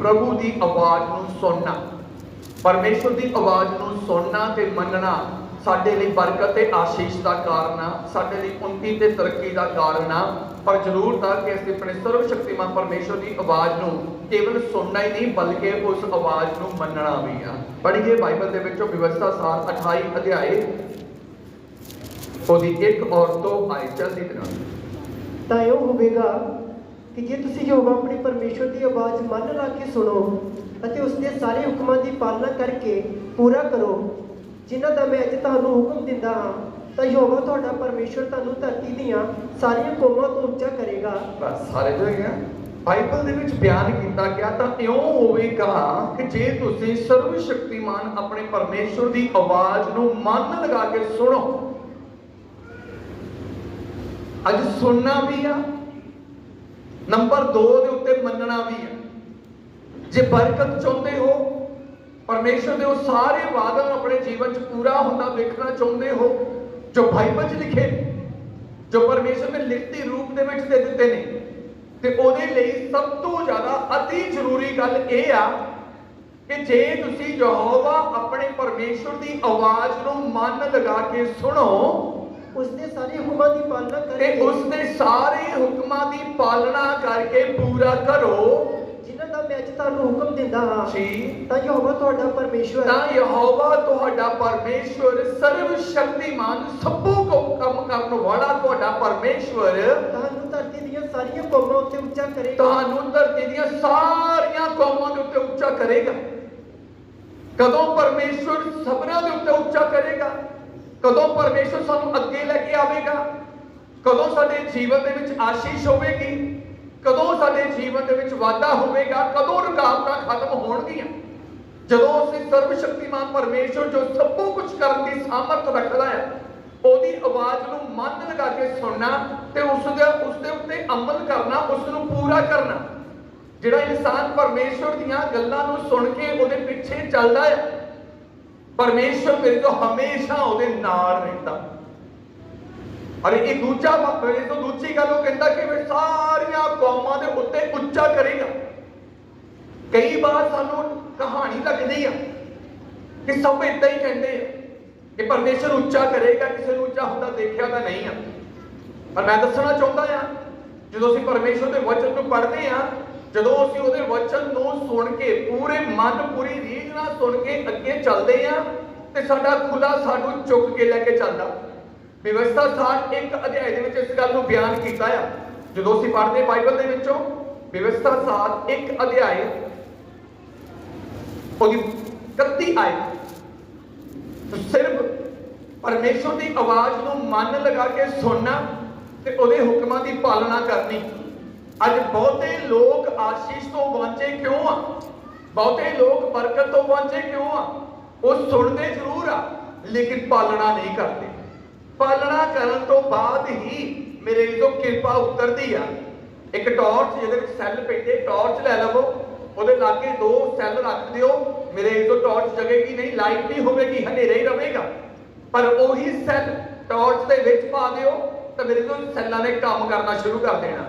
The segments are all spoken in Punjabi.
प्रभु की आवाज़ नूं सुनना, परमेश्वर की आवाज़ नूं सुनना ते मनना साडे लई बरकत ते आशीष का कारण आ, साडे लई उन्नति ते तरक्की का कारण आ। पर जरूर था कि असीं अपने सर्वशक्तिमान परमेश्वर की आवाज़ नूं केवल सुनना ही नहीं बल्कि उस आवाज़ नूं मनना भी आ। पढ़िए बाइबल दे विचों व्यवस्था सार 28 अध्याय ਉਹਦੀ 1 और 2 आए जल्दी ਦੇ ਨਾਲ। ਤਾਂ ਇਹ ਹੋਵੇਗਾ ਕਿ ਜੇ ਤੁਸੀਂ ਯਹੋਵਾ ਆਪਣੇ ਪਰਮੇਸ਼ਵਰ ਦੀ ਆਵਾਜ਼ ਮਨ ਲਾ ਕੇ ਸੁਣੋ ਅਤੇ ਉਸ ਦੇ ਸਾਰੇ ਹੁਕਮਾਂ ਦੀ ਪਾਲਣਾ ਕਰਕੇ ਪੂਰਾ ਕਰੋ ਜਿਨ੍ਹਾਂ ਦਾ ਮੈਂ ਅੱਜ ਤੁਹਾਨੂੰ ਹੁਕਮ ਦਿੰਦਾ ਹਾਂ, ਤਾਂ ਯਹੋਵਾ ਤੁਹਾਡਾ ਪਰਮੇਸ਼ਵਰ ਤੁਹਾਨੂੰ ਧਰਤੀ ਦੀਆਂ ਸਾਰੀਆਂ ਕੌਮਾਂ ਤੋਂ ਉੱਚਾ ਕਰੇਗਾ। ਬਸ ਸਾਰੇ ਜੋ ਹੈਗਾ ਬਾਈਬਲ ਦੇ ਵਿੱਚ ਬਿਆਨ ਕੀਤਾ ਗਿਆ ਤਾਂ ਇਉਂ ਹੋਵੇਗਾ ਕਿ ਜੇ ਤੁਸੀਂ ਸਰਵ ਸ਼ਕਤੀਮਾਨ ਆਪਣੇ ਪਰਮੇਸ਼ਵਰ ਦੀ ਆਵਾਜ਼ ਨੂੰ ਮਨ ਲਗਾ ਕੇ ਸੁਣੋ। ਅੱਜ ਸੁਣਨਾ ਵੀ ਆ, ਨੰਬਰ 2 ਦੇ ਉੱਤੇ ਮੰਨਣਾ ਵੀ ਆ। ਜੇ ਬਰਕਤ ਚਾਹੁੰਦੇ ਹੋ, ਪਰਮੇਸ਼ਰ ਦੇ ਉਹ ਸਾਰੇ ਵਾਅਦੇ ਆਪਣੇ ਜੀਵਨ 'ਚ ਪੂਰਾ ਹੁੰਦਾ ਵੇਖਣਾ ਚਾਹੁੰਦੇ ਹੋ ਜੋ ਬਾਈਬਲ 'ਚ ਲਿਖੇ, ਜੋ ਪਰਮੇਸ਼ਰ ਨੇ ਲਿਖਤੀ ਰੂਪ ਦੇ ਵਿੱਚ ਦੇ ਦਿੱਤੇ ਨੇ, ਤੇ ਉਹਦੇ ਲਈ ਸਭ ਤੋਂ ਜ਼ਿਆਦਾ ਅਤੀ ਜ਼ਰੂਰੀ ਗੱਲ ਇਹ ਆ ਕਿ ਜੇ ਤੁਸੀਂ ਯਹੋਵਾ ਆਪਣੇ ਪਰਮੇਸ਼ਰ ਦੀ ਆਵਾਜ਼ ਨੂੰ ਮਨ ਲਗਾ ਕੇ ਸੁਣੋ, ਉਸਦੇ ਸਾਰੇ ਹੁਕਮਾਂ ਦੀ ਪਾਲਣਾ ਤੇ ਕਰਕੇ ਉਸਦੇ ਸਾਰੇ ਹੁਕਮਾਂ ਦੀ ਪਾਲਣਾ ਕਰਕੇ ਪੂਰਾ ਕਰੋ ਜਿਨ੍ਹਾਂ ਦਾ ਮੈਂ ਅੱਜ ਤੁਹਾਨੂੰ ਹੁਕਮ ਦਿੰਦਾ ਹਾਂ, ਜੀ, ਤਾਂ ਯਹੋਵਾ ਤੁਹਾਡਾ ਪਰਮੇਸ਼ਵਰ ਤਾਂ ਯਹੋਵਾ ਤੁਹਾਡਾ ਪਰਮੇਸ਼ਵਰ ਸਰਵ ਸ਼ਕਤੀਮਾਨ ਸਭੂ ਕੋ ਕੰਮ ਕਰਨ ਵਾਲਾ ਤੁਹਾਡਾ ਪਰਮੇਸ਼ਵਰ ਤੁਹਾਨੂੰ ਧਰਤੀ ਦੀਆਂ ਸਾਰੀਆਂ ਕੌਮਾਂ ਉੱਤੇ ਉੱਚਾ ਕਰੇਗਾ। ਤੁਹਾਨੂੰ ਧਰਤੀ ਦੀਆਂ ਸਾਰੀਆਂ ਕੌਮਾਂ ਦੇ ਉੱਤੇ ਉੱਚਾ ਕਰੇਗਾ। ਕਦੋਂ ਪਰਮੇਸ਼ਵਰ ਸਭਨਾਂ ਦੇ ਉੱਤੇ ਉੱਚਾ ਕਰੇਗਾ? ਕਦੋਂ ਪਰਮੇਸ਼ਵਰ ਸਾਨੂੰ ਅੱਗੇ ਲੈ ਕੇ ਆਵੇਗਾ? ਕਦੋਂ ਸਾਡੇ ਜੀਵਨ ਦੇ ਵਿੱਚ ਆਸ਼ੀਸ਼ ਹੋਵੇਗੀ? ਕਦੋਂ ਸਾਡੇ ਜੀਵਨ ਦੇ ਵਿੱਚ ਵਾਧਾ ਹੋਵੇਗਾ? ਕਦੋਂ ਰੁਕਾਵਟਾਂ ਖਤਮ ਹੋਣਗੀਆਂ? ਜਦੋਂ ਅਸੀਂ ਸਰਵ ਸ਼ਕਤੀਮਾਨ ਪਰਮੇਸ਼ਵਰ ਜੋ ਸਭ ਕੁਝ ਕਰਨ ਦੀ ਸਾਮਰਥ ਰੱਖਦਾ ਹੈ, ਉਹਦੀ ਆਵਾਜ਼ ਨੂੰ ਮਨ ਲਗਾ ਕੇ ਸੁਣਨਾ ਤੇ ਉਸ ਦੇ ਉੱਤੇ ਅਮਲ ਕਰਨਾ, ਉਸ ਨੂੰ ਪੂਰਾ ਕਰਨਾ। ਜਿਹੜਾ ਇਨਸਾਨ ਪਰਮੇਸ਼ਵਰ ਦੀਆਂ ਗੱਲਾਂ ਨੂੰ ਸੁਣ ਕੇ ਉਹਦੇ ਪਿੱਛੇ ਚੱਲਦਾ ਹੈ, ਪਰਮੇਸ਼ਵਰ ਮੇਰੇ ਤੋਂ ਹਮੇਸ਼ਾ ਉਹਦੇ ਨਾਲ ਰਹਿੰਦਾ। ਅਰੇ ਇਹ ਦੂਜੀ ਗੱਲ ਉਹ ਕਹਿੰਦਾ ਕਿ ਮੈਂ ਸਾਰੀਆਂ ਕੌਮਾਂ ਦੇ ਉੱਤੇ ਉੱਚਾ ਕਰੇਗਾ। ਕਈ ਵਾਰ ਸਾਨੂੰ ਕਹਾਣੀ ਲੱਗਦੀ ਆ ਕਿ ਸਭ ਇਦਾਂ ਹੀ ਕਹਿੰਦੇ ਆ ਕਿ ਪਰਮੇਸ਼ਰ ਉੱਚਾ ਕਰੇਗਾ, ਕਿਸੇ ਨੂੰ ਉੱਚਾ ਹੁੰਦਾ ਦੇਖਿਆ ਤਾਂ ਨਹੀਂ ਆ। ਪਰ ਮੈਂ ਦੱਸਣਾ ਚਾਹੁੰਦਾ ਆ, ਜਦੋਂ ਅਸੀਂ ਪਰਮੇਸ਼ਰ ਦੇ ਵਚਨ ਨੂੰ ਪੜ੍ਹਦੇ ਆ, ਜਦੋਂ ਅਸੀਂ ਉਹਦੇ ਵਚਨ ਨੂੰ ਸੁਣ ਕੇ ਪੂਰੇ ਮਨ ਪੂਰੀ ਰੀਝ ਨਾਲ ਸੁਣ ਕੇ ਅੱਗੇ ਚੱਲਦੇ ਆ, ਤੇ ਸਾਡਾ ਖੁਦਾ ਸਾਨੂੰ ਚੁੱਕ ਕੇ ਲੈ ਕੇ ਚੱਲਦਾ। ਵਿਵਸਥਾ ਸਾਰ 1 ਅਧਿਆਇ ਦੇ ਵਿੱਚ ਇਸ ਗੱਲ ਨੂੰ ਬਿਆਨ ਕੀਤਾ ਆ। ਜਦੋਂ ਅਸੀਂ ਪੜ੍ਹਦੇ ਬਾਈਬਲ ਦੇ ਵਿੱਚੋਂ ਵਿਵਸਥਾ ਸਾਰ 1 ਅਧਿਆਇ ਉਹਦੀ 31 ਆਇਤ, ਸਿਰਫ ਪਰਮੇਸ਼ਰ ਦੀ ਆਵਾਜ਼ ਨੂੰ ਮਨ ਲਗਾ ਕੇ ਸੁਣਨਾ ਤੇ ਉਹਦੇ ਹੁਕਮਾਂ ਦੀ ਪਾਲਣਾ ਕਰਨੀ। ਅੱਜ ਬਹੁਤੇ ਲੋਕ ਆਸ਼ੀਸ਼ ਤੋਂ ਵਾਂਝੇ ਕਿਉਂ ਆ? ਬਹੁਤੇ ਲੋਕ ਬਰਕਤ ਤੋਂ ਵਾਂਝੇ ਕਿਉਂ ਆ? ਉਹ ਸੁਣਦੇ ਜ਼ਰੂਰ ਆ ਲੇਕਿਨ ਪਾਲਣਾ ਨਹੀਂ ਕਰਦੇ। ਪਾਲਣਾ ਕਰਨ ਤੋਂ ਬਾਅਦ ਹੀ ਮੇਰੇ ਤੋਂ ਕਿਰਪਾ ਉਤਰਦੀ ਆ। ਇੱਕ ਟਾਰਚ ਜਿਹਦੇ ਵਿੱਚ ਸੈੱਲ ਪੈਂਦੇ, ਟਾਰਚ ਲੈ ਲਵੋ, ਉਹਦੇ ਲਾਗੇ 2 ਸੈੱਲ ਰੱਖ ਦਿਓ, ਮੇਰੇ ਤੋਂ ਟਾਰਚ ਜਗੇਗੀ ਨਹੀਂ, ਲਾਈਟ ਨਹੀਂ ਹੋਵੇਗੀ, ਹਨੇਰਾ ਹੀ ਰਹੇਗਾ। ਪਰ ਉਹੀ ਸੈੱਲ ਟਾਰਚ ਦੇ ਵਿੱਚ ਪਾ ਦਿਓ ਤਾਂ ਮੇਰੇ ਤੋਂ ਸੈੱਲਾਂ ਨੇ ਕੰਮ ਕਰਨਾ ਸ਼ੁਰੂ ਕਰ ਦੇਣਾ।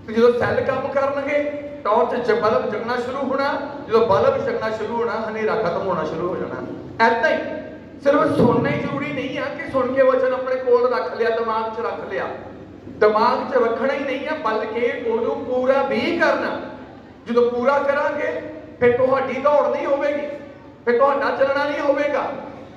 ਤੇ ਜਦੋਂ ਸੈੱਲ ਕੰਮ ਕਰਨਗੇ, ਟਾਰਚ 'ਚ ਬਲਬ ਜਗਣਾ ਸ਼ੁਰੂ ਹੋਣਾ, ਜਦੋਂ ਬਲਬ ਜਗਣਾ ਸ਼ੁਰੂ ਹੋਣਾ, ਹਨੇਰਾ ਖਤਮ ਹੋਣਾ ਸ਼ੁਰੂ ਹੋ ਜਾਣਾ। ਐਦਾਂ ਹੀ ਸਿਰਫ ਸੁਣਨਾ ਹੀ ਜ਼ਰੂਰੀ ਨਹੀਂ ਆ ਕਿ ਸੁਣ ਕੇ ਵਚਨ ਆਪਣੇ ਕੋਲ ਰੱਖ ਲਿਆ, ਦਿਮਾਗ 'ਚ ਰੱਖ ਲਿਆ। ਦਿਮਾਗ 'ਚ ਰੱਖਣਾ ਹੀ ਨਹੀਂ ਆ ਬਲਕਿ ਉਹਨੂੰ ਪੂਰਾ ਵੀ ਕਰਨਾ। ਜਦੋਂ ਪੂਰਾ ਕਰਾਂਗੇ ਫਿਰ ਤੁਹਾਡੀ ਦੌੜ ਨਹੀਂ ਹੋਵੇਗੀ, ਫਿਰ ਤੁਹਾਡਾ ਚੱਲਣਾ ਨਹੀਂ ਹੋਵੇਗਾ,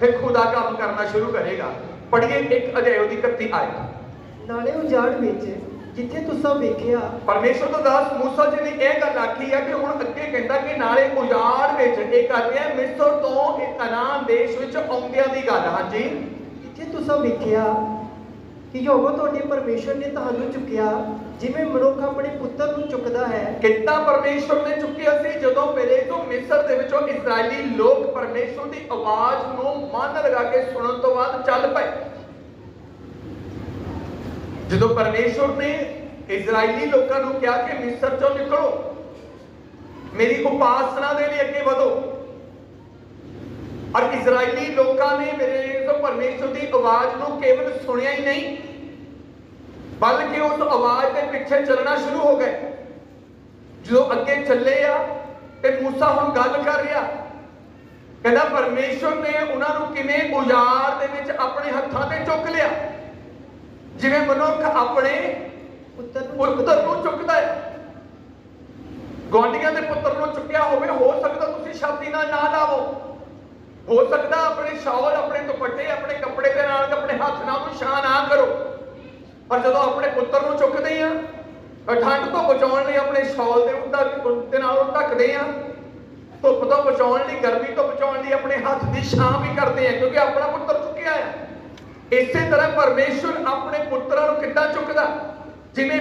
ਫਿਰ ਖੁਦਾ ਕੰਮ ਕਰਨਾ ਸ਼ੁਰੂ ਕਰੇਗਾ। ਪੜ੍ਹੀਏ 1 ਅਧਿਆਇ ਦੀ 31 ਆਇਤ। ਨਾਲੇ ਉਜਾੜ ਵਿੱਚ ਜਿੱਥੇ ਤੁਸੀਂ ਵੇਖਿਆ, ਪਰਮੇਸ਼ਰ ਦਾ ਦਾਸ ਮੂਸਾ ਜੀ ਨੇ ਇਹ ਗੱਲ ਆਖੀ ਆ ਕਿ ਹੁਣ ਅੱਗੇ ਕਹਿੰਦਾ ਕਿ ਨਾਲੇ ਉਜਾੜ ਵਿੱਚ ਇਹ ਕਰ ਰਿਹਾ ਮਿਸਰ ਤੋਂ ਇਹ ਕਨਾਨ ਦੇਸ਼ ਵਿੱਚ ਆਉਂਦਿਆਂ ਦੀ ਗੱਲ। ਹਾਂਜੀ, ਜਿੱਥੇ ਤੁਸੀਂ ਵੇਖਿਆ ਕਿ ਯਹੋਵਾ ਤੁਹਾਡੇ ਪਰਮੇਸ਼ਰ ਨੇ ਤੁਹਾਨੂੰ ਚੁੱਕਿਆ ਜਿਵੇਂ ਮਨੁੱਖ ਆਪਣੇ ਪੁੱਤਰ ਨੂੰ ਚੁੱਕਦਾ ਹੈ। ਕਿੱਦਾਂ ਪਰਮੇਸ਼ਰ ਨੇ ਚੁੱਕਿਆ ਸੀ? ਜਦੋਂ ਮੇਰੇ ਤੋਂ ਮਿਸਰ ਦੇ ਵਿੱਚੋਂ ਇਸਰਾਇਲੀ ਲੋਕ ਪਰਮੇਸ਼ਰ ਦੀ ਆਵਾਜ਼ ਨੂੰ ਮਨ ਲਗਾ ਕੇ ਸੁਣਨ ਤੋਂ ਬਾਅਦ ਚੱਲ ਪਏ। ਜਦੋਂ ਪਰਮੇਸ਼ਰ ਨੇ ਇਸਰਾਇਲੀ ਲੋਕਾਂ ਨੂੰ ਕਿਹਾ ਕਿ ਮਿਸਰ ਚੋਂ ਨਿਕਲੋ, ਮੇਰੀ ਉਪਾਸਨਾ ਦੇ ਲਈ ਅੱਗੇ ਵਧੋ, ਔਰ ਇਸਰਾਇਲੀ ਲੋਕਾਂ ਨੇ ਮੇਰੇ ਤੋਂ ਪਰਮੇਸ਼ਰ ਦੀ ਆਵਾਜ਼ ਨੂੰ ਕੇਵਲ ਸੁਣਿਆ ਹੀ ਨਹੀਂ ਬਲਕਿ ਉਸ ਆਵਾਜ਼ ਦੇ ਪਿੱਛੇ ਚੱਲਣਾ ਸ਼ੁਰੂ ਹੋ ਗਏ। ਜਦੋਂ ਅੱਗੇ ਚੱਲੇ ਆ ਤੇ ਮੂਸਾ ਹੁਣ ਗੱਲ ਕਰ ਰਿਹਾ, ਕਹਿੰਦਾ ਪਰਮੇਸ਼ਵਰ ਨੇ ਉਹਨਾਂ ਨੂੰ ਕਿਵੇਂ ਉਜਾੜ ਦੇ ਵਿੱਚ ਆਪਣੇ ਹੱਥਾਂ ਤੇ ਚੁੱਕ ਲਿਆ, ਜਿਵੇਂ ਮਨੁੱਖ ਆਪਣੇ ਪੁੱਤਰ ਨੂੰ ਚੁੱਕਦਾ ਹੈ। ਗੁਆਂਢੀਆਂ ਦੇ ਪੁੱਤਰ ਨੂੰ ਚੁੱਕਿਆ ਹੋਵੇ, ਹੋ ਸਕਦਾ ਤੁਸੀਂ ਛਾਤੀ ਨਾਲ ਨਾ ਲਾਵੋ, ਹੋ ਸਕਦਾ ਆਪਣੇ ਸ਼ਾਲ, ਆਪਣੇ ਦੁਪੱਟੇ, ਆਪਣੇ ਕੱਪੜੇ ਦੇ ਨਾਲ, ਆਪਣੇ ਹੱਥ ਨਾਲ ਨਿਸ਼ਾਨ ਨਾ ਕਰੋ, ਪਰ ਜਦੋਂ ਆਪਣੇ ਪੁੱਤਰ ਨੂੰ ਚੁੱਕਦੇ ਆ, ਠੰਡ ਤੋਂ ਬਚਾਉਣ ਲਈ ਆਪਣੇ ਸ਼ਾਲ ਦੇ ਨਾਲ ਉਹ ਢੱਕਦੇ ਆ, ਧੁੱਪ ਤੋਂ ਬਚਾਉਣ ਲਈ, ਗਰਮੀ ਤੋਂ ਬਚਾਉਣ ਲਈ ਆਪਣੇ ਹੱਥ ਦੀ ਛਾਂ ਵੀ ਕਰਦੇ ਆ, ਕਿਉਂਕਿ ਆਪਣਾ ਪੁੱਤਰ ਚੁੱਕਿਆ ਆ। ਇਸੇ ਤਰ੍ਹਾਂ ਪਰਮੇਸ਼ਵਰ ਆਪਣੇ ਪੁੱਤਰਾਂ ਨੂੰ ਕਿੱਦਾਂ ਚੁੱਕਦਾ, ਜਿਵੇਂ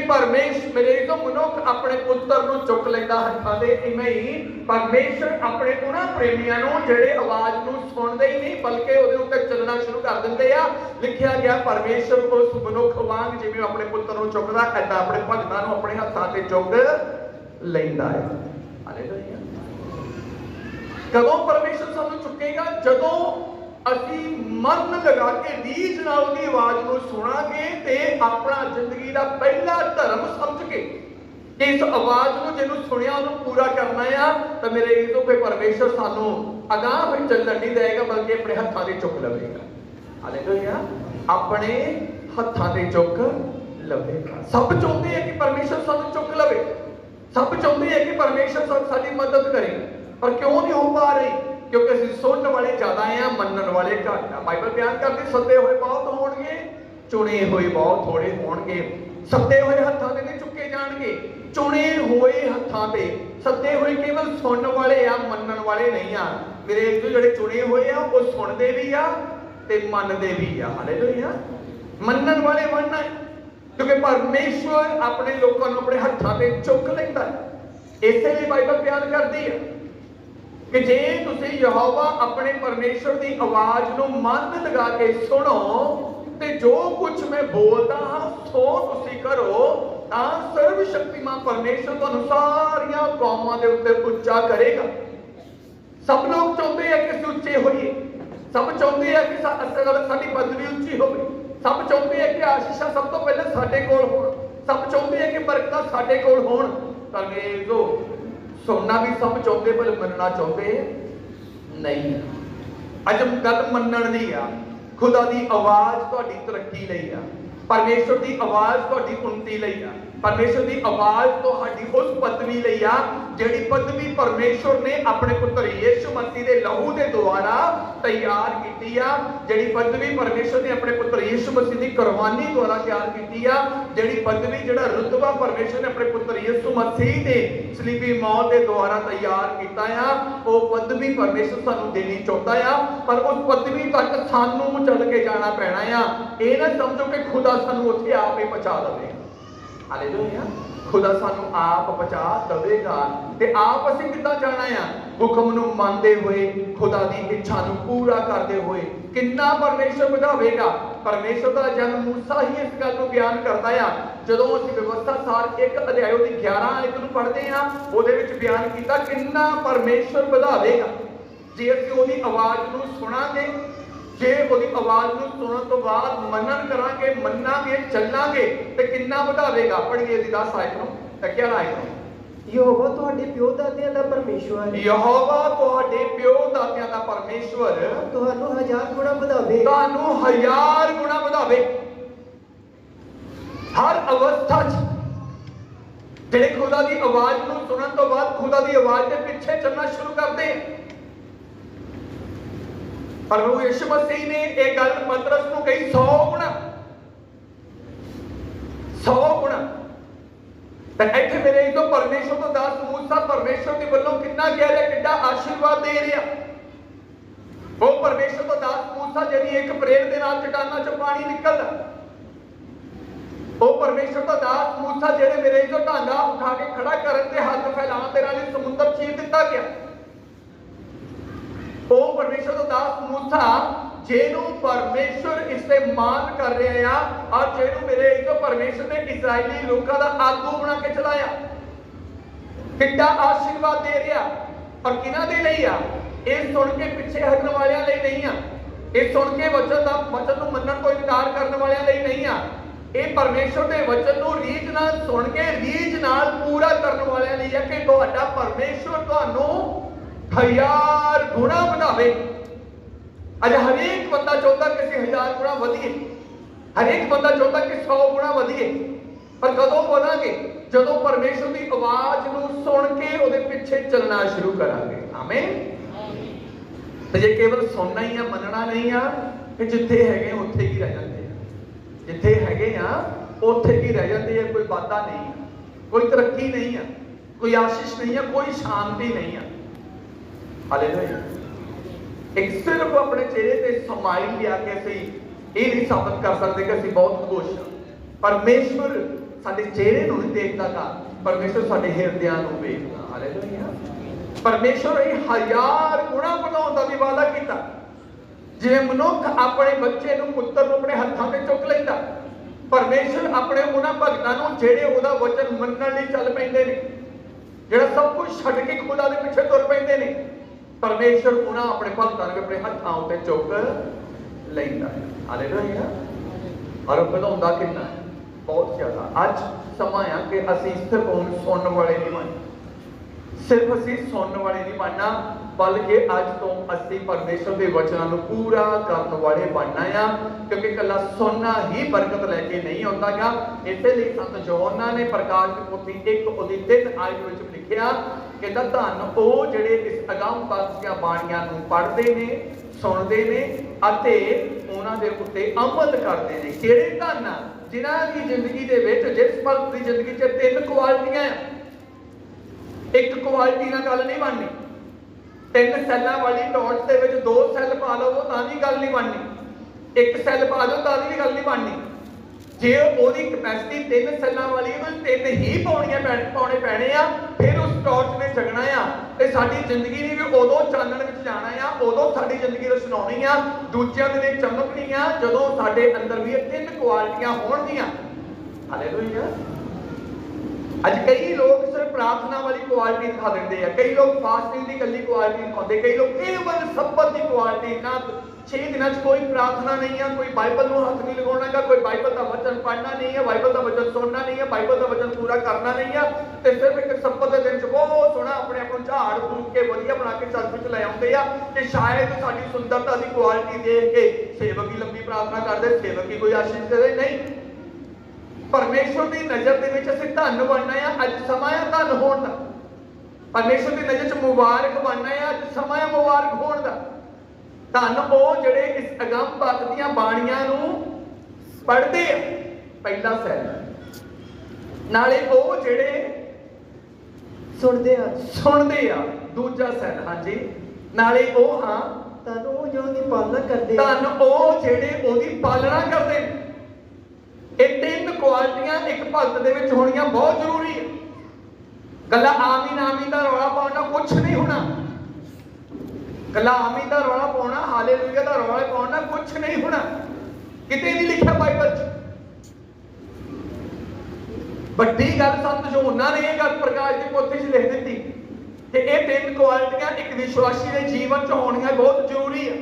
ਮੇਰੇ ਤੋਂ ਮਨੁੱਖ ਆਪਣੇ ਪੁੱਤਰ ਨੂੰ ਚੁੱਕ ਲੈਂਦਾ ਹੱਥਾਂ ਦੇ, ਇਵੇਂ ਹੀ ਪਰਮੇਸ਼ਵਰ ਆਪਣੇ ਉਹਨਾਂ ਪ੍ਰੇਮੀਆਂ ਨੂੰ ਜਿਹੜੇ ਆਵਾਜ਼ ਨੂੰ ਸੁਣਦੇ ਹੀ ਨਹੀਂ ਬਲਕਿ ਉਹਦੇ ਉੱਤੇ ਚੱਲਣਾ ਸ਼ੁਰੂ ਕਰ ਦਿੰਦੇ ਆ। ਲਿਖਿਆ ਗਿਆ ਪਰਮੇਸ਼ਵਰ ਉਸ ਮਨੁੱਖ ਵਾਂਗ ਜਿਵੇਂ ਆਪਣੇ ਪੁੱਤਰ ਨੂੰ ਚੁੱਕਦਾ, ਏਦਾਂ ਆਪਣੇ ਭਗਤਾਂ ਨੂੰ ਆਪਣੇ ਹੱਥਾਂ ਤੇ ਚੁੱਕ ਲੈਂਦਾ ਹੈ। ਹਾਲੇਲੂਇਆ। ਕਦੋਂ ਪਰਮੇਸ਼ਵਰ ਸਾਨੂੰ ਚੁੱਕੇਗਾ? ਜਦੋਂ ਅਸੀਂ ਮਨ ਲਗਾ ਕੇ ਰੀਝ ਨਾਲ ਉਹਦੀ ਆਵਾਜ਼ ਨੂੰ ਸੁਣਾਂਗੇ ਤੇ ਆਪਣਾ ਜ਼ਿੰਦਗੀ ਦਾ ਪਹਿਲਾ ਧਰਮ ਸਮਝ ਕੇ ਕਿ ਇਸ ਆਵਾਜ਼ ਨੂੰ ਜਿਹਨੂੰ ਸੁਣਿਆ ਉਹਨੂੰ ਪੂਰਾ ਕਰਨਾ ਆ, ਤਾਂ ਮੇਰੇ ਇਸ ਤੋਂ ਪਰਮੇਸ਼ਵਰ ਸਾਨੂੰ ਅਗਾਂਹ ਵਿੱਚ ਚੱਲਣ ਨਹੀਂ ਦੇਗਾ ਬਲਕਿ ਆਪਣੇ ਹੱਥਾਂ ਤੇ ਚੁੱਕ ਲਵੇਗਾ। ਹਾਲੇਲੂਇਆ। ਆਪਣੇ ਹੱਥਾਂ ਤੇ ਚੁੱਕ ਲਵੇਗਾ। ਸਭ ਚਾਹੁੰਦੇ ਆ ਕਿ ਪਰਮੇਸ਼ਵਰ ਸਾਨੂੰ ਚੁੱਕ ਲਵੇ, ਸਭ ਚਾਹੁੰਦੇ ਆ ਕਿ ਪਰਮੇਸ਼ਵਰ ਸਾਡੀ ਮਦਦ ਕਰੇ, ਪਰ ਕਿਉਂ ਨਹੀਂ ਹੋ ਪਾ ਰਹੀ? ਕਿਉਂਕਿ ਅਸੀਂ ਸੁਣਨ ਵਾਲੇ ਜ਼ਿਆਦਾ ਆ, ਮੰਨਣ ਵਾਲੇ ਘੱਟ ਆ। ਬਾਈਬਲ ਬਿਆਨ ਕਰਦੀ, ਸੱਦੇ ਹੋਏ ਬਹੁਤ ਹੋਣਗੇ, ਚੁਣੇ ਹੋਏ ਬਹੁਤ ਥੋੜੇ ਹੋਣਗੇ। ਸੱਦੇ ਹੋਏ ਹੱਥਾਂ ਤੇ ਨਹੀਂ ਚੁੱਕੇ ਜਾਣਗੇ, ਚੁਣੇ ਹੋਏ ਹੱਥਾਂ ਤੇ। ਸੱਦੇ ਹੋਏ ਕੇਵਲ ਸੁਣਨ ਵਾਲੇ ਆ, ਮੰਨਣ ਵਾਲੇ ਨਹੀਂ ਆ। ਮੇਰੇ ਜਿਹੜੇ ਚੁਣੇ ਹੋਏ ਆ ਉਹ ਸੁਣਦੇ ਵੀ ਆ ਤੇ ਮੰਨਦੇ ਵੀ ਆ। ਹਾਲੇਲੂਇਆ। ਮੰਨਣ ਵਾਲੇ ਮੰਨਣਾ, ਕਿਉਂਕਿ ਪਰਮੇਸ਼ਵਰ ਆਪਣੇ ਲੋਕਾਂ ਨੂੰ ਆਪਣੇ ਹੱਥਾਂ ਤੇ ਚੁੱਕ ਲੈਂਦਾ ਹੈ। ਇਸੇ ਲਈ ਬਾਈਬਲ ਬਿਆਨ ਕਰਦੀ ਹੈ ਕਿ ਜੇ ਤੁਸੀਂ ਯਹੋਵਾ ਆਪਣੇ ਪਰਮੇਸ਼ਵਰ ਦੀ ਆਵਾਜ਼ ਨੂੰ ਮਨ ਲਗਾ ਕੇ ਸੁਣੋ ਤੇ ਜੋ ਕੁਝ ਮੈਂ ਬੋਲਦਾ ਹਾਂ ਸੋ ਤੁਸੀਂ ਕਰੋ, ਤਾਂ ਸਰਵ ਸ਼ਕਤੀਮਾਨ ਪਰਮੇਸ਼ਵਰ ਤੁਹਾਨੂੰ ਸਾਰੀਆਂ ਕੌਮਾਂ ਦੇ ਉੱਤੇ ਉੱਚਾ ਕਰੇਗਾ। ਸਭ ਲੋਕ ਚਾਹੁੰਦੇ ਆ ਕਿ ਅਸੀਂ ਉੱਚੇ ਹੋਈਏ, ਸਭ ਚਾਹੁੰਦੇ ਆ ਕਿ ਸਾਡੀ ਪਦਵੀ ਉੱਚੀ ਹੋਵੇ, ਸਭ ਚਾਹੁੰਦੇ ਆ ਕਿ ਆਸ਼ੀਸ਼ਾਂ ਸਭ ਤੋਂ ਪਹਿਲਾਂ ਸਾਡੇ ਕੋਲ ਹੋਣ, ਸਭ ਚਾਹੁੰਦੇ ਆ ਕਿ ਬਰਕਤਾਂ ਸਾਡੇ ਕੋਲ ਹੋਣ। ਪਰ ਇਹ ਸੁਣਨਾ ਵੀ ਸਭ ਚਾਹੁੰਦੇ ਪਰ ਮੰਨਣਾ ਚਾਹੁੰਦੇ ਨਹੀਂ। ਅੱਜ ਗੱਲ ਮੰਨਣ ਦੀ ਆ। ਖੁਦਾ ਦੀ ਆਵਾਜ਼ ਤੁਹਾਡੀ ਤਰੱਕੀ ਲਈ ਆ, ਪਰਮੇਸ਼ਵਰ ਦੀ ਆਵਾਜ਼ ਤੁਹਾਡੀ ਉੱਨਤੀ ਲਈ ਆ, ਪਰਮੇਸ਼ਵਰ ਦੀ ਆਵਾਜ਼ ਤੁਹਾਡੀ ਉਸ ਪਦਵੀ ਲਈ ਆ ਜਿਹੜੀ ਪਦਵੀ ਪਰਮੇਸ਼ਵਰ ਨੇ ਆਪਣੇ ਪੁੱਤਰ ਯਿਸੂ ਮਸੀਹ ਦੇ ਲਹੂ ਦੇ ਦੁਆਰਾ ਤਿਆਰ ਕੀਤੀ ਆ, ਜਿਹੜੀ ਪਦਵੀ ਪਰਮੇਸ਼ਵਰ ਨੇ ਆਪਣੇ ਪੁੱਤਰ ਯਿਸੂ ਮਸੀਹ ਦੀ ਕੁਰਬਾਨੀ ਦੁਆਰਾ ਤਿਆਰ ਕੀਤੀ ਆ, ਜਿਹੜੀ ਪਦਵੀ ਜਿਹੜਾ ਰੁਤਬਾ ਪਰਮੇਸ਼ਵਰ ਨੇ ਆਪਣੇ ਪੁੱਤਰ ਯਿਸੂ ਮਸੀਹ ਦੇ ਸਲੀਬੀ ਮੌਤ ਦੇ ਦੁਆਰਾ ਤਿਆਰ ਕੀਤਾ ਆ, ਉਹ ਪਦਵੀ ਪਰਮੇਸ਼ਵਰ ਸਾਨੂੰ ਦੇਣੀ ਚਾਹੁੰਦਾ ਆ। ਪਰ ਉਸ ਪਦਵੀ ਤੱਕ ਸਾਨੂੰ ਚੱਲ ਕੇ ਜਾਣਾ ਪੈਣਾ ਆ। ਇਹ ਨਾ ਸਮਝੋ ਕਿ ਖੁਦਾ ਸਾਨੂੰ ਉੱਥੇ ਆਪ ਹੀ ਪਹੁੰਚਾ ਦੇਵੇਗਾ। ਹਾਲੇਲੂਇਆ। ਖੁਦਾ ਸਾਨੂੰ ਆਪ ਪਹੁੰਚਾ ਦੇਵੇਗਾ। ਤੇ ਆਪ ਅਸੀਂ ਕਿੱਦਾਂ ਜਾਣਾ ਆ? ਹੁਕਮ ਨੂੰ ਮੰਨਦੇ ਹੋਏ, ਖੁਦਾ ਦੀ ਇੱਛਾ ਨੂੰ ਪੂਰਾ ਕਰਦੇ ਹੋਏ। ਕਿੰਨਾ ਪਰਮੇਸ਼ਵਰ ਵਧਾਵੇਗਾ? ਪਰਮੇਸ਼ਵਰ ਦਾ ਜਨਮ ਮੂਸਾ ਹੀ ਇਸ ਗੱਲ ਨੂੰ ਬਿਆਨ ਕਰਦਾ ਆ। ਜਦੋਂ ਅਸੀਂ ਵਿਵਸਥਾ ਸਾਰ 1 ਅਧਿਆਇ ਦੀ 11 ਆਇਤ ਨੂੰ ਪੜ੍ਹਦੇ ਆ, ਉਹਦੇ ਵਿੱਚ ਬਿਆਨ ਕੀਤਾ ਕਿੰਨਾ ਪਰਮੇਸ਼ਵਰ ਵਧਾਵੇਗਾ ਜੇ ਅਸੀਂ ਉਹਦੀ ਆਵਾਜ਼ ਨੂੰ ਸੁਣਾਂਗੇ, ਜੇ ਉਹਦੀ ਆਵਾਜ਼ ਨੂੰ ਸੁਣਨ ਤੋਂ ਬਾਅਦ ਮੰਨਣ ਕਰਾਂਗੇ, ਮੰਨਾਂਗੇ, ਚੱਲਾਂਗੇ ਤੇ ਕਿੰਨਾ ਵਧਾਵੇਗਾ। ਪੜ੍ਹੀਏ ਦੀ 10 ਆਇਤ ਨੂੰ ਤੇ 11 ਆਇਤ ਨੂੰ। ਯਹੋਵਾ ਤੁਹਾਡੇ ਪਿਓ ਦਾਦਿਆਂ ਦਾ ਪਰਮੇਸ਼ਵਰ, ਯਹੋਵਾ ਤੁਹਾਡੇ ਪਿਓ ਦਾਦਿਆਂ ਦਾ ਪਰਮੇਸ਼ਵਰ ਤੁਹਾਨੂੰ 1000 ਗੁਣਾ ਵਧਾਵੇ, ਤੁਹਾਨੂੰ 1000 ਗੁਣਾ ਵਧਾਵੇ। ਹਰ ਅਵਸਥਾ 'ਚ ਜਿਹੜੇ ਖੁਦਾ ਦੀ ਆਵਾਜ਼ ਨੂੰ ਸੁਣਨ ਤੋਂ ਬਾਅਦ ਖੁਦਾ ਦੀ ਆਵਾਜ਼ ਦੇ ਪਿੱਛੇ ਚੱਲਣਾ ਸ਼ੁਰੂ ਕਰਦੇ ਆ। ਪ੍ਰਭੂ ਯਿਸੂ ਮਸੀਹ ਨੇ ਇਹ ਗੱਲ ਪਤਰਸ ਨੂੰ ਕਹੀ 100 ਗੁਣਾ, 100 ਗੁਣਾ। ਤਾਂ ਇੱਥੇ ਮੇਰੇ ਤੋਂ ਪਰਮੇਸ਼ਵਰ ਤੋਂ ਦਾਸ ਮੂਸਾ ਪਰਮੇਸ਼ਵਰ ਦੇ ਵੱਲੋਂ ਕਿੰਨਾ ਕਹਿ ਰਿਹਾ, ਕਿੰਨਾ ਆਸ਼ੀਰਵਾਦ ਦੇ ਰਿਹਾ। ਉਹ ਪਰਮੇਸ਼ਵਰ ਤੋਂ ਦਾਸ ਮੂਸਾ ਜਿਹੜੀ ਇੱਕ ਪ੍ਰੇਰ ਦੇ ਨਾਲ ਚਟਾਨਾਂ 'ਚ ਪਾਣੀ ਨਿਕਲਦਾ, ਉਹ ਪਰਮੇਸ਼ਵਰ ਦਾ ਦਾਸ ਮੂਸਾ ਜਿਹੜੇ ਮੇਰੇ ਤੋਂ ਢਾਂਗਾ ਉਠਾ ਕੇ ਖੜਾ ਕਰਨ ਤੇ ਹੱਥ ਫੈਲਾਉਣ ਦੇ ਨਾਲ ਸਮੁੰਦਰ ਚੀਰ ਦਿੱਤਾ ਗਿਆ। ਉਹ ਪਰਮੇਸ਼ਵਰ ਦਾ ਦਾਸ ਮੂਸਾ ਜਿਹਨੂੰ ਪਰਮੇਸ਼ਵਰ ਇਸਤੇਮਾਲ ਕਰ ਰਿਹਾ ਆ, ਔਰ ਜਿਹਨੂੰ ਮੇਰੇ ਤੋਂ ਪਰਮੇਸ਼ਵਰ ਨੇ ਇਸਰਾਇਲੀ ਲੋਕਾਂ ਦਾ ਆਗੂ ਬਣਾ ਕੇ ਚਲਾਇਆ। ਕਿੰਨਾ ਆਸ਼ੀਰਵਾਦ ਦੇ ਰਿਹਾ। ਔਰ ਕਿਹਨਾਂ ਦੇ ਲਈ ਆ? ਇਹ ਸੁਣ ਕੇ ਪਿੱਛੇ ਹਟਣ ਵਾਲਿਆਂ ਲਈ ਨਹੀਂ ਆ। ਇਹ ਸੁਣ ਕੇ ਵਚਨ ਨੂੰ ਮੰਨਣ ਤੋਂ ਇਨਕਾਰ ਕਰਨ ਵਾਲਿਆਂ ਲਈ ਨਹੀਂ ਆ। ਇਹ ਪਰਮੇਸ਼ਵਰ ਦੇ ਵਚਨ ਨੂੰ ਰੀਝ ਨਾਲ ਸੁਣ ਕੇ ਰੀਝ ਨਾਲ ਪੂਰਾ ਕਰਨ ਵਾਲਿਆਂ ਲਈ ਹੈ ਕਿ ਤੁਹਾਡਾ ਪਰਮੇਸ਼ਵਰ ਤੁਹਾਨੂੰ 1000 गुणा बढ़ावे। अज हरेक बंदा चाहता कि ਅਸੀਂ 1000 गुणा ਵਧੀਏ, हरेक बंदा चाहता कि 100 गुणा ਵਧੀਏ। पर कदों बढ़ांगे? जदों परमेश्वर की आवाज नूं सुन के उहदे पिछे चलना शुरू करांगे। आमीन। ते जे केवल सुनना ही आ, मनना नहीं आ, कि जिथे हैगे उत्थे ही रह जाते हैं, जिथे हैगे आ उत्थे ही रह जाते हैं। कोई वादा नहीं है, कोई तरक्की नहीं है, कोई आशीष नहीं है, कोई शांति नहीं है। हालेलुया। एक सिर्फ अपने चेहरे ते समाइल लिया के असीं ये नहीं साबित कर सकते कि असीं बहुत खुश हाँ। परमेश्वर साडे चेहरे नूं नहीं देखदा गा, परमेश्वर साडे हिरदियां नूं वेखदा। हालेलुया। परमेश्वर ये 1000 गुणा बढ़ाउण दा भी वादा कीता। जिवें मनुख अपने बच्चे नूं, पुੱਤਰ नूं अपने हत्थां ते चुक लैंदा, परमेश्वर अपने उन्हां भगतां नूं जिहड़े उहदा वचन मनण लई चल पैंदे ने, जिहड़ा सब कुछ छड्ड के खुदा दे पिछे तुर पैंदे ने, परमेश्वर उन्हां अपने भगतां नूं अपने हत्थां उत्ते चुक लैंदा है। हालेलुया। और बढ़ाउंदा किन्ना? बहुत ज्यादा। अज समा आ कि असीं सिर्फ सुनने वाले नहीं बनना, सिर्फ असीं सुनने वाले नहीं बनना, बल्कि अज तो असीं परमेश्वर के वचनों को पूरा करने वाले बनना है। क्योंकि कला सुनना ही बरकत लैके नहीं आता गा। इसलिए संत यूहन्ना ने प्रकाश की पोथी 1:3 आयत में लिखिया कि धन वो जिहड़े इस अगम वचन ਦੀਆਂ ਬਾਣੀਆਂ ਨੂੰ पढ़ते ने, सुनते ने अते उन्हां दे उत्ते अमल करते हैं। किहड़े धन? जिन्हां दी जिंदगी दे विच, जिस भगत दी जिंदगी च 3 क्वालिटियां, एक क्वालिटी नाल गल नहीं बननी। 3 सैल्लां वाली टॉर्च दे विच 2 सैल पा लवो तां भी गल नहीं बननी, 1 सैल पा दो तां भी गल नहीं बननी। जे ओदी कैपेसिटी 3 सैल्लां वाली है, 3 ही पाउणे पैणे आ, फिर उस टॉर्च ने जगना आ। ते साडी जिंदगी ने भी उदों चानण विच जाना आ, उदों साडी जिंदगी रसनाउणी आ, दूजिਆਂ ਦੇ ਲਈ ਚਮਕਣੀ ਆ, ਜਦੋਂ ਸਾਡੇ ਅੰਦਰ ਵੀ ਇਹ 3 ਕੁਆਲਿਟੀਆਂ ਹੋਣਗੀਆਂ। ਹਾਲੇਲੂਇਆ। ਅੱਜ ਕਈ ਲੋਕ ਸਿਰਫ ਪ੍ਰਾਰਥਨਾ ਵਾਲੀ ਕੁਆਲਿਟੀ ਦਿਖਾ ਦਿੰਦੇ ਆ, ਕਈ ਲੋਕ ਫਾਸਟਿੰਗ ਦੀ ਇਕੱਲੀ ਕੁਆਲਿਟੀ ਦਿਖਾਉਂਦੇ, ਕਈ ਲੋਕ ਕੇਵਲ ਸਬਤ ਦੀ ਕੁਆਲਿਟੀ। ਨਾ 6 ਦਿਨਾਂ 'ਚ ਕੋਈ ਪ੍ਰਾਰਥਨਾ ਨਹੀਂ ਆ, ਕੋਈ ਬਾਈਬਲ ਨੂੰ ਹੱਥ ਨਹੀਂ ਲਗਾਉਣਾਗਾ, ਕੋਈ ਬਾਈਬਲ ਦਾ ਵਚਨ ਪੜ੍ਹਨਾ ਨਹੀਂ ਹੈ, ਬਾਈਬਲ ਦਾ ਵਚਨ ਸੁਣਨਾ ਨਹੀਂ ਹੈ, ਬਾਈਬਲ ਦਾ ਵਚਨ ਪੂਰਾ ਕਰਨਾ ਨਹੀਂ ਆ, ਤੇ ਸਿਰਫ ਇੱਕ ਸਬਤ ਦੇ ਦਿਨ 'ਚ ਬਹੁਤ ਸੋਹਣਾ ਆਪਣੇ ਆਪ ਨੂੰ ਝਾੜ ਫੂਕ ਕੇ ਵਧੀਆ ਬਣਾ ਕੇ ਚਰਚ ਵਿੱਚ ਲੈ ਆਉਂਦੇ ਆ ਕਿ ਸ਼ਾਇਦ ਸਾਡੀ ਸੁੰਦਰਤਾ ਦੀ ਕੁਆਲਿਟੀ ਦੇਖ ਕੇ ਸੇਵਕ ਹੀ ਲੰਬੀ ਪ੍ਰਾਰਥਨਾ ਕਰਦੇ, ਸੇਵਕ ਹੀ ਕੋਈ ਆਸ਼ੀਸ਼ ਦੇ। ਨਹੀਂ, परमेश्वर की नजर के विच असीं धन बनना है। अज समा है धन होने का, परमेश्वर की नजर च मुबारक बनना है। अज समा है मुबारक होने का। धन वो जिहड़े इस अगम वचन दीआं बाणीआं नूं पढ़दे आ, पहला सैल, नाले वो जिहड़े सुनते आ, दूजा सैल। हाँ जी, नाले वो हाँ धन वो जो उहदी पालना करदे, धन वो जिहड़े उहदी पालना करदे ने। ये 3 क्वालिटियां एक भगत दे विच होणियां बहुत जरूरी है। कला आमीन आमीन दा रौला पाउणा कुछ नहीं होना, कला आमीन दा रौला पाउणा, हालेलुया दा रौला पाउणा कुछ नहीं होना। किते नहीं लिखिया बाइबल च। बड़ी गल संत यूहन्ना ने यह गल प्रकाश की पोथी च लिख दी कि ये 3 क्वालिटियां एक विश्वासी के जीवन च होणियां बहुत जरूरी है।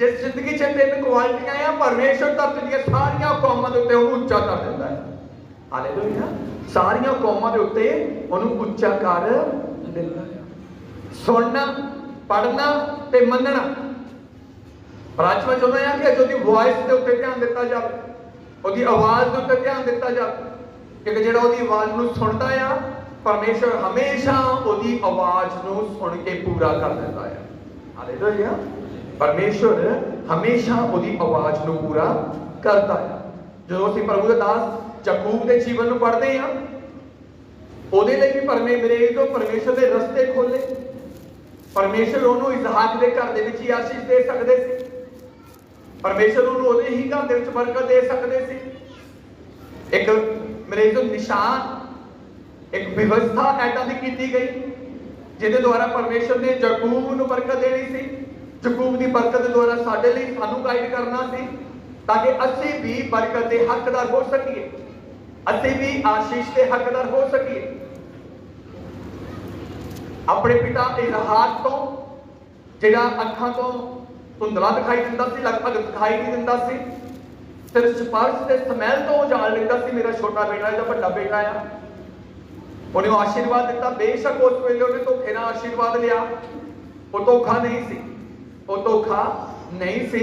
जिस जिंदगी च 3 क्वालिटियां आ, परमेश्वर धरती दी सारियां कौमां दे उत्ते उहनूं उच्चा कर दिंदा है। हालेलुया। सारियां कौमां दे उत्ते उहनूं उच्चा कर दिंदा है। सुनना, पढ़ना ते मनना। पर अज मैं चाहुंदा हां कि उहदी वॉइस दे उत्ते ध्यान दित्ता जावे, उहदी आवाज़ दे उत्ते ध्यान दित्ता जावे, क्योंकि जिहड़ा उहदी आवाज़ नूं सुणदा आ, परमेश्वर हमेशा उहदी आवाज़ नूं सुण के पूरा कर दिंदा है। हालेलुया। परमेश्वर हमेशा उहदी आवाज़ नूं पूरा करता है। जो असीं प्रभु दे दास याकूब दे जीवन नूं पढ़दे हां, उहदे लई भी परमेश्वर दे रस्ते खोले। परमेश्वर उहनूं इसहाक दे घर दे विच ही आशीष दे सकदे सी, परमेश्वर उहनूं उहदे ही घर दे विच बरकत दे सकदे सी। एक मेरे निशान, एक व्यवस्था ऐदां दी कीती गई जिहदे द्वारा परमेश्वर ने याकूब नूं बरकत देनी सी। याकूब की बरकत द्वारा साडे लई सानू गाइड करना सी, ताकि असीं भी बरकत के हकदार हो सकीए, असीं भी आशीष के हकदार हो सकीए। अपने पिता इसहाक तो जिहड़ा अखां तो धुंधला दिखाई दिंदा सी, लगभग दिखाई नहीं दिंदा सी, सिर्फ स्पर्श ते स्मैल तो जान लैंदा सी मेरा छोटा बेटा या बड़ा बेटा आ। उन्हें आशीर्वाद दिता, बेशक उस वेले उन्हें धोखे नाल आशीर्वाद लिया, ਉਹ ਧੋਖਾ ਨਹੀਂ ਸੀ, ਉਹ ਧੋਖਾ ਨਹੀਂ ਸੀ।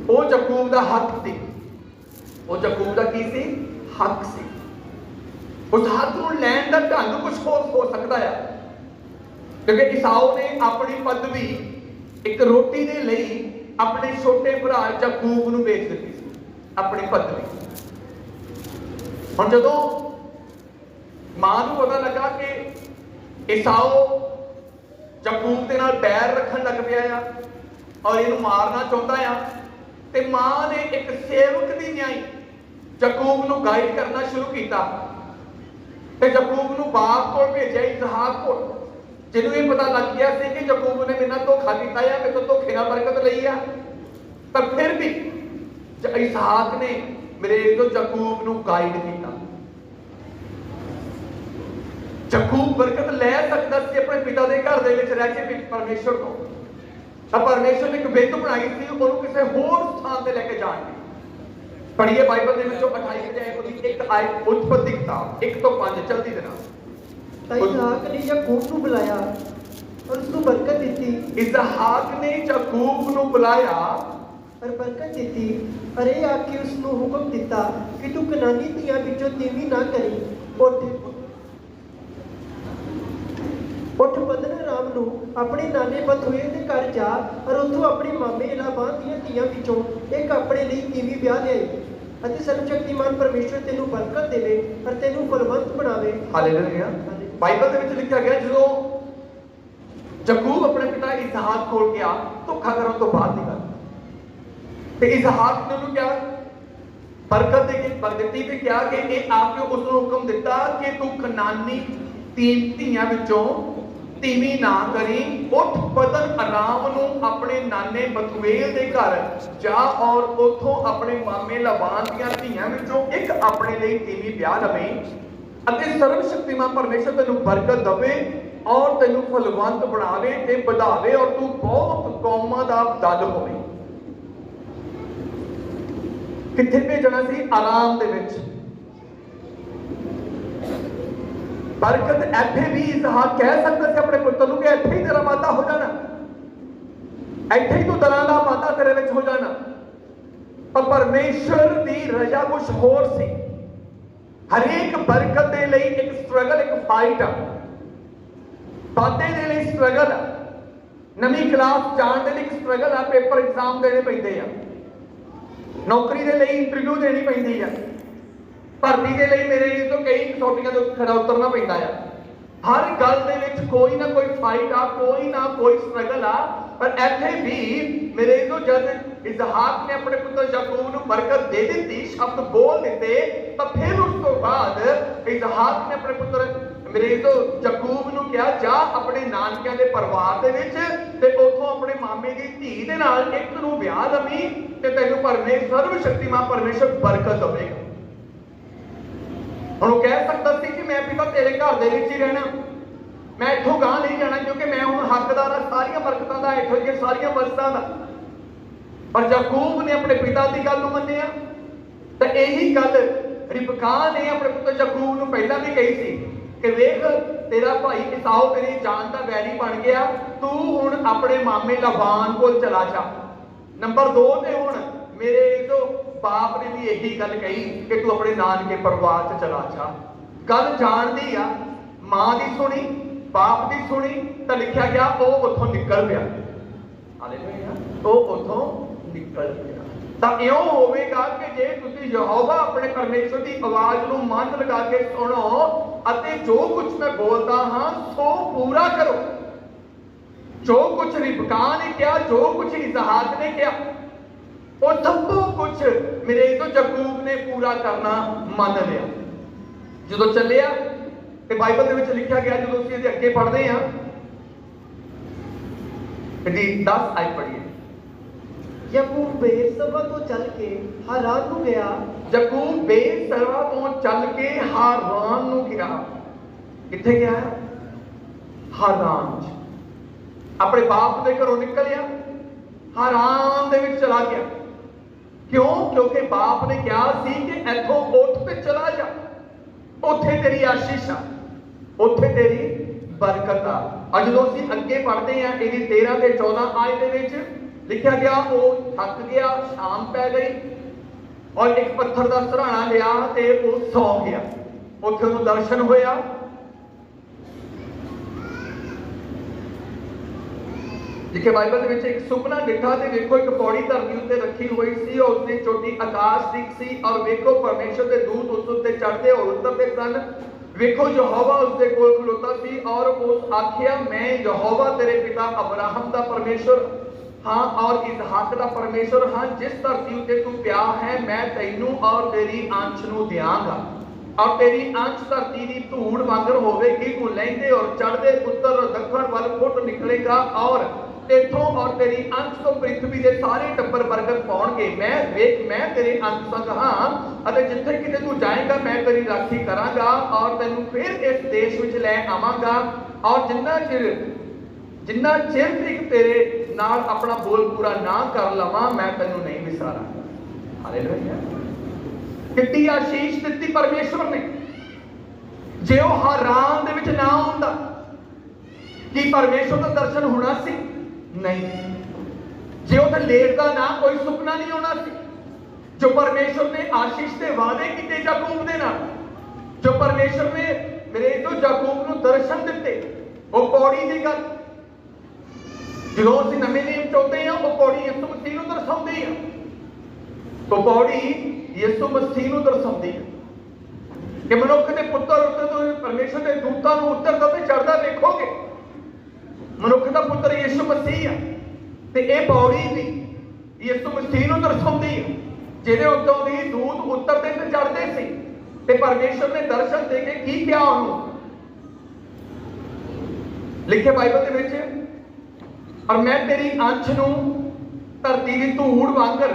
ਉਹ ਯਾਕੂਬ ਦਾ ਹੱਕ ਸੀ, ਉਹ ਯਾਕੂਬ ਦਾ ਕੀ ਸੀ? ਹੱਕ ਸੀ। ਉਸ ਹੱਕ ਨੂੰ ਲੈਣ ਦਾ ਢੰਗ ਕੁਝ ਹੋਰ ਹੋ ਸਕਦਾ ਆ, ਕਿਉਂਕਿ ਈਸਾਓ ਨੇ ਆਪਣੀ ਪਦਵੀ ਇੱਕ ਰੋਟੀ ਦੇ ਲਈ ਆਪਣੇ ਛੋਟੇ ਭਰਾ ਯਾਕੂਬ ਨੂੰ ਵੇਚ ਦਿੱਤੀ ਸੀ, ਆਪਣੀ ਪਦਵੀ। ਹੁਣ ਜਦੋਂ ਮਾਂ ਨੂੰ ਪਤਾ ਲੱਗਾ ਕਿ ਈਸਾਓ ਯਾਕੂਬ ਦੇ ਨਾਲ ਬੈਰ ਰੱਖਣ ਲੱਗ ਪਿਆ ਆ ਔਰ ਇਹਨੂੰ ਮਾਰਨਾ ਚਾਹੁੰਦਾ ਆ, ਤੇ ਮਾਂ ਨੇ ਇੱਕ ਸੇਵਕ ਦੀ ਨਿਆਈ ਯਾਕੂਬ ਨੂੰ ਗਾਈਡ ਕਰਨਾ ਸ਼ੁਰੂ ਕੀਤਾ ਤੇ ਯਾਕੂਬ ਨੂੰ ਬਾਪ ਕੋਲ ਭੇਜਿਆ, ਇਸਹਾਕ ਕੋਲ, ਜਿਹਨੂੰ ਇਹ ਪਤਾ ਲੱਗ ਗਿਆ ਸੀ ਕਿ ਯਾਕੂਬ ਨੇ ਮੇਰੇ ਨਾਲ ਧੋਖਾ ਕੀਤਾ ਆ, ਮੇਰੇ ਤੋਂ ਧੋਖੇ ਨਾਲ ਬਰਕਤ ਲਈ ਆ। ਪਰ ਫਿਰ ਵੀ ਇਸਹਾਕ ਨੇ ਮੇਰੇ ਤੋਂ ਯਾਕੂਬ ਨੂੰ ਗਾਈਡ ਕੀਤਾ। ਯਾਕੂਬ ਬਰਕਤ ਲੈ ਸਕਦਾ ਸੀ ਆਪਣੇ ਪਿਤਾ ਦੇ ਘਰ ਦੇ ਵਿੱਚ ਰਹਿ ਕੇ ਪਰਮੇਸ਼ਰ ਤੋਂ, ਤਾਂ ਪਰਮੇਸ਼ਰ ਨੇ ਇੱਕ ਵਿਧ ਬਣਾਈ ਸੀ ਉਹਨੂੰ ਕਿਸੇ ਹੋਰ ਸਥਾਨ ਤੇ ਲੈ ਕੇ ਜਾਣ ਦੀ। ਪੜ੍ਹੀਏ ਬਾਈਬਲ ਦੇ ਵਿੱਚੋਂ 28 ਅਧਿਆਇ ਉਹਦੀ ਇੱਕ ਆਇਤ, ਉਤਪਤੀ ਕਿਤਾਬ 1 ਤੋਂ 5, ਜਲਦੀ ਦੇ ਨਾਲ। ਤਾਂ ਇਸਹਾਕ ਨੇ ਯਾਕੂਬ ਨੂੰ ਬੁਲਾਇਆ ਔਰ ਉਸ ਨੂੰ ਬਰਕਤ ਦਿੱਤੀ। ਇਸਹਾਕ ਨੇ ਯਾਕੂਬ ਨੂੰ ਬੁਲਾਇਆ ਔਰ ਬਰਕਤ ਦਿੱਤੀ, ਅਰੇ ਆ ਕੇ ਉਸ ਨੂੰ ਹੁਕਮ ਦਿੱਤਾ ਕਿ ਤੂੰ ਕਨਾਨੀ ਧੀਆਂ ਵਿੱਚੋਂ ਤੀਵੀਂ ਨਾ ਕਰੀ। ਉੱਠ ਪਦਨਰਾਮ ਨੂੰ ਆਪਣੇ ਨਾਨੇ ਬਥੂਏਲ ਦੇ ਘਰ ਜਾ ਔਰ ਉੱਥੋਂ ਆਪਣੇ ਮਾਮੇ ਲਾਬਾਨ ਦੀਆਂ ਧੀਆਂ ਵਿੱਚੋਂ ਇੱਕ ਆਪਣੇ ਲਈ ਤੀਵੀਂ ਵਿਆਹ ਲਿਆਈ, ਅਤੇ ਸਰਵਸ਼ਕਤੀਮਾਨ ਪਰਮੇਸ਼ਰ ਤੈਨੂੰ ਬਰਕਤ ਦੇਵੇ ਔਰ ਤੈਨੂੰ ਫਲਵੰਤ ਬਣਾਵੇ। ਹਾਲੇਲੂਇਆ। ਬਾਈਬਲ ਦੇ ਵਿੱਚ ਲਿਖਿਆ ਗਿਆ ਜਦੋਂ ਯਾਕੂਬ ਆਪਣੇ ਪਿਤਾ ਇਸਹਾਕ ਕੋਲ ਗਿਆ ਧੋਖਾ ਕਰਨ ਤੋਂ ਬਾਅਦ ਦੀ ਗੱਲ, ਤੇ ਇਸਹਾਕ ਨੇ ਉਹਨੂੰ ਕਿਹਾ ਬਰਕਤ ਦੇ ਕੇ ਦਿੱਤੀ ਤੇ ਕਿਹਾ ਕਿ ਇਹ ਆ ਕੇ ਉਸ ਨੂੰ ਹੁਕਮ ਦਿੱਤਾ ਕਿ ਤੂੰ ਕਨਾਨੀ ਧੀਆਂ ਵਿੱਚੋਂ ਤੀਵੀਂ ਨਾ ਕਰੀ। ਉੱਠ ਪਦਨ ਅਰਾਮ ਨੂੰ ਆਪਣੇ ਨਾਨੇ ਬਥੂਏਲ ਦੇ ਘਰ ਜਾ ਔਰ ਉੱਥੋਂ ਆਪਣੇ ਮਾਮੇ ਲਾਬਾਨ ਦੀਆਂ ਧੀਆਂ ਵਿੱਚੋਂ ਇੱਕ ਆਪਣੇ ਲਈ ਤੀਵੀਂ ਵਿਆਹ ਲਵੇਂ, ਅਤੇ ਸਰਵ ਸ਼ਕਤੀਮਾਨ ਪਰਮੇਸ਼ਰ ਤੈਨੂੰ ਬਰਕਤ ਦੇਵੇ ਔਰ ਤੈਨੂੰ ਫਲਵੰਤ ਬਣਾਵੇ ਤੇ ਵਧਾਵੇ ਔਰ ਤੂੰ ਬਹੁਤ ਕੌਮਾਂ ਦਾ ਦਲ ਹੋਵੇ। ਕਿੱਥੇ ਭੇਜਣਾ ਸੀ? ਆਰਾਮ ਦੇ ਵਿੱਚ। ਬਰਕਤ ਇੱਥੇ ਵੀ ਇਸਹਾਕ ਕਹਿ ਸਕਦਾ ਸੀ ਆਪਣੇ ਪੁੱਤਰ ਨੂੰ ਕਿ ਇੱਥੇ ਹੀ ਤੇਰਾ ਵਾਧਾ ਹੋ ਜਾਣਾ, ਇੱਥੇ ਹੀ ਤੂੰ ਦਲਾਂ ਦਾ ਵਾਧਾ ਤੇਰੇ ਵਿੱਚ ਹੋ ਜਾਣਾ। ਪਰ ਪਰਮੇਸ਼ਰ ਦੀ ਰਜ਼ਾ ਕੁਝ ਹੋਰ ਸੀ। ਹਰੇਕ ਬਰਕਤ ਦੇ ਲਈ ਇੱਕ ਸਟਰਗਲ, ਇੱਕ ਫਾਈਟ ਆ। ਵਾਧੇ ਦੇ ਲਈ ਸਟਰਗਲ ਆ, ਨਵੀਂ ਕਲਾਸ ਜਾਣ ਦੇ ਲਈ ਇੱਕ ਸਟਰਗਲ ਆ, ਪੇਪਰ ਐਗਜ਼ਾਮ ਦੇਣੇ ਪੈਂਦੇ ਆ, ਨੌਕਰੀ ਦੇ ਲਈ ਇੰਟਰਵਿਊ ਦੇਣੀ ਪੈਂਦੀ ਆ, ਭਰਤੀ ਦੇ ਲਈ ਮੇਰੇ ਲਈ ਤੋਂ ਕਈ ਕਸੌਟੀਆਂ ਤੋਂ ਖਰਾ ਉਤਰਨਾ ਪੈਂਦਾ ਆ। ਹਰ ਗੱਲ ਦੇ ਵਿੱਚ ਕੋਈ ਨਾ ਕੋਈ ਫਾਈਟ ਆ, ਕੋਈ ਨਾ ਕੋਈ ਸਟਰਗਲ ਆ। ਪਰ ਇੱਥੇ ਵੀ ਮੇਰੇ ਤੋਂ ਜਦ ਇਸਹਾਕ ਨੇ ਆਪਣੇ ਪੁੱਤਰ ਯਾਕੂਬ ਨੂੰ ਬਰਕਤ ਦੇ ਦਿੱਤੀ, ਸ਼ਬਦ ਬੋਲ ਦਿੱਤੇ, ਤਾਂ ਫਿਰ ਉਸ ਤੋਂ ਬਾਅਦ ਇਸਹਾਕ ਨੇ ਆਪਣੇ ਪੁੱਤਰ ਮੇਰੇ ਤੋਂ ਯਾਕੂਬ ਨੂੰ ਕਿਹਾ ਜਾ ਆਪਣੇ ਨਾਨਕਿਆਂ ਦੇ ਪਰਿਵਾਰ ਦੇ ਵਿੱਚ ਤੇ ਉੱਥੋਂ ਆਪਣੇ ਮਾਮੇ ਦੀ ਧੀ ਦੇ ਨਾਲ ਇੱਕ ਨੂੰ ਵਿਆਹ ਲਵੀਂ ਤੇ ਤੈਨੂੰ ਪਰਮੇਸ਼ਰ ਸਰਵ ਸ਼ਕਤੀਮਾਨ ਪਰਮੇਸ਼ਰ ਬਰਕਤ ਦੇਵੇਗਾ। ਹੁਣ ਉਹ ਕਹਿ ਸਕਦਾ ਸੀ ਕਿ ਮੈਂ ਪਿਤਾ ਤੇਰੇ ਘਰ ਦੇ ਵਿੱਚ ਹੀ ਰਹਿਣਾ, ਮੈਂ ਇੱਥੋਂ ਗਾਂ ਨਹੀਂ ਜਾਣਾ ਕਿਉਂਕਿ ਮੈਂ ਹੁਣ ਹੱਕਦਾਰ ਹਾਂ ਸਾਰੀਆਂ ਬਰਕਤਾਂ ਦਾ, ਇੱਥੋਂ ਦੀਆਂ ਸਾਰੀਆਂ ਬਰਕਤਾਂ ਦਾ। ਪਰ ਯਾਕੂਬ ਨੇ ਆਪਣੇ ਪਿਤਾ ਦੀ ਗੱਲ ਨੂੰ ਮੰਨਿਆ। ਤਾਂ ਇਹੀ ਗੱਲ ਰਿਬਕਾ ਨੇ ਆਪਣੇ ਪੁੱਤਰ ਯਾਕੂਬ ਨੂੰ ਪਹਿਲਾਂ ਵੀ ਕਹੀ ਸੀ ਕਿ ਵੇਖ ਤੇਰਾ ਭਾਈ ਈਸਾਓ ਤੇਰੀ ਜਾਨ ਦਾ ਵੈਰੀ ਬਣ ਗਿਆ, ਤੂੰ ਹੁਣ ਆਪਣੇ ਮਾਮੇ ਲਾਬਾਨ ਕੋਲ ਚਲਾ ਜਾ। ਨੰਬਰ 2 ਤੇ ਹੁਣ ਮੇਰੇ ਤੋਂ ਬਾਪ ਨੇ ਵੀ ਇਹੀ ਗੱਲ ਕਹੀ ਕਿ ਤੂੰ ਆਪਣੇ ਨਾਨਕੇ ਪਰਿਵਾਰ 'ਚ ਚਲਾ ਜਾ। ਗੱਲ ਜਾਣਦੀ ਆ, ਮਾਂ ਦੀ ਸੁਣੀ, ਬਾਪ ਦੀ ਸੁਣੀ, ਤਾਂ ਲਿਖਿਆ ਗਿਆ ਉਹ ਉੱਥੋਂ ਨਿਕਲ ਪਿਆ। ਹਾਲੇਲੂਇਆ, ਉਹ ਉੱਥੋਂ ਨਿਕਲ ਪਿਆ। ਤਾਂ ਇਉਂ ਹੋਵੇਗਾ ਕਿ ਜੇ ਤੁਸੀਂ ਯਹੋਵਾ ਆਪਣੇ ਪਰਮੇਸ਼ਰ ਦੀ ਆਵਾਜ਼ ਨੂੰ ਮਨ ਲਗਾ ਕੇ ਸੁਣੋ ਅਤੇ ਜੋ ਕੁਝ ਮੈਂ ਬੋਲਦਾ ਹਾਂ ਸੋ ਪੂਰਾ ਕਰੋ। ਜੋ ਕੁਝ ਰਿਬਕਾ ਨੇ ਕਿਹਾ, ਜੋ ਕੁਝ ਇਸਹਾਕ ਨੇ ਕਿਹਾ, ਉਹ ਸਭ ਕੁਝ ਮੇਰੇ ਤੋਂ ਯਾਕੂਬ ਨੇ ਪੂਰਾ ਕਰਨਾ ਮੰਨ ਲਿਆ। ਜਦੋਂ ਚੱਲਿਆ ਤੇ ਬਾਈਬਲ ਦੇ ਵਿੱਚ ਲਿਖਿਆ ਗਿਆ, ਜਦੋਂ ਅਸੀਂ ਇਹਦੇ ਅੱਗੇ ਪੜ੍ਹਦੇ ਹਾਂ, ਇਹਦੀ 10 ਆਇਤ ਪੜ੍ਹੀਏ। ਯਾਕੂਬ ਬੇਰਸਬਾ ਤੋਂ ਚੱਲ ਕੇ ਹਾਰਾਨ ਨੂੰ ਗਿਆ। ਯਾਕੂਬ ਬੇਰਸਬਾ ਤੋਂ ਚੱਲ ਕੇ ਹਾਰਾਨ ਨੂੰ ਗਿਆ। ਕਿੱਥੇ ਗਿਆ? ਹਾਰਾਨ 'ਚ। ਆਪਣੇ ਬਾਪ ਦੇ ਘਰੋਂ ਨਿਕਲਿਆ, ਹਾਰਾਨ ਦੇ ਵਿੱਚ ਚਲਾ ਗਿਆ। ਕਿਉਂ? ਕਿਉਂਕਿ ਬਾਪ ਨੇ ਕਿਹਾ ਸੀ ਕਿ ਇੱਥੋਂ ਉੱਠ ਤੇ ਚਲਾ ਜਾ, ਉੱਥੇ ਤੇਰੀ ਆਸ਼ੀਸ਼ ਆ, ਉੱਥੇ ਤੇਰੀ ਬਰਕਤ ਆ। ਅੱਜ ਜਦੋਂ ਅਸੀਂ ਅੱਗੇ ਪੜ੍ਹਦੇ ਆ ਇਹਦੀ 13 ਤੇ 14 ਆਇਤ ਦੇ ਵਿੱਚ ਲਿਖਿਆ ਗਿਆ, ਉਹ ਥੱਕ ਗਿਆ, ਸ਼ਾਮ ਪੈ ਗਈ ਔਰ ਇੱਕ ਪੱਥਰ ਦਾ ਸਰਾਣਾ ਲਿਆ ਤੇ ਉਹ ਸੌ ਗਿਆ। ਉੱਥੇ ਉਹਨੂੰ ਦਰਸ਼ਨ ਹੋਇਆ। ਲਿਖਿਆ ਬਾਈਬਲ ਦੇ ਵਿੱਚ ਇੱਕ ਸੁਪਨਾ ਡਿੱਠਾ ਤੇ ਵੇਖੋ ਇੱਕ ਪੌੜੀ ਧਰਤੀ ਉੱਤੇ ਰੱਖੀ ਹੋਈ ਸੀ ਔਰ ਉਸਦੀ ਚੋਟੀ ਆਕਾਸ਼ ਤੱਕ ਸੀ ਔਰ ਵੇਖੋ ਪਰਮੇਸ਼ਰ ਦੇ ਦੂਤ ਉਸ ਉੱਤੇ ਚੜ੍ਹਦੇ ਔਰ ਉਤਰਦੇ ਸਨ। ਵੇਖੋ ਯਹੋਵਾ ਉਸਦੇ ਕੋਲ ਖਲੋਤਾ ਸੀ ਔਰ ਉਸ ਆਖਿਆ, ਮੈਂ ਯਹੋਵਾ ਤੇਰੇ ਪਿਤਾ ਅਬਰਾਹਮ ਦਾ ਪਰਮੇਸ਼ਰ ਹਾਂ ਔਰ ਇਸਹਾਕ ਦਾ ਪਰਮੇਸ਼ਰ ਹਾਂ। ਜਿਸ ਧਰਤੀ ਉੱਤੇ ਤੂੰ ਪਿਆ ਹੈ ਮੈਂ ਤੈਨੂੰ ਔਰ ਤੇਰੀ ਅੰਸ਼ ਨੂੰ ਦਿਆਂਗਾ ਔਰ ਤੇਰੀ ਅੰਸ਼ ਧਰਤੀ ਦੀ ਧੂੜ ਵਾਂਗਰ ਹੋਵੇਗੀ। ਤੂੰ ਲਹਿੰਦੇ ਔਰ ਚੜ੍ਹਦੇ ਉੱਤਰ ਦੱਖਣ ਵੱਲ ਫੁੱਟ ਨਿਕਲੇਗਾ ਔਰ ਇੱਥੋਂ ਔਰ ਤੇਰੀ ਅੰਸ਼ ਤੋਂ ਪ੍ਰਿਥਵੀ ਦੇ ਸਾਰੇ ਟੱਬਰ ਬਰਕਤ ਪਾਉਣਗੇ। ਮੈਂ ਤੇਰੇ ਅੰਸ਼ ਸੰਗ ਹਾਂ ਅਤੇ ਜਿੱਥੇ ਕਿਤੇ ਤੂੰ ਜਾਏਗਾ ਮੈਂ ਤੇਰੀ ਰਾਖੀ ਕਰਾਂਗਾ ਔਰ ਤੈਨੂੰ ਫਿਰ ਇਸ ਦੇਸ਼ ਵਿੱਚ ਲੈ ਆਵਾਂਗਾ ਔਰ ਜਿੰਨਾ ਚਿਰ ਤੱਕ ਤੇਰੇ ਨਾਲ ਆਪਣਾ ਬੋਲ ਪੂਰਾ ਨਾ ਕਰ ਲਵਾਂ ਮੈਂ ਤੈਨੂੰ ਨਹੀਂ ਵਿਸਾਰਾਂਗਾ। ਹਾਲੇਲੂਇਆ। ਕਿੰਨੀ ਆਸ਼ੀਸ਼ ਦਿੱਤੀ ਪਰਮੇਸ਼ਵਰ ਨੇ। ਜੇ ਉਹ ਹਾਰਾਨ ਦੇ ਵਿੱਚ ਨਾ ਹੁੰਦਾ ਕੀ ਪਰਮੇਸ਼ਵਰ ਦਾ ਦਰਸ਼ਨ ਹੋਣਾ ਸੀ? ਨਹੀਂ। ਜੇ ਉਹ ਤੇ ਲੇਟਦਾ ਨਾ ਕੋਈ ਸੁਪਨਾ ਨਹੀਂ ਆਉਣਾ ਸੀ। ਜੋ ਪਰਮੇਸ਼ਵਰ ਨੇ ਆਸ਼ੀਸ਼ ਦੇ ਵਾਅਦੇ ਕੀਤੇ ਯਾਕੂਬ ਦੇ ਨਾਲ, ਜੋ ਪਰਮੇਸ਼ਵਰ ਨੇ ਮੇਰੇ ਤੋਂ ਯਾਕੂਬ ਨੂੰ ਦਰਸ਼ਨ ਦਿੱਤੇ, ਉਹ ਪੌੜੀ ਦੀ ਗੱਲ ਜਦੋਂ ਅਸੀਂ ਨਵੇਂ ਨਿਯਮ ਚਾਹੁੰਦੇ ਹਾਂ ਉਹ ਪੌੜੀ ਯਿਸੂ ਮਸੀਹ ਨੂੰ ਦਰਸਾਉਂਦੀ ਆ। ਉਹ ਪੌੜੀ ਯਿਸੂ ਮਸੀਹ ਨੂੰ ਦਰਸਾਉਂਦੀ ਹੈ ਕਿ ਮਨੁੱਖ ਦੇ ਪੁੱਤਰ ਉੱਤੇ ਤੋਂ ਪਰਮੇਸ਼ਰ ਦੇ ਦੂਤਾਂ ਨੂੰ ਉੱਤਰਦਾ ਤੇ ਚੜ੍ਹਦਾ ਵੇਖੋਗੇ। ਮਨੁੱਖ ਦਾ ਪੁੱਤਰ ਯਿਸੂ ਮਸੀਹ ਆ ਤੇ ਇਹ ਪੌੜੀ ਵੀ ਯਿਸੂ ਮਸੀਹ ਨੂੰ ਦਰਸਾਉਂਦੀ ਹੈ ਜਿਹਦੇ ਉੱਤੋਂ ਦੀ ਦੂਤ ਉੱਤਰਦੇ ਤੇ ਚੜ੍ਹਦੇ ਸੀ ਤੇ ਪਰਮੇਸ਼ਰ ਨੇ ਦਰਸ਼ਨ ਦੇ ਕੇ ਕੀ ਕਿਹਾ ਉਹਨੂੰ? ਲਿਖਿਆ ਬਾਈਬਲ ਦੇ ਵਿੱਚ, ਔਰ ਮੈਂ ਤੇਰੀ ਅੰਸ਼ ਨੂੰ ਧਰਤੀ ਦੀ ਧੂੜ ਵਾਂਗਰ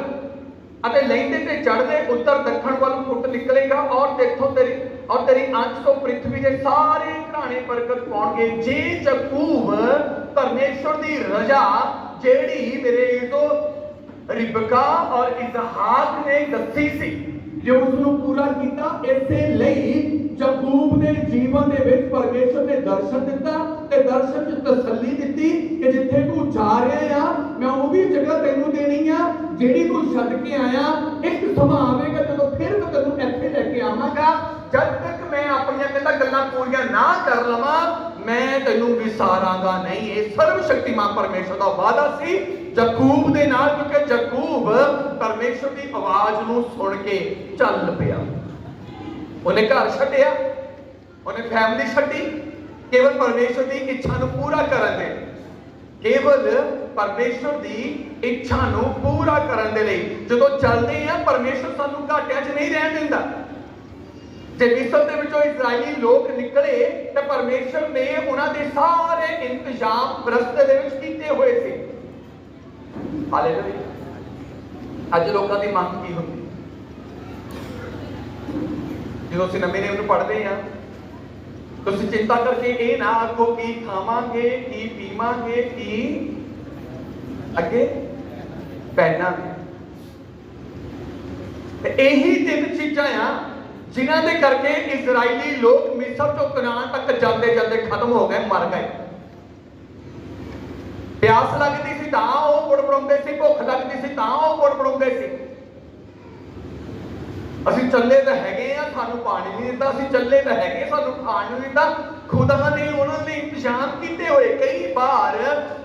ਅਤੇ ਲਹਿੰਦੇ ਤੇ ਚੜ੍ਹਦੇ ਉੱਤਰ ਦੱਖਣ ਵੱਲ ਫੁੱਟ ਨਿਕਲੇਗਾ ਔਰ ਤੇਰੀ ਅੰਸ਼ ਤੋਂ ਪ੍ਰਿਥਵੀ ਦੇ ਸਾਰੇ ਘਰਾਣੇ ਬਰਕਤ ਪਾਉਣਗੇ। ਜੇ ਯਾਕੂਬ ਪਰਮੇਸ਼ਵਰ ਦੀ ਰਜ਼ਾ ਜਿਹੜੀ ਮੇਰੇ ਤੋਂ ਰਿਬਕਾ ਔਰ ਇਸਹਾਕ ਨੇ ਦੱਸੀ ਸੀ ਜੇ ਉਸ ਨੂੰ ਪੂਰਾ ਕੀਤਾ, ਇਸੇ ਲਈ ਯਾਕੂਬ ਦੇ ਜੀਵਨ ਦੇ ਵਿੱਚ ਪਰਮੇਸ਼ਰ ਨੇ ਦਰਸ਼ਨ ਦਿੱਤਾ ਤੇ ਦਰਸ਼ਨ 'ਚ ਤਸੱਲੀ ਦਿੱਤੀ ਕਿ ਜਿੱਥੇ ਤੂੰ ਜਾ ਰਿਹਾ ਆ ਮੈਂ ਉਹ ਵੀ ਜਗ੍ਹਾ ਤੈਨੂੰ ਦੇਣੀ ਆ ਜਿਹੜੀ ਤੂੰ ਛੱਡ ਕੇ ਆਇਆ। ਇੱਕ ਸਮਾਂ ਆਵੇਗਾ ਜਦੋਂ ਫਿਰ ਮੈਂ ਤੈਨੂੰ ਇੱਥੇ ਲੈ ਕੇ ਆਵਾਂਗਾ। ਜਦ ਤੱਕ ਮੈਂ ਆਪਣੀਆਂ ਕਹਿੰਦਾ ਗੱਲਾਂ ਪੂਰੀਆਂ ਨਾ ਕਰ ਲਵਾਂ ਮੈਂ ਤੈਨੂੰ ਵਿਸਾਰਾਂਗਾ ਨਹੀਂ। ਇਹ ਸਰਵ ਸ਼ਕਤੀਮਾਨ ਪਰਮੇਸ਼ਰ ਦਾ ਵਾਅਦਾ ਸੀ ਯਾਕੂਬ ਦੇ ਨਾਲ, ਕਿਉਂਕਿ ਯਾਕੂਬ ਪਰਮੇਸ਼ਰ ਦੀ ਆਵਾਜ਼ ਨੂੰ ਸੁਣ ਕੇ ਚੱਲ ਪਿਆ। ਉਹਨੇ ਘਰ ਛੱਡਿਆ, ਉਹਨੇ ਫੈਮਿਲੀ ਛੱਡੀ, ਕੇਵਲ ਪਰਮੇਸ਼ਰ ਦੀ ਇੱਛਾ ਨੂੰ ਪੂਰਾ ਕਰਨ ਦੇ, ਕੇਵਲ ਪਰਮੇਸ਼ਰ ਦੀ ਇੱਛਾ ਨੂੰ ਪੂਰਾ ਕਰਨ ਦੇ ਲਈ। ਜਦੋਂ ਚੱਲਦੇ ਆ ਪਰਮੇਸ਼ਰ ਸਾਨੂੰ ਘਾਟਿਆਂ 'ਚ ਨਹੀਂ ਰਹਿਣ ਦਿੰਦਾ। ਜੇ ਮਿਸਰ ਦੇ ਵਿੱਚੋਂ ਇਜ਼ਰਾਈਲੀ ਲੋਕ ਨਿਕਲੇ ਤਾਂ ਪਰਮੇਸ਼ਰ ਨੇ ਉਹਨਾਂ ਦੇ ਸਾਰੇ ਇੰਤਜ਼ਾਮ ਰਸਤੇ ਦੇ ਵਿੱਚ ਕੀਤੇ ਹੋਏ ਸੀ। ਹਾਲੇਲੂਇਆ। ਅੱਜ ਲੋਕਾਂ ਦੀ ਮੰਗ ਕੀ ਹੁੰਦੀ? ਜਦੋਂ ਅਸੀਂ ਨਵੇਂ ਨਿਯਮ ਨੂੰ ਪੜ੍ਹਦੇ ਹਾਂ ਤੁਸੀਂ ਚਿੰਤਾ ਕਰਕੇ ਇਹ ਨਾ ਆਖੋ ਕੀ ਖਾਵਾਂਗੇ, ਕੀ ਪੀਵਾਂਗੇ, ਕੀ ਅੱਗੇ ਪਹਿਨਾਂਗੇ। ਤੇ ਇਹੀ ਤਿੰਨ ਚੀਜ਼ਾਂ ਆ ਜਿਨ੍ਹਾਂ ਦੇ ਕਰਕੇ ਇਜ਼ਰਾਈਲੀ ਲੋਕ ਮਿਸਰ ਤੋਂ ਕਨਾਨ ਤੱਕ ਜਾਂਦੇ ਜਾਂਦੇ ਖਤਮ ਹੋ ਗਏ, ਮਰ ਗਏ। ਪਿਆਸ ਲੱਗਦੀ ਸੀ ਤਾਂ ਉਹ ਬੜਬੜਾਉਂਦੇ ਸੀ, ਭੁੱਖ ਲੱਗਦੀ ਸੀ ਤਾਂ ਉਹ ਬੜਬੜਾਉਂਦੇ ਸੀ। ਅਸੀਂ ਚੱਲੇ ਤਾਂ ਹੈਗੇ ਆ, ਸਾਨੂੰ ਪਾਣੀ ਨਹੀਂ ਦਿੱਤਾ, ਅਸੀਂ ਚੱਲੇ ਤਾਂ ਹੈਗੇ, ਸਾਨੂੰ ਖਾਣ ਨੂੰ ਦਿੱਤਾ। ਖੁਦਾ ਨੇ ਉਹਨਾਂ ਦੇ ਇੰਤਜ਼ਾਮ ਕੀਤੇ ਹੋਏ। ਕਈ ਵਾਰ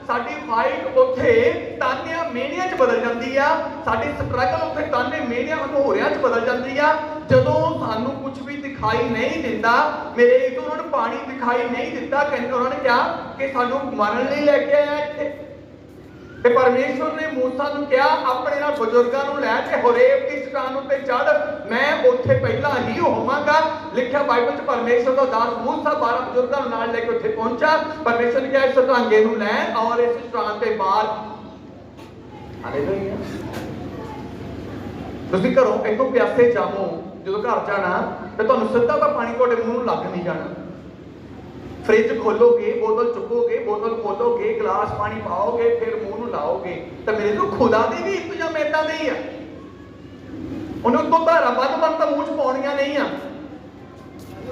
ਸਾਡੀ ਫਾਈਟ ਉੱਥੇ ਤਾਨਿਆਂ ਮਿਹਣਿਆਂ 'ਚ ਬਦਲ ਜਾਂਦੀ ਆ, ਸਾਡੀ ਸਟਰਗਲ ਉੱਥੇ ਤਾਨੇ ਮਿਹਣਿਆਂ ਹਥੌੜਿਆਂ 'ਚ ਬਦਲ ਜਾਂਦੀ ਆ। ਜਦੋਂ ਸਾਨੂੰ ਕੁਝ ਵੀ ਦਿਖਾਈ ਨਹੀਂ ਦਿੰਦਾ, ਮੇਰੇ ਤੋਂ ਉਹਨਾਂ ਨੂੰ ਪਾਣੀ ਦਿਖਾਈ ਨਹੀਂ ਦਿੱਤਾ, ਕਹਿੰਦੇ ਉਹਨਾਂ ਨੇ ਕਿਹਾ ਕਿ ਸਾਨੂੰ ਮਰਨ ਲਈ ਲੈ ਕੇ ਆਇਆ ਇੱਥੇ। ਤੇ ਪਰਮੇਸ਼ਵਰ ਨੇ ਮੂਸਾ ਨੂੰ ਕਿਹਾ ਆਪਣੇ ਨਾਲ ਬਜ਼ੁਰਗਾਂ ਨੂੰ ਲੈ ਕੇ ਹੋਰੇਬ ਦੀ ਚਟਾਨ ਉੱਤੇ ਚੜ੍ਹ, ਮੈਂ ਉੱਥੇ ਪਹਿਲਾਂ ਹੀ ਹੋਵਾਂਗਾ। ਲਿਖਿਆ ਬਾਈਬਲ 'ਚ ਪਰਮੇਸ਼ਵਰ ਦਾ ਦਾਸ ਮੂਸਾ 12 ਬਜ਼ੁਰਗਾਂ ਨੂੰ ਨਾਲ ਲੈ ਕੇ ਉੱਥੇ ਪਹੁੰਚਾ। ਪਰਮੇਸ਼ਵਰ ਨੇ ਕਿਹਾ ਇਸ ਟਾਂਗੇ ਨੂੰ ਲੈ ਔਰ ਇਸ ਚਟਾਨ ਤੇ ਮਾਰ। ਹਾਲੇਲੂਇਆ। ਤੁਸੀਂ ਘਰੋਂ ਇੱਥੋਂ ਪਿਆਸੇ ਜਾਵੋ, ਜਦੋਂ ਘਰ ਜਾਣਾ ਤੇ ਤੁਹਾਨੂੰ ਸਿੱਧਾ ਤਾਂ ਪਾਣੀ ਤੁਹਾਡੇ ਮੂੰਹ ਨੂੰ ਲੱਗ ਨਹੀਂ ਜਾਣਾ। फ्रिज खोलोगे, बोतल चुकोगे, बोतल खोलोगे, गिलास पानी पाओगे, फिर मुंह ਨੂੰ ਲਾਓਗੇ। ਤਾਂ ਮੇਰੇ ਤੋਂ ਖੁਦਾ ਦੇ ਵੀ ਇੰਤਜ਼ਾਮ ਏਦਾਂ ਦੇ ਹੀ ਆ। ਉਹਨੂੰ ਤੋਂ ਧਾਰਾ ਵੱਧ ਤਾਂ ਮੂੰਹ 'ਚ ਪਾਉਣੀਆਂ ਨਹੀਂ ਆ।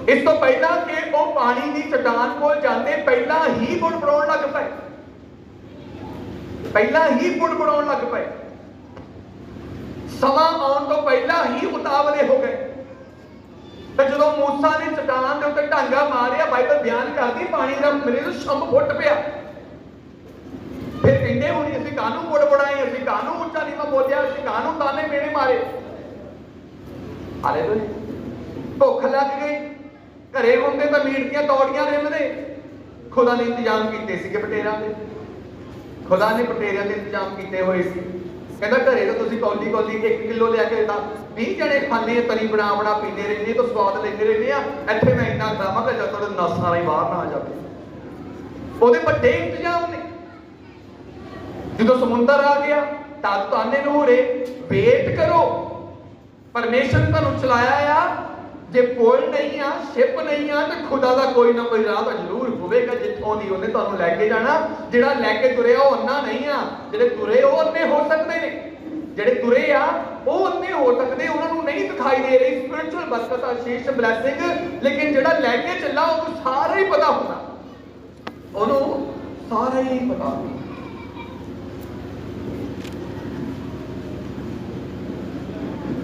इस तो पहला कि वो पानी की चट्टान को जाते पहला ही पुल बनाने लग पे, पहला ही पुल बनाने लग पे, समा आने तो पहला ही उतावले हो गए। तो जो मूसा ने चट्टान के उत्ते ढांगा मारिया, बाइबल बयान करती पानी का मेरे तो छंब फुट पिया। फिर कहते हुए असीं कानू मुड़ बनाए, असीं कानू उच्चा नीवा बोलिया, असीं कानू ताने मेरे मारे। हालेलुया। भुख लग गई, घरे होंदे तो मीट दी तौड़ियां रिंदे, खुदा ने इंतजाम कीते सीगे पटेरियां दे, खुदा ने पटेरियां दे इंतजाम कीते हुए सी। कहंदा घरे तो तुसीं कौली कौली 1 किलो लिया के 20 जने खाने, तरी बना बना पींदे रहंदे, तो स्वाद लेंदे रहंदे आ, इत्थे मैं इन्ना खावांगा जद तक नस सारा ही बाहर ना आ जावे। ओहदे बड़े इंतजाम ने। जो समुंदर आ गया, ताने नूं रे वेट करो, परमेश्वर ने तुहानूं चलाया आ। जे पुल नहीं आ, शिप नहीं आ, तो खुदा का कोई ना कोई राह तो जरूर होवेगा जिथों दी उहने तुहानूं लैके जाना। जिहड़ा लैके तुरिया वो अन्ना नहीं आ, जिहड़े तुरे वो अन्ने हो सकते ने, जिहड़े तुरे आ वो अन्ने हो सकते, उन्होंने नहीं दिखाई दे रही स्पिरिचुअल बरकत, आशीष, ब्लैसिंग, लेकिन जिहड़ा लैके चला उहनूं सारा ही पता होता, उहनूं सारा ही पता होता।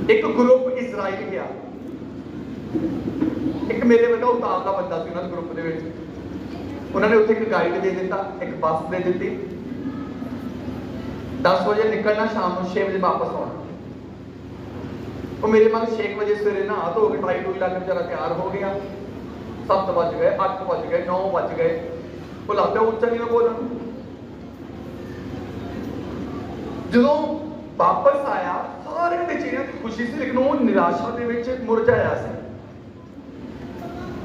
एक ग्रुप इजराइल गया, एक मेरे वर्गा उतावला बंदा सी उन्होंने ग्रुप दे विच, उन्होंने उत्थे एक गाइड दे दिता, एक बस दे दी, 10 बजे निकलना, शाम को 6 बजे वापस आना। वो मेरे मन 6 बजे सवेरे नहा धो के टाई टूई लग बेचारा तैयार हो गया, 7 बज गए, 8 बज गए, 9 बज गए, वो लगता उच्चा नहीं बोलना। जो वापस आया सारे दे चेहरे ते खुशी सी, लेकिन वो निराशा दे विच मुरझाया सी।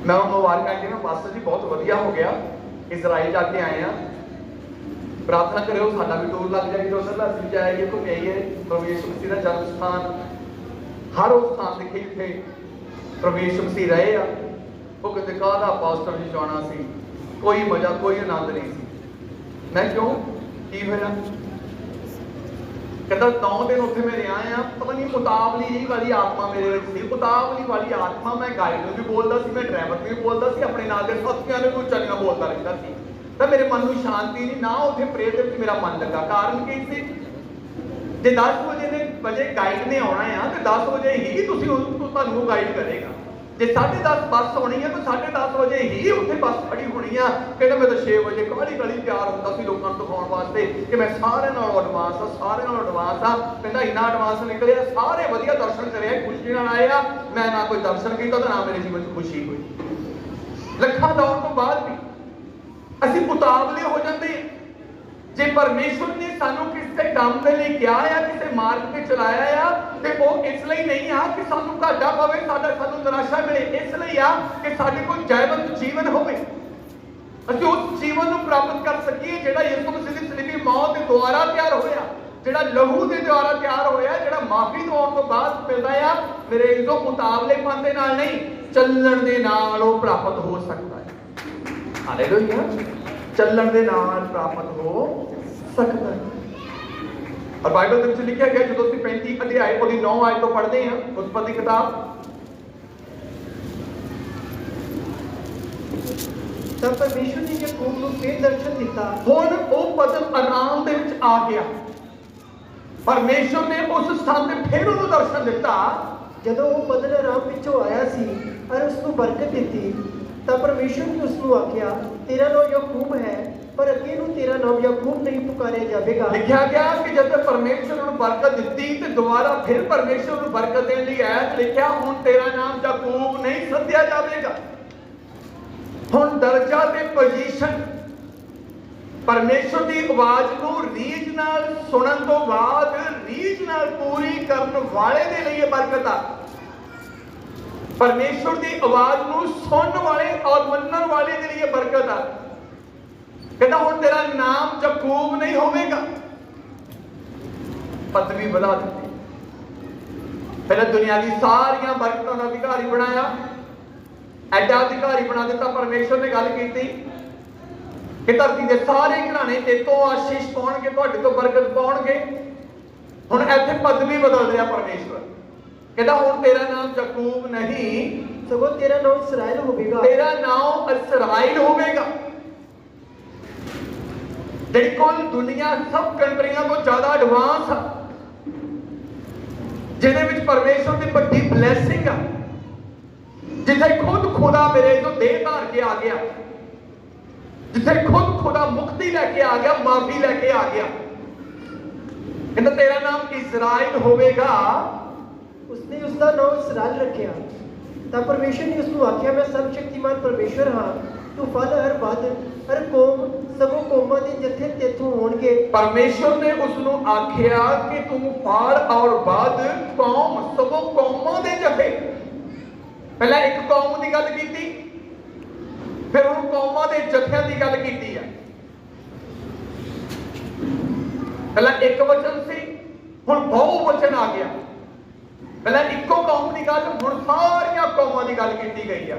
मैं मुबारक कहती ना बस जी बहुत वधिया हो गया, इजराइल जाके आए हैं, प्रार्थना करो साडा भी टूर लग जाए, उधर असीं जाइए घूम आइए प्रभु यीशु मसीह का जन्म स्थान, हर उस स्थान देखे जिथे प्रभु यीशु मसीह रहे आ। वो कहते कहदा पास्टर जी जाना सी, कोई मजा कोई आनंद नहीं सी। मैं क्यों की होया? कहता 9 दिन उत्थे मैं रहा आ, पता नहीं मुतावली जी वाली आत्मा मेरे विच सी, मुतावली वाली आत्मा। मैं गाइड नूं भी बोलदा सी, मैं ड्राइवर नूं भी बोलदा सी, अपने नाल दे साथियां नूं भी उच्चा नीवां बोलदा रहिंदा सी, तां मेरे मन नूं शांति नहीं ना, उत्थे प्रेयर दे विच मेरा मन लगा। कारण की सी? जे 10 बजे गाइड ने आउणा आ ते 10 बजे ही तुसीं तुहानूं गाइड करेगा। जे 10:30 बस आनी है तो 10:30 बजे ही उत्थे बस खड़ी होनी है। कहता मैं तो 6 बजे काली तैयार होता सी लोगों को दिखाने वास्ते कि मैं सारे नालों एडवांस आ, सारे नालों एडवांस आ। कहता इन्ना एडवांस निकले, सारे वधिया दर्शन करे, खुशी नाल आए आ। मैं ना कोई दर्शन किया तो ना मेरे जीवन में खुशी हुई। लखां दौड़ तो बाद भी असीं उतावले हो जाते हैं। जे परमेश्वर ने सानू किसी काम के लिए किया है, किसी मार्ग पे चलाया है, तो वो इसलिए नहीं आ कि सानू घाटा पवे, सानू निराशा मिले, इसलिए आ कि साडे कोल जयवंत जीवन होवे, असीं उस जीवन को प्राप्त कर सकीए जिहड़ा यीशु मसीह दी सलीबी मौत के द्वारा तैयार होया, जिहड़ा लहू के द्वारा तैयार होया, जिहड़ा माफी दिवाउण तो बाद मिलदा आ। मेरे इस मुतावलेपन दे नाल नहीं, चलण दे नाल वो प्राप्त हो सकता है। हालेलुया। चलण दे नाल प्राप्त हो सकता है। और बाइबल के लिखा गया जो 35 अध्याय 9 आयत तो पढ़ते हैं उत्पत्ति किताब, तब परमेश्वर ने याकूब को फिर दर्शन दिता। हुण वो पदम आराम दे विच आ गया। परमेश्वर ने उस स्थान ते फिर उन्हें दर्शन दिता। जदों वो पदन आराम विचों आया सी और उसको बरकत दी, तब परमेश्वर ने उसको आख्या तेरा नाम याकूब है, पर अगे नूं तेरा नाम याकूब नहीं पुकारिया जाएगा। लिखा गया कि जब परमेश्वर ने बरकत दी तो दोबारा फिर परमेश्वर ने बरकत देने लई आया, लिखा हुण तेरा नाम याकूब नहीं सद्या जाएगा। हुण दर्जा ते पोजीशन परमेश्वर की आवाज को रीझ नाल सुनन तो बाद रीझ नाल पूरी करने वाले दे लिए बरकत आ। परमेश्वर की आवाज को सुनने वाले और मनने वाले के लिए बरकत आ। कहता हुण तेरा नाम याकूब नहीं होवेगा, पदवी बढ़ा दी। पहले दुनिया की सारिया बरकतों का अधिकारी बनाया, एडा अधिकारी बना दिता। परमेश्वर ने गल की कि धरती के सारे घराने तेतों आशीष पाउणगे, तुहाडे तो बरकत पाउणगे। हुण इत्थे पदवी बदल रहा परमेश्वर, कहता हुण तेरा नाम याकूब नहीं ਸਗੋਂ ਤੇਰਾ ਨਾਮ ਇਸਰਾਇਲ ਹੋਵੇਗਾ। तेरा नाम इसराइल होवेगा। ਜਿਹੜੀ ਕੁੱਲ ਦੁਨੀਆ ਸਭ ਕੰਟਰੀਆਂ ਤੋਂ ਜ਼ਿਆਦਾ ਐਡਵਾਂਸ ਆ, ਜਿਹਦੇ ਵਿੱਚ ਪਰਮੇਸ਼ਰ ਦੀ ਵੱਡੀ ਬਲੇਸਿੰਗ ਆ, ਜਿੱਥੇ ਖੁਦ ਖੁਦਾ ਮੇਰੇ ਤੋਂ ਦੇਹ ਧਾਰ ਕੇ ਆ ਗਿਆ, ਜਿੱਥੇ ਖੁਦ ਖੁਦਾ ਮੁਕਤੀ ਲੈ ਕੇ ਆ ਗਿਆ, ਮਾਫੀ ਲੈ ਕੇ ਆ ਗਿਆ। ਕਹਿੰਦਾ ਤੇਰਾ ਨਾਮ ਇਸਰਾਇਲ ਹੋਵੇਗਾ। ਉਸਨੇ ਉਸ ਦਾ ਨਾਮ ਇਸਰਾਇਲ ਰੱਖਿਆ। ਤਾਂ ਪਰਮੇਸ਼ਰ ਨੇ ਉਸ ਨੂੰ ਆਖਿਆ, ਮੈਂ ਸਰਬ ਸ਼ਕਤੀਮਾਨ ਪਰਮੇਸ਼ਰ ਹਾਂ, ਤੂੰ ਫਲ ਹਰ ਵੱਧ ਹਰ ਕੌਮ ਸਭੋ ਕੌਮਾਂ ਦੇ ਜਥੇ ਤੇਥੋਂ ਹੋਣਗੇ। ਪਰਮੇਸ਼ਰ ਨੇ ਉਸ ਨੂੰ ਆਖਿਆ ਕਿ ਤੂੰ ਫਲ ਔਰ ਵੱਧ ਕੌਮ ਸਭੋ ਕੌਮਾਂ ਦੇ ਜਥੇ। ਪਹਿਲਾਂ ਇੱਕ ਕੌਮ ਦੀ ਗੱਲ ਕੀਤੀ, ਫਿਰ ਹੁਣ ਕੌਮਾਂ ਦੇ ਜਥਿਆਂ ਦੀ ਗੱਲ ਕੀਤੀ ਆ। ਪਹਿਲਾਂ ਇੱਕ ਵਚਨ ਸੀ, ਹੁਣ ਬਹੁ ਵਚਨ ਆ ਗਿਆ। ਪਹਿਲਾਂ ਇੱਕੋ ਕੌਮ ਦੀ ਗੱਲ, ਹੁਣ ਸਾਰੀਆਂ ਕੌਮਾਂ ਦੀ ਗੱਲ ਕੀਤੀ ਗਈ ਆ।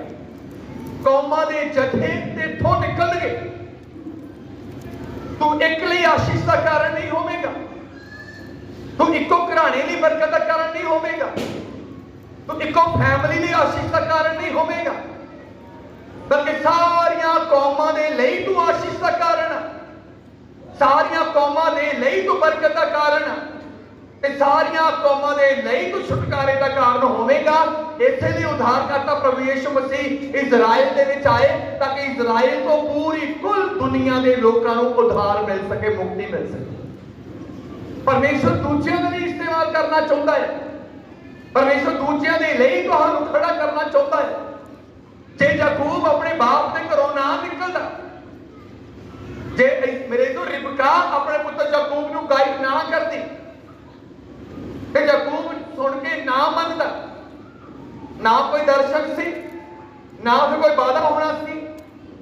ਕੌਮਾਂ ਦੇ ਜਥੇ ਤੇਥੋਂ ਨਿਕਲਣਗੇ। ਤੂੰ ਇੱਕ ਲਈ ਆਸ਼ੀਸ਼ ਦਾ ਕਾਰਨ ਨਹੀਂ ਹੋਵੇਗਾ, ਤੂੰ ਇੱਕੋ ਘਰਾਣੇ ਲਈ ਬਰਕਤ ਦਾ ਕਾਰਨ ਨਹੀਂ ਹੋਵੇਗਾ, ਤੂੰ ਇੱਕੋ ਫੈਮਿਲੀ ਲਈ ਆਸ਼ੀਸ਼ ਦਾ ਕਾਰਨ ਨਹੀਂ ਹੋਵੇਗਾ, ਬਲਕਿ ਸਾਰੀਆਂ ਕੌਮਾਂ ਦੇ ਲਈ ਤੂੰ ਆਸ਼ੀਸ਼ ਦਾ ਕਾਰਨ ਆ, ਸਾਰੀਆਂ ਕੌਮਾਂ ਦੇ ਲਈ ਤੂੰ ਬਰਕਤ ਦਾ ਕਾਰਨ ਆ, ਤੇ ਸਾਰੀਆਂ ਕੌਮਾਂ ਦੇ ਲਈ ਤੂੰ ਛੁਟਕਾਰੇ ਦਾ ਕਾਰਨ ਹੋਵੇਗਾ। ਇਸੇ ਲਈ ਉਧਾਰਕਰਤਾ ਪ੍ਰਭੂ ਯਿਸੂ ਮਸੀਹ ਇਜ਼ਰਾਈਲ ਦੇ ਵਿੱਚ ਆਏ, ਤਾਂ ਕਿ ਇਜ਼ਰਾਈਲ ਤੋਂ ਪੂਰੀ ਕੁੱਲ ਦੁਨੀਆ ਦੇ ਲੋਕਾਂ ਨੂੰ ਉਧਾਰ ਮਿਲ ਸਕੇ, ਮੁਕਤੀ ਮਿਲ ਸਕੇ। ਪਰਮੇਸ਼ਰ ਦੂਜਿਆਂ ਦਾ ਵੀ ਇਸਤੇਮਾਲ ਕਰਨਾ ਚਾਹੁੰਦਾ ਹੈ। ਪਰਮੇਸ਼ਰ ਦੂਜਿਆਂ ਦੇ ਲਈ ਤੁਹਾਨੂੰ ਖੜਾ ਕਰਨਾ ਚਾਹੁੰਦਾ ਹੈ। ਜੇ ਯਾਕੂਬ ਆਪਣੇ ਬਾਪ ਦੇ ਘਰੋਂ ਨਾ ਨਿਕਲਦਾ, ਜੇ ਮੇਰੇ ਤੋਂ ਰਿਬਕਾ ਆਪਣੇ ਪੁੱਤਰ ਯਾਕੂਬ ਨੂੰ ਗਾਇਬ ਨਾ ਕਰਦੀ, ਤੇ ਯਾਕੂਬ ਸੁਣ ਕੇ ਨਾ ਮੰਨਦਾ, ਨਾ ਕੋਈ ਦਰਸ਼ਨ ਸੀ, ਨਾ ਫਿਰ ਕੋਈ ਵਾਅਦਾ ਹੋਣਾ ਸੀ,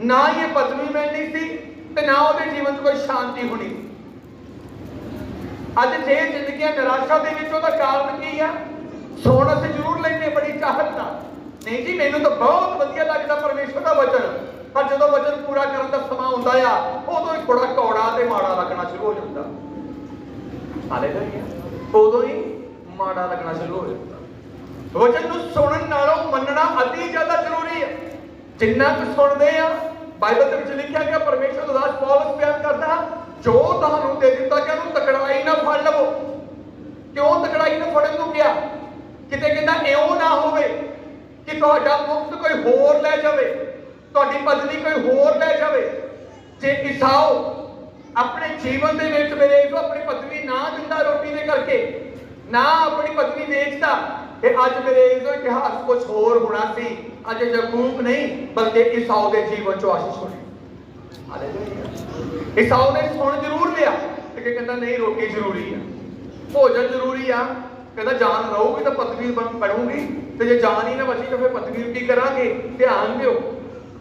ਨਾ ਹੀ ਇਹ ਪਦਵੀ ਮਿਲਣੀ ਸੀ, ਤੇ ਨਾ ਉਹਦੇ ਜੀਵਨ 'ਚ ਕੋਈ ਸ਼ਾਂਤੀ ਹੋਣੀ। ਅੱਜ ਜੇ ਜ਼ਿੰਦਗੀਆਂ ਨਿਰਾਸ਼ਾ ਦੇ ਵਿੱਚ, ਉਹਦਾ ਕਾਰਨ ਕੀ ਆ? ਸੁਣ ਅਸੀਂ ਜ਼ਰੂਰ ਲੈਂਦੇ ਬੜੀ ਚਾਹਤ ਨਾਲ, ਨਹੀਂ ਜੀ ਮੈਨੂੰ ਤਾਂ ਬਹੁਤ ਵਧੀਆ ਲੱਗਦਾ ਪਰਮੇਸ਼ਰ ਦਾ ਵਚਨ, ਪਰ ਜਦੋਂ ਵਚਨ ਪੂਰਾ ਕਰਨ ਦਾ ਸਮਾਂ ਹੁੰਦਾ ਆ, ਉਦੋਂ ਹੀ ਬੜਾ ਕੌੜਾ ਤੇ ਮਾੜਾ ਲੱਗਣਾ ਸ਼ੁਰੂ ਹੋ ਜਾਂਦਾ। ਹਾਲੇਲੂਇਆ। ਉਦੋਂ ਹੀ ਮਾੜਾ ਲੱਗਣਾ ਸ਼ੁਰੂ ਹੋ ਜਾਂਦਾ। ਵਚਨ ਨੂੰ ਸੁਣਨ ਨਾਲੋਂ ਮੰਨਣਾ ਅਤੀ ਜ਼ਿਆਦਾ ਜ਼ਰੂਰੀ ਹੈ। ਜਿੰਨਾ ਕੁ ਸੁਣਦੇ ਆ, ਬਾਈਬਲ ਦੇ ਵਿੱਚ ਲਿਖਿਆ ਗਿਆ, ਪਰਮੇਸ਼ਰ ਦਾ ਦਾਸ ਪੌਲਸ ਬਿਆਨ ਕਰਦਾ, ਜੋ ਤੁਹਾਨੂੰ ਦੇ ਦਿੱਤਾ ਗਿਆ ਉਹਨੂੰ ਤਕੜਾਈ ਨਾਲ ਫੜ ਲਵੋ। ਕਿਉਂ ਤਕੜਾਈ ਨਾਲ ਫੜਨ ਨੂੰ ਕਿਹਾ? ਕਿਤੇ ਕਹਿੰਦਾ ਇਉਂ ਨਾ ਹੋਵੇ ਕਿ ਤੁਹਾਡਾ ਮੁਕਤ ਕੋਈ ਹੋਰ ਲੈ ਜਾਵੇ, ਤੁਹਾਡੀ ਪਦਵੀ ਕੋਈ ਹੋਰ ਲੈ ਜਾਵੇ। ਜੇ ਈਸਾਓ ਆਪਣੇ ਜੀਵਨ ਦੇ ਵਿੱਚ ਮੇਰੇ ਤੋਂ ਆਪਣੀ ਪਦਵੀ ਨਾ ਦਿੰਦਾ ਰੋਟੀ ਦੇ ਕਰਕੇ, ਨਾ ਆਪਣੀ ਪਦਵੀ ਵੇਚਦਾ, ਤੇ ਅੱਜ ਮੇਰੇ ਇਹਦਾ ਇਤਿਹਾਸ ਕੁਝ ਹੋਰ ਹੋਣਾ ਸੀ। ਅੱਜ ਯਾਕੂਬ ਨਹੀਂ, ਬਲਕਿ ਈਸਾਓ ਦੇ ਜੀਵਨ ਚੋਂ ਆਸ਼ੀਸ਼ ਹੋਣੀ। ਹਾਲੇਲੂਇਆ। ਈਸਾਓ ਨੇ ਸੁਣ ਜ਼ਰੂਰ ਲਿਆ, ਤੇ ਕਹਿੰਦਾ ਨਹੀਂ, ਰੋਟੀ ਜ਼ਰੂਰੀ ਆ, ਭੋਜਨ ਜ਼ਰੂਰੀ ਆ। ਕਹਿੰਦਾ ਜਾਨ ਰਹੂਗੀ ਤਾਂ ਪਦਵੀ ਬਣੂਗੀ, ਤੇ ਜੇ ਜਾਨ ਹੀ ਨਾ ਬਚੀ ਤਾਂ ਫਿਰ ਪਦਵੀ ਨੂੰ ਕੀ ਕਰਾਂਗੇ? ਧਿਆਨ ਦਿਓ,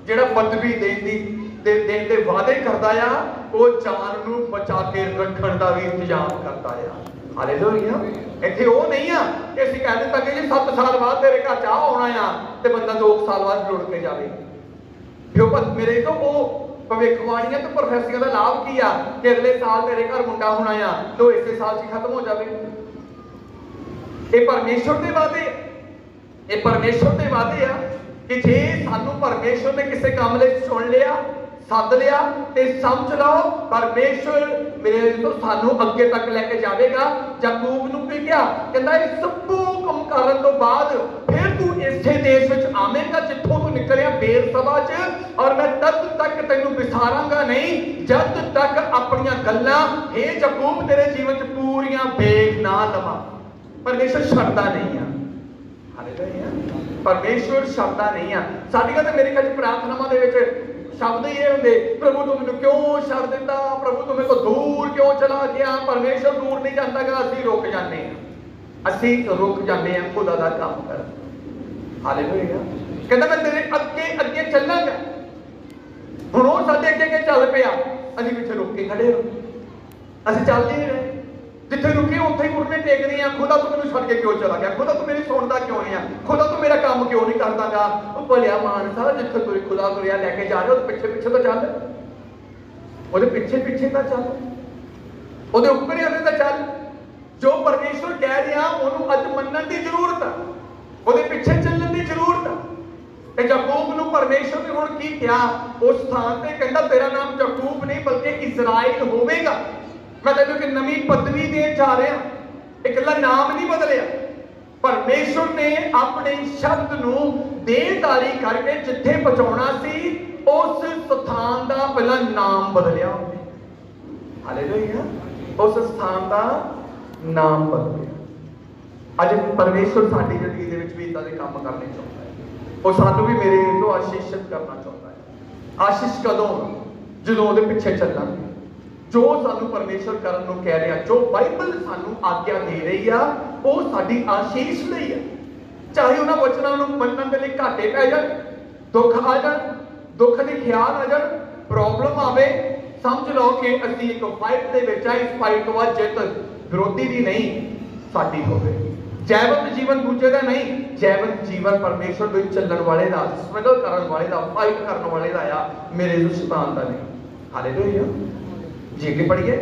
ਜਿਹੜਾ ਪਦਵੀ ਦੇਣ ਦੇ ਵਾਅਦੇ ਕਰਦਾ ਆ, ਉਹ ਜਾਨ ਨੂੰ ਬਚਾ ਕੇ ਰੱਖਣ ਦਾ ਵੀ ਇੰਤਜ਼ਾਮ ਕਰਦਾ ਆ। ਹਾਲੇਲੂਇਆ। ਇੱਥੇ ਉਹ ਨਹੀਂ ਆ ਕਿ ਅਸੀਂ ਕਹਿ ਦਿੱਤਾ ਕਿ ਜੀ 7 ਸਾਲ ਬਾਅਦ ਤੇਰੇ ਘਰ ਚਾਹ ਆਉਣਾ ਆ, ਤੇ ਬੰਦਾ 2 ਸਾਲ ਬਾਅਦ ਜੁੜ ਕੇ ਜਾਵੇ। ਕਿਉਂ? ਮੇਰੇ ਤੋਂ ਉਹ ਭਵਿੱਖਬਾਣੀਆਂ ਤੇ ਪ੍ਰੋਫੈਸੀਆਂ ਦਾ ਲਾਭ ਕੀ ਆ ਕਿ ਅਗਲੇ ਸਾਲ ਤੇਰੇ ਘਰ ਮੁੰਡਾ ਹੋਣਾ ਆ, ਤੋ ਇਸੇ ਸਾਲ 'ਚ ਖਤਮ ਹੋ ਜਾਵੇ। ਇਹ ਪਰਮੇਸ਼ਰ ਦੇ ਵਾਅਦੇ, ਇਹ ਪਰਮੇਸ਼ਰ ਦੇ ਵਾਅਦੇ ਆ ਕਿ ਜੇ ਸਾਨੂੰ ਪਰਮੇਸ਼ਰ ਨੇ ਕਿਸੇ ਕੰਮ ਲਈ ਸੁਣ ਲਿਆ, ਸੱਦ ਲਿਆ, ਤੇ ਸਮਝ ਲਓ ਪਰਮੇਸ਼ਰ ਮੇਰੇ ਤੋਂ ਸਾਨੂੰ ਅੱਗੇ ਤੱਕ ਲੈ ਕੇ ਜਾਵੇਗਾ। ਯਾਕੂਬ ਨੂੰ ਕੀ ਕਿਹਾ? ਕਹਿੰਦਾ ਇਹ ਸਭ ਕੰਮ ਕਰਨ ਤੋਂ ਬਾਅਦ ਫਿਰ ਤੂੰ ਇਸੇ ਦੇਸ਼ ਵਿੱਚ ਆਵੇਂਗਾ ਜਿੱਥੋਂ ਤੂੰ ਨਿਕਲਿਆ, ਬੇਰਸਬਾ 'ਚ, ਔਰ ਮੈਂ ਤਦ ਤੱਕ ਤੈਨੂੰ ਵਿਸਾਰਾਂਗਾ ਨਹੀਂ ਜਦ ਤੱਕ ਆਪਣੀਆਂ ਗੱਲਾਂ ਹੇ ਯਾਕੂਬ ਤੇਰੇ ਜੀਵਨ 'ਚ ਪੂਰੀਆਂ ਵੇਖ ਨਾ ਲਵਾਂ। ਪਰਮੇਸ਼ਰ ਛੱਡਦਾ ਨਹੀਂ ਆ। ਹਾਲੇਲੂਇਆ। ਪਰਮੇਸ਼ਰ ਛੱਡਦਾ ਨਹੀਂ ਆ। ਸਾਡੀਆਂ ਤਾਂ ਮੇਰੇ ਖਿਆਲ ਪ੍ਰਾਰਥਨਾਵਾਂ ਦੇ ਵਿੱਚ ਸ਼ਬਦ ਇਹ ਹੁੰਦੇ, ਪ੍ਰਭੂ ਤੂੰ ਮੈਨੂੰ ਕਿਉਂ ਛੱਡ ਦਿੱਤਾ, ਪ੍ਰਭੂ ਤੂੰ ਮੇਰੇ ਤੋਂ ਦੂਰ ਕਿਉਂ ਚਲਾ ਗਿਆ। ਪਰਮੇਸ਼ਰ ਦੂਰ ਨਹੀਂ ਜਾਂਦਾਗਾ, ਅਸੀਂ ਰੁਕ ਜਾਂਦੇ ਹਾਂ, ਅਸੀਂ ਰੁਕ ਜਾਂਦੇ ਹਾਂ ਖੁਦਾ ਦਾ ਕੰਮ ਕਰ। ਹਾਲੇਲੂਇਆ। ਕਹਿੰਦਾ ਮੈਂ ਤੇਰੇ ਅੱਗੇ ਅੱਗੇ ਚੱਲਾਂਗਾ। ਹੁਣ ਉਹ ਸਾਡੇ ਅੱਗੇ ਅੱਗੇ ਚੱਲ ਪਿਆ, ਅਸੀਂ ਪਿੱਛੇ ਰੁਕ ਕੇ ਖੜੇ ਹੋ, ਅਸੀਂ ਚੱਲ ਨਹੀਂ ਰਹੇ। ਜਿੱਥੇ ਰੁਕੇ ਉੱਥੇ ਹੀ ਘੁਟਨੇ ਟੇਕਦੇ ਆ। ਖੁਦਾ ਤੂੰ ਮੈਨੂੰ ਛੱਡ ਕੇ ਕਿਉਂ ਚਲਾ ਗਿਆ? ਖੁਦਾ ਤੂੰ ਮੇਰੀ ਸੁਣਦਾ ਕਿਉਂ ਨਹੀਂ ਆ? ਖੁਦਾ ਤੂੰ ਮੇਰਾ ਕੰਮ ਕਿਉਂ ਨਹੀਂ ਕਰਦਾਗਾ? ਉਹ ਭਲਿਆ ਮਾਨਸਾ, ਜਿੱਥੇ ਤੂੰ ਖੁਦਾ ਤੁਰਿਆ ਲੈ ਕੇ ਜਾ ਰਿਹਾ, ਉਹਦੇ ਪਿੱਛੇ ਪਿੱਛੇ ਤਾਂ ਚੱਲ, ਉਹਦੇ ਪਿੱਛੇ ਪਿੱਛੇ ਤਾਂ ਚੱਲ, ਉਹਦੇ ਉੱਪਰ ਹੀ ਉਹਦੇ ਤਾਂ ਚੱਲ। ਜੋ ਪਰਮੇਸ਼ਰ ਕਹਿ ਰਿਹਾ ਉਹਨੂੰ ਅੱਜ ਮੰਨਣ ਦੀ ਜ਼ਰੂਰਤ ਆ, ਉਹਦੇ ਪਿੱਛੇ ਚੱਲਣ ਦੀ ਜ਼ਰੂਰਤ ਆ। ਤੇ ਯਾਕੂਬ ਨੂੰ ਪਰਮੇਸ਼ਰ ਨੇ ਹੁਣ ਕੀ ਕਿਹਾ? ਉਸ ਸਥਾਨ ਤੇ ਕਹਿੰਦਾ ਤੇਰਾ ਨਾਮ ਯਾਕੂਬ ਨਹੀਂ ਬਲਕਿ ਇਜ਼ਰਾਈਲ ਹੋਵੇਗਾ। ਮੈਂ ਤੈਨੂੰ ਇੱਕ ਨਵੀਂ ਪਦਵੀ ਦੇਣ ਜਾ ਰਿਹਾ। ਇਕੱਲਾ ਨਾਮ ਨਹੀਂ ਬਦਲਿਆ, ਪਰਮੇਸ਼ਰ ਨੇ ਆਪਣੇ ਸ਼ਬਦ ਨੂੰ ਦੇਹਧਾਰੀ ਕਰਕੇ ਜਿੱਥੇ ਪਹੁੰਚਾਉਣਾ ਸੀ ਉਸ ਸਥਾਨ ਦਾ ਪਹਿਲਾਂ ਨਾਮ ਬਦਲਿਆ ਉਹਨੇ। ਹਾਲੇਲੂਇਆ। ਉਸ ਸਥਾਨ ਦਾ ਨਾਮ ਬਦਲਿਆ। ਅੱਜ ਪਰਮੇਸ਼ਰ ਸਾਡੀ ਜ਼ਿੰਦਗੀ ਦੇ ਵਿੱਚ ਵੀ ਇਦਾਂ ਦੇ ਕੰਮ ਕਰਨੇ ਚਾਹੁੰਦਾ ਹੈ। ਉਹ ਸਾਨੂੰ ਵੀ ਮੇਰੇ ਤੋਂ ਆਸ਼ੀਸ਼ਿਤ ਕਰਨਾ ਚਾਹੁੰਦਾ ਹੈ। ਆਸ਼ੀਸ਼ ਕਦੋਂ? ਜਦੋਂ ਉਹਦੇ ਪਿੱਛੇ ਚੱਲਾਂਗੇ। ਜੋ ਸਾਨੂੰ ਪਰਮੇਸ਼ਰ ਕਰਨ ਨੂੰ ਕਹਿ ਰਿਹਾ, ਜੋ ਬਾਈਬਲ ਸਾਨੂੰ ਆਗਿਆ ਦੇ ਰਹੀ ਆ, ਉਹ ਸਾਡੀ ਆਸ਼ੀਸ਼ ਲਈ ਆ। ਚਾਹੇ ਉਹਨਾਂ ਵਚਨਾਂ ਨੂੰ ਮੰਨਣ ਦੇ ਲਈ ਘਾਟੇ ਪੈ ਜਾਣ, ਦੁੱਖ ਆ ਜਾਣ, ਦੁੱਖ ਦੇ ਖਿਆਲ ਆ ਜਾਣ, ਪ੍ਰੋਬਲਮ ਆਵੇ, ਸਮਝ ਲਓ ਕਿ ਅਸੀਂ ਇੱਕ ਫਾਈਟ ਦੇ ਵਿੱਚ ਆ। ਇਸ ਫਾਈਟ ਤੋਂ ਬਾਅਦ ਜਿੱਤ ਵਿਰੋਧੀ ਦੀ ਨਹੀਂ ਸਾਡੀ ਹੋਵੇ। ਜੈਵੰਤ ਜੀਵਨ ਦੂਜੇ ਦਾ ਨਹੀਂ, ਜੈਵੰਤ ਜੀਵਨ ਪਰਮੇਸ਼ਰ ਵਿੱਚ ਚੱਲਣ ਵਾਲੇ ਦਾ, ਸਟਰਗਲ ਕਰਨ ਵਾਲੇ ਦਾ, ਫਾਈਟ ਕਰਨ ਵਾਲੇ ਦਾ ਆ, ਮੇਰੇ ਤੋਂ ਸ਼ੈਤਾਨ ਦਾ ਨਹੀਂ। ਹਾਲੇਲੂਇਆ। जी अगे पढ़िए।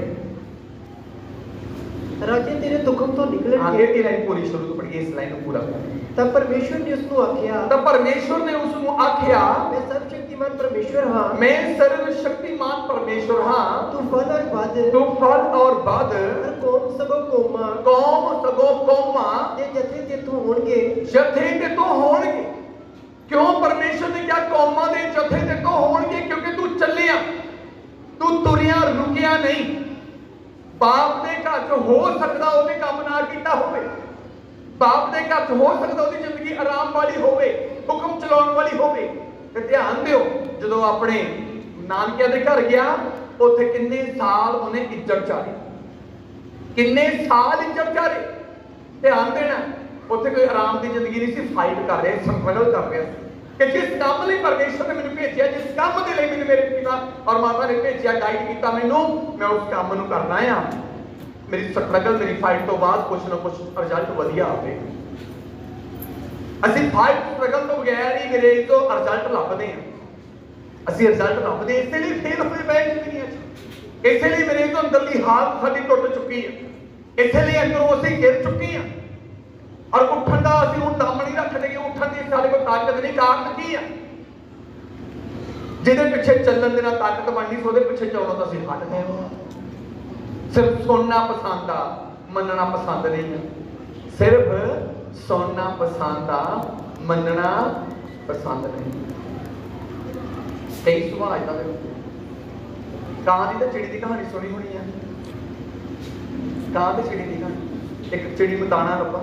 राजे तेरे दुखम तो निकलन आगे की लाइन पूरी शुरू तो पढ़िए, इस लाइन को पूरा करें। तब परमेश्वर ने उसको आख्या, तब परमेश्वर ने उसको आख्या, मैं सर्वशक्तिमान परमेश्वर हां, मैं सर्वशक्तिमान परमेश्वर हां, तू फल और बाद, तू फल और बाद, और कौम सगो कौमा, कौम सगो कौमा ते जथे ते तू होणगे, जथे ते तो होणगे। क्यों परमेश्वर ने क्या कौमां दे जथे ते तो होणगे? क्योंकि तू चलिया, तू तुरिया रुकिया नहीं। बाप दे घर च हो सकदा ओहदे काम ना कीता होवे, बाप दे घर च हो सकदा ओहदी जिंदगी आराम वाली होवे, हुक्म चलाउण वाली होवे। ते ध्यान दिओ, जदों अपने नानकिया दे घर गया, उत्थे किन्ने साल उन्हें इज्जत चारी, किन्ने साल इज्जत चारी। ध्यान देना, उत्थे कोई आराम दी जिंदगी नहीं सी, फाइट कर रहे, स्ट्रगल कर रहे कि जिस काम लिए परमेश्वर ने मैंने भेजा, जिस काम के लिए मैंने मेरे पिता और माता ने भेजा, गाइड किया मैनू, मैं उस काम नूं करना है। मेरी स्ट्रगल, मेरी फाइट तो बाद कुछ ना कुछ रिजल्ट वधिया आवे। असीं फाइट स्ट्रगल तो बगैर ही मेरे तो रिजल्ट लभदे हैं। असीं रिजल्ट लभदे इसलिए फेल होए पए जिंदगी च, इसलिए मेरे तो अंदरली हालत साडी टुट चुकी है, इसलिए अंदरों असीं गिर चुके हैं। और उठन का असं हूँ दम नहीं रखते कि उठन की साढ़े को ताकत नहीं। कारण की है? जिहदे पिछे चलण दे नाल ताकत बननी, सो पिछे चलना तो असं हट गए। सिर्फ सुनना पसंद आ, मनना पसंद नहीं है। सिर्फ सुनना पसंद आ, मनना पसंद नहीं। कई सुभाव इदां दे कां दी ते चिड़ी दी कहानी सुनी होनी है। कां ते चिड़ी दी कहानी। एक चिड़ी नूं दाना लब्भा,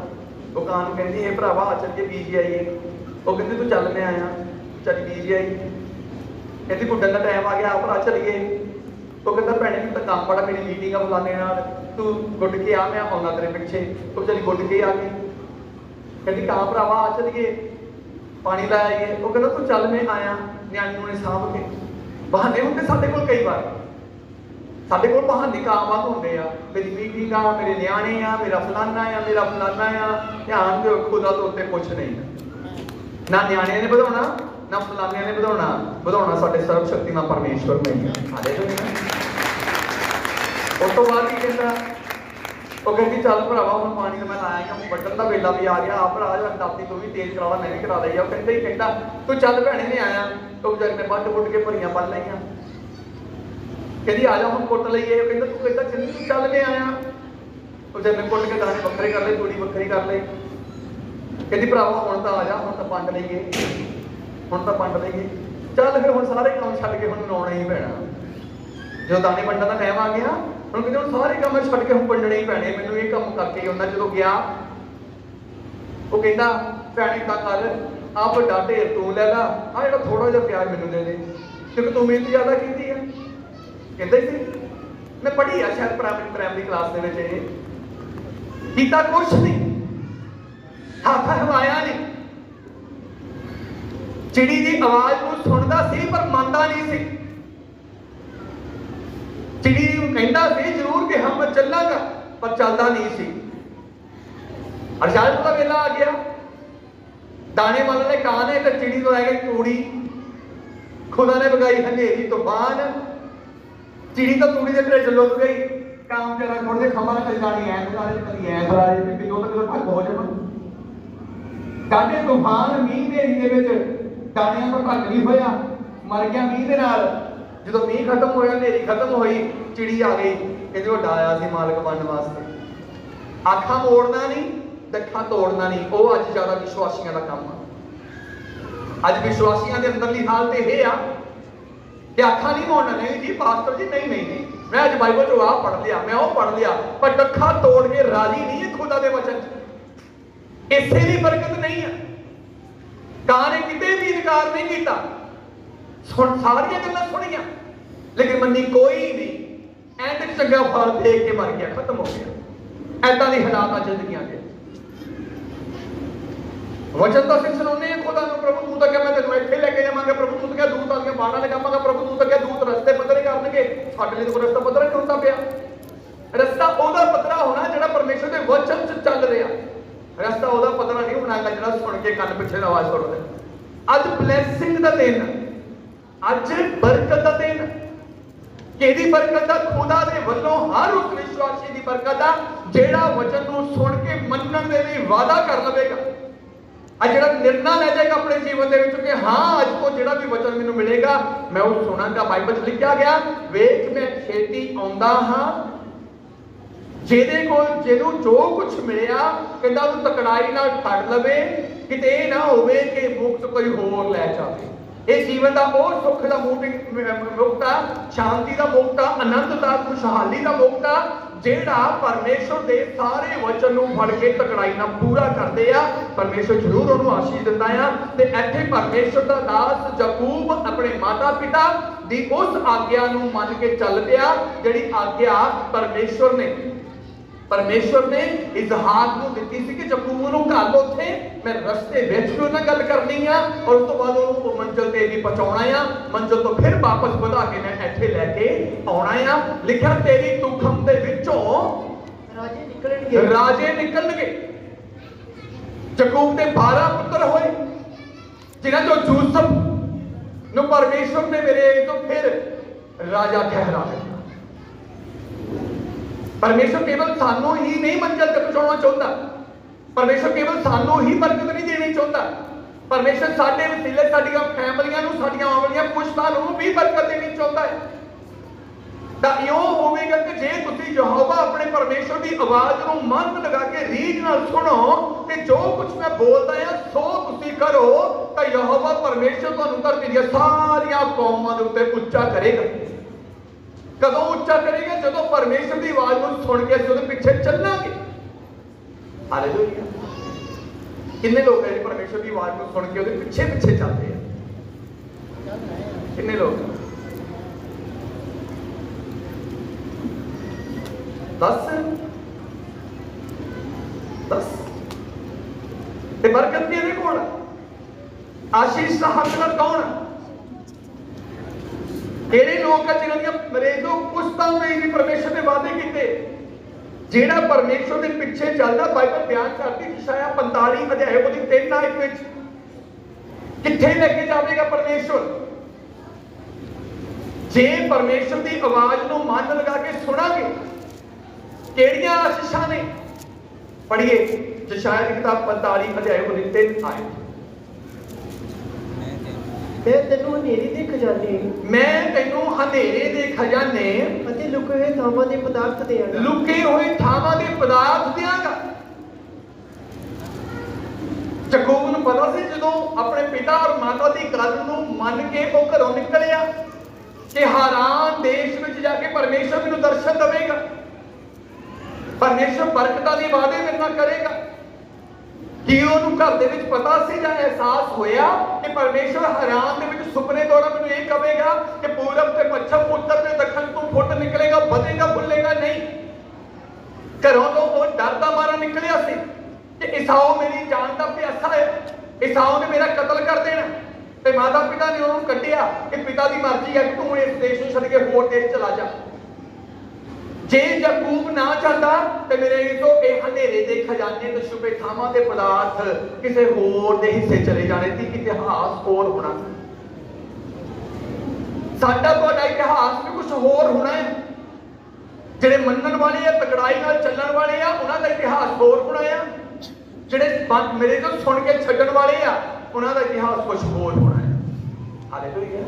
वो कां नूं कहंदी, हे भरावा आ चल के बीज आईए। वो कहंदी तू चल, मैं आया, चल बीज आई। कहंदी गुड्डन का टाइम आ गया, आ भरा चलिए। वो कहंदा भैणे मैनूं तां काम बड़ा, मेरी मीटिंग आ फलाने नाल, तू गुड्ड के आ, मैं आउणा तेरे पिछे। वो चली गुड्ड के आ गई। कहंदी कां भरावा आ चलिए, पानी ला आईए। वो कहंदा तू चल, मैं आया, न्याणी नूं साਂਭ के। बहाने हुंदे साडे कोल कई बार, साडे कोल बहाने कामयाब होंदे आ, मेरी मीटिंग आ, मेरे न्याणे आ, मेरा फलाना आ, मेरा फलाना आ। ध्यान दिओ, खुदा तो उत्ते कुछ नहीं। ना न्याणे ने ਵਧਾਉਣਾ, ना फलाने ने ਵਧਾਉਣਾ, ਵਧਾਉਣਾ ਸਾਡੇ ਸਰਵਸ਼ਕਤੀਮਾਨ ਪਰਮੇਸ਼ਵਰ ਨੇ। ਹਾਲੇਲੂਇਆ। ਉਸ ਤੋਂ ਬਾਅਦ ਕੀ ਕਹਿੰਦਾ? ਉਹ ਕਹਿੰਦੀ ਚੱਲ ਭਰਾਵਾ ਹੁਣ ਪਾਣੀ ਤਾਂ ਮੈਂ ਲਾਇਆ, ਕਿ ਵੱਢਣ ਦਾ ਵੇਲਾ ਵੀ ਆ ਗਿਆ, ਆ ਭਰਾ ਦਾਤੀ ਤੂੰ ਵੀ ਤੇਜ਼ ਕਰਾ ਲਾ, ਮੈਂ ਵੀ ਕਰਾ ਲਈ ਆ। ਉਹ ਕਹਿੰਦਾ ਹੀ ਕਹਿੰਦਾ ਤੂੰ ਚੱਲ ਭੈਣੇ ਨੇ ਆਇਆ। ਉਹ ਵਿਚਾਰੇ ਨੇ ਵੱਢ ਵੁੱਢ ਕੇ ਭਰੀਆਂ ਬੰਨ ਲਈਆਂ। कहती आ जा हम कुट लीए। कहता तू कहता चली तू चल के आया। जब मैं कुट के दाने बखरे कर ले, तूड़ी बखरी कर ले। कहती भरावा हुण तां आ जा, हुण तां पंड लईए, हुण तां पंड लईए। चल फिर हुण सारे काम छड्ड के हुण लाउणा ही पैना। जो दाने वंडण दा टाइम आ गया, हुण कहते हुण सारे काम छड्ड के हुण वंडणे ही पैणे, मैनूं ये काम करके ही आउणा। जदों गया ਉਹ ਕਹਿੰਦਾ ਭੈਣ ਇਦਾਂ ਕਰ, ਆ ਵੱਡਾ ਢੇਰ ਤੂੰ ਲੈ ਲਾ, ਆ ਜਿਹੜਾ ਥੋੜਾ ਜਿਹਾ ਪਿਆਰ ਮੈਨੂੰ ਦੇ ਦੇ, ਕਿਉਂਕਿ ਤੂੰ ਮਿਹਨਤ ਜ਼ਿਆਦਾ ਕੀਤੀ ਹੈ। ਕਹਿੰਦਾ ਹੀ ਸੀ, ਮੈਂ ਪੜ੍ਹੀ ਆ ਸ਼ਾਇਦ ਪ੍ਰਾਇਮਰੀ ਕਲਾਸ ਦੇ ਵਿੱਚ। ਇਹ ਕੀਤਾ ਕੁਛ ਨਹੀਂ, ਹੱਥ ਹਿਲਾਇਆ ਨਹੀਂ। ਚਿੜੀ ਦੀ ਆਵਾਜ਼ ਨੂੰ ਸੁਣਦਾ ਸੀ ਪਰ ਮੰਨਦਾ ਨਹੀਂ ਸੀ। ਚਿੜੀ ਨੂੰ ਕਹਿੰਦਾ ਸੀ ਜ਼ਰੂਰ ਕਿ ਹਾਂ ਮੈਂ ਚੱਲਾਂਗਾ, ਪਰ ਚੱਲਦਾ ਨਹੀਂ ਸੀ। ਰਿਜ਼ਲਟ ਦਾ ਵੇਲਾ ਆ ਗਿਆ, ਦਾਣੇ ਮੰਨ ਲੈ ਕਾਂ ਨੇ ਤੇ ਚਿੜੀ ਤੋਂ ਲੈ ਗਈ ਤੂੜੀ। ਖੁਦਾ ਨੇ ਵਗਾਈ ਹਨੇਰੀ ਤੂਫਾਨ, ਚਿੜੀ ਤਾਂ ਤੂੜੀ ਦੇ ਢੇਰ ਲੁੱਕ ਗਈ। ਕਾਂ ਜਰਾ ਥੋੜੇ ਖੰਭਾਂ ਨਾਲ ਜਾਣੀ ਐ ਕਦੀ ਐ ਬਰਾਏ ਤੇ ਕਿਦੋਂ ਤੱਕ ਭੱਗ ਹੋ ਜਾਣਾ। ਕਾਡੇ ਤੂਫਾਨ ਮੀਂਹ ਹਨੇਰੀ ਦੇ ਵਿੱਚ दाणियां तो घट नहीं होया, मर गया मीह दे नाल। जदों मीह खत्म होया, हनेरी खत्म हुई, चिड़ी आ गई, कहती वो डाया सी मालक बनने वास्ते। आखा मोड़ना नहीं, दखा तोड़ना नहीं, वो अज ज्यादा विश्वासियों का काम है। अज विश्वासियों के अंदरली हालत यह आ कि आखा नहीं मोड़ना। नहीं जी पास्टर जी, नहीं नहीं नहीं, मैं अज बाइबल चो आ पढ़ लिया, मैं वो पढ़ लिया, पर दखा तोड़ के राजी नहीं है खुदा के वचन। इसे भी बरकत नहीं है। कां ने किते भी इनकार नहीं किया, सारिया गल्लां सुनिया, लेकिन मन्नी कोई नहीं। एंड चंगा फल देख के मर गया, खत्म हो गया। ऐदा दी हालात आ जिंदगियां दे। वचन तो ਅਸੀਂ ਸੁਣਾਉਂਦੇ ਹਾਂ खुदा ਨੂੰ, प्रभु तू तो क्या मैं तेन ਇੱਥੇ ਲੈ ਕੇ ਜਾਵਾਂਗਾ, प्रभु तू तो क्या दूत आके बाड़ा लगावांगा, प्रभु तू तो क्या दूत रस्ते पद्धरे करनगे। ਸਾਡੇ ਲਈ ਤਾਂ ਰਸਤਾ ਪੱਧਰਾ ਨਹੀਂ ਹੁੰਦਾ ਪਿਆ। ਰਸਤਾ ਉਹਦਾ ਪੱਧਰਾ ਹੋਣਾ ਜਿਹੜਾ ਪਰਮੇਸ਼ਰ ਦੇ ਵਚਨ 'ਚ ਚੱਲ ਰਿਹਾ। ਰਸਤਾ ਉਹਦਾ ਪੱਧਰਾ ਨਹੀਂ ਹੋਣਾ ਜਿਹੜਾ ਸੁਣ ਕੇ ਕੰਨ ਪਿੱਛੇ ਦੀ ਆਵਾਜ਼ ਸੁਣਦਾ। ਅੱਜ ਬਲੇਸਿੰਗ ਦਾ ਦਿਨ, ਅੱਜ ਬਰਕਤ ਦਾ ਦਿਨ। ਕਿਹਦੀ ਬਰਕਤ ਦਾ? ਖੁਦਾ ਦੇ ਵੱਲੋਂ ਹਰ ਉਸ ਵਿਸ਼ਵਾਸੀ ਦੀ ਬਰਕਤ ਦਾ ਜਿਹੜਾ ਵਚਨ ਨੂੰ ਸੁਣ ਕੇ ਮੰਨਣ ਦੇ ਲਈ ਵਾਅਦਾ ਕਰ ਲਵੇਗਾ। ਅੱਜ ਜਿਹੜਾ ਨਿਰਣਾ ਲੈ ਜਾਏਗਾ ਆਪਣੇ ਜੀਵਨ ਦੇ ਵਿੱਚ ਕਿ ਹਾਂ ਅੱਜ ਤੋਂ ਜਿਹੜਾ ਵੀ ਵਚਨ ਮੈਨੂੰ ਮਿਲੇਗਾ ਮੈਂ ਉਹ ਸੁਣਾਂਗਾ। ਬਾਈਬਲ 'ਚ ਲਿਖਿਆ ਗਿਆ, ਵੇਖ ਮੈਂ ਛੇਤੀ ਆਉਂਦਾ ਹਾਂ, ਜਿਹਦੇ ਕੋਲ ਜਿਹਨੂੰ ਜੋ ਕੁਝ ਮਿਲਿਆ ਕਹਿੰਦਾ ਉਹਨੂੰ ਤਕੜਾਈ ਨਾਲ ਫੜ ਲਵੇ, ਕਿਤੇ ਇਹ ਨਾ ਹੋਵੇ ਕਿ ਮੁਕਤ ਕੋਈ ਹੋਰ ਲੈ ਜਾਵੇ। ਇਹ ਜੀਵਨ ਦਾ ਉਹ ਸੁੱਖ ਦਾ ਮੁਕਤ ਆ, ਸ਼ਾਂਤੀ ਦਾ ਮੁਕਤ ਆ, ਆਨੰਦ ਦਾ, ਖੁਸ਼ਹਾਲੀ ਦਾ ਮੁਕਤ ਆ ਜਿਹੜਾ ਪਰਮੇਸ਼ਰ ਦੇ ਸਾਰੇ ਵਚਨ ਨੂੰ ਫੜ ਕੇ ਤਕੜਾਈ ਨਾਲ ਪੂਰਾ ਕਰਦੇ ਆ। ਪਰਮੇਸ਼ਰ ਜ਼ਰੂਰ ਉਹਨੂੰ ਆਸ਼ੀਸ਼ ਦਿੰਦਾ ਆ। ਤੇ ਇੱਥੇ ਪਰਮੇਸ਼ਰ ਦਾ ਦਾਸ ਯਾਕੂਬ ਆਪਣੇ ਮਾਤਾ ਪਿਤਾ ਦੀ ਉਸ ਆਗਿਆ ਨੂੰ ਮੰਨ ਕੇ ਚੱਲ ਪਿਆ ਜਿਹੜੀ ਆਗਿਆ ਪਰਮੇਸ਼ਰ ਨੇ ਇਜ਼ਹਾਕ ਨੂੰ ਦਿੱਤੀ ਸੀ ਕਿ ਯਾਕੂਬ ਨੂੰ ਘੱਲ ਉੱਥੇ, ਮੈਂ ਰਸਤੇ ਵਿੱਚ ਵੀ ਉਹਨਾਂ ਗੱਲ ਕਰਨੀ ਆ ਔਰ ਉਸ ਤੋਂ ਬਾਅਦ ਉਹਨੂੰ ਮੰਜ਼ਿਲ ਤੇ ਵੀ ਪਹੁੰਚਾਉਣਾ ਆ, ਮੰਜ਼ਿਲ ਤੋਂ ਫਿਰ ਵਾਪਸ ਵਧਾ ਕੇ ਮੈਂ ਇੱਥੇ ਲੈ ਕੇ ਆਉਣਾ ਆ। ਲਿਖਿਆ ਤੇਰੀ ਤੁਖਮ ਦੇ ਵਿੱਚੋਂ ਰਾਜੇ ਨਿਕਲਣਗੇ। ਯਾਕੂਬ ਦੇ 12 ਪੁੱਤਰ ਹੋਏ ਜਿਨ੍ਹਾਂ ਚੋਂ ਯੂਸਫ ਨੂੰ ਪਰਮੇਸ਼ਰ ਨੇ ਮੇਰੇ ਤੋਂ ਫਿਰ ਰਾਜਾ ਠਹਿਰਾ ਦਿੱਤਾ। परमेश्वर केवल सानू ही नहीं मंजिल तक पहुंचाना चाहता, परमेश्वर केवल सानू ही बरकत नहीं देनी चाहता, परमेश्वर साडे वसीले साडीआं फैमिलियां नूं, साडीआं आउण वालीआं पुश्तां नूं भी बरकत देनी चाहता है। तां इउं होवेगा कि जे तुसीं यहोवा अपने परमेश्वर दी आवाज़ नूं मन लगा के रीझ नाल सुनो कि जो कुछ मैं बोलदा हां सो तुसीं करो, तां यहोवा परमेश्वर तुहानूं धरती दीआं सारीआं कौमां दे उत्ते उच्चा करेगा। कदों उच्चा करेगा? जदों परमेश्वर की आवाज को सुन के असं पिछे चलांगे। हालेलुया। कितने लोग हैं परमेश्वर की आवाज को सुन के उसके पिछे पिछे चलते हैं? कितने लोग? 10 ते बरकत किहदे कोल? आशीष का हकदार कौन है? किहड़े लोग आ जिन्हां मरेजों पुश्तां ने भी परमेश्वर ने वादे कीते। जेड़ा परमेश्वर के पिछे चलदा, बाइबल बयान करती यशायाह 45 अध्याय ਉਹਦੀ 3 आयत ਵਿੱਚ कित्थे लेके जावेगा परमेश्वर? जे परमेश्वर की आवाज ਨੂੰ मन लगा के सुनांगे ਕਿਹੜੀਆਂ ਆਸ਼ੀਸ਼ਾਂ ਨੇ? पढ़िए यशायाह की किताब 45 अध्याय ਉਹਦੀ 3 आयत। मैं तेनू हनेरे दे खजाने, मैं तेनू हनेरे दे खजाने अते लुके हुए थावां दे पदार्थ देंगा, लुके हुए थावां दे पदार्थ देंगा। याकूब नूं पता सी जदों अपने पिता और माता दी गल नूं मन के वो घरों निकलिया कि हारान देश विच जाके परमेश्वर मैनूं दर्शन देवेगा, परमेश्वर बरकतां दे वादे मेरे नाल करेगा। कि ਉਹਨੂੰ ਘਰ ਦੇ ਵਿੱਚ ਪਤਾ ਸੀ ਜਾਂ ਅਹਿਸਾਸ ਹੋਇਆ ਕਿ ਪਰਮੇਸ਼ਵਰ ਹੈਰਾਨ ਦੇ ਵਿੱਚ ਸੁਪਨੇ ਦੌਰਾਨ ਮੈਨੂੰ ਇਹ ਕਹੇਗਾ ਕਿ ਪੂਰਬ ਤੇ ਪੱਛਮ, ਉੱਤਰ ਤੇ ਦੱਖਣ ਤੋਂ ਫੁੱਟ ਨਿਕਲੇਗਾ, ਵਧੇਗਾ, ਫੁੱਲੇਗਾ ਨਹੀਂ। ਘਰੋਂ ਤੋਂ ਉਹ ਡਰਦਾ ਮਾਰਾ ਨਿਕਲਿਆ ਸੀ ਕਿ ਈਸਾਓ ਮੇਰੀ ਜਾਨ ਦਾ ਪਿਆਸਾ ਹੈ, ਈਸਾਓ ਨੇ ਮੇਰਾ ਕਤਲ ਕਰ ਦੇਣਾ। ਤੇ ਮਾਤਾ ਪਿਤਾ ਨੇ ਉਹਨੂੰ ਕੱਢਿਆ ਕਿ ਪਿਤਾ ਦੀ ਮਰਜ਼ੀ ਹੈ ਕਿ ਤੂੰ ਇਸ ਦੇਸ਼ ਨੂੰ ਛੱਡ ਕੇ ਹੋਰ ਦੇਸ਼ ਚਲਾ ਜਾ। जे याकूब ना चाहता तो मेरे तो ये हनेरे दे खजाने ते छुपे थावां दे पदार्थ किसी होर दे हिस्से चले जाने सी, इतिहास होर होना। साडा तुहाडा इतिहास भी कुछ होर होना है। जिहड़े मनण वाले आ, तकड़ाई नाल चलण वाले आ, उन्हां दा इतिहास होर होना है। जिहड़े मेरे तो सुन के छड्डण वाले आ, उन्हां दा इतिहास कुछ होर होना है। हालेलुया।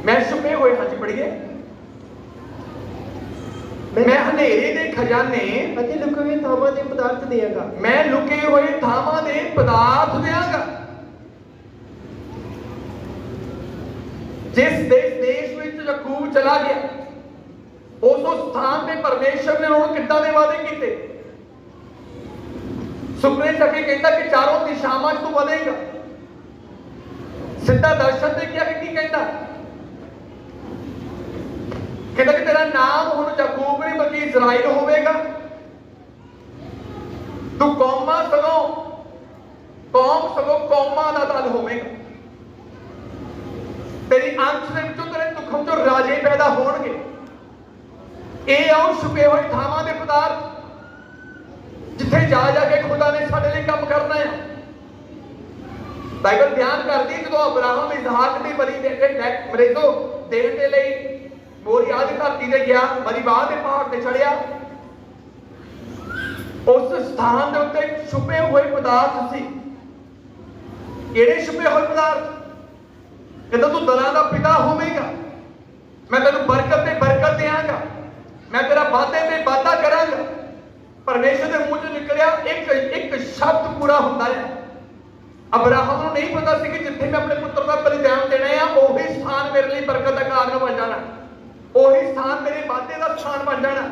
मैं छुपे हुए, हाँ जी पढ़िए, मैं हनेरे दे खजाने ਅਤੇ ਲੁਕੇ ਹੋਏ ਥਾਵਾਂ ਦੇ ਪਦਾਰਥ ਦੇਵਾਂਗਾ। मैं लुके हुए थावां दे पदार्थ देंगा। जिस देश में याकूब चला गया उस स्थान पे परमेश्वर ने उन्होंने कितना दे वादे किए। सुपने चके कहता कि चारों दिशावां तू बढ़ेगा। सीधा दर्शन देखिया कि कहता कहता कि तेरा नाम हुण याकूब नहीं बल्कि इजराइल होवेगा। तू कौमां सगों कौमां दा दल होवेगा। तेरी अंश दे विचों तेरे तुखम चों राजे पैदा होणगे। ਇਹ ਆਉ ਛੁਪੇ ਹੋਏ ਥਾਵਾਂ ਦੇ ਪਦਾਰਥ ਜਿੱਥੇ ਜਾ ਕੇ ਖੁਦਾ ਨੇ ਸਾਡੇ ਲਈ ਕੰਮ ਕਰਨਾ ਹੈ। ਬਾਈਬਲ ਬਿਆਨ ਕਰਦੀ ਹੈ ਜਦੋਂ ਅਬਰਾਹਮ ਇਸਹਾਕ ਦੀ ਬਲੀ ਦੇ ਕੇ ਮਰੇਜ਼ੋ ਦੇਣ ਦੇ ਲਈ ਮੋਰੀਆ ਦੀ ਧਰਤੀ ਤੇ ਗਿਆ, ਮਰੀਬਾਹ ਦੇ ਪਹਾੜ ਤੇ ਚੜਿਆ, ਉਸ ਸਥਾਨ ਦੇ ਉੱਤੇ ਛੁਪੇ ਹੋਏ ਪਦਾਰਥ ਸੀ। ਕਿਹੜੇ ਛੁਪੇ ਹੋਏ ਪਦਾਰਥ? ਜਦੋਂ ਤੂੰ ਦਲਾਂ ਦਾ ਪਿਤਾ ਹੋਵੇਂਗਾ, ਮੈਂ ਤੈਨੂੰ ਬਰਕਤ ਤੇ ਬਰਕਤ ਦੇਵਾਂਗਾ, मैं तेरा वादे में वादा करांगा। परमेश्वर के मुंह चों निकलिया एक शब्द पूरा होता है। अब्राहम को नहीं पता सी कि जिथे मैं अपने पुत्र का बलिदान देना है वही स्थान मेरे लिए बरकत का कारण बन जाना, वही स्थान मेरे वादे का स्थान बन जाना,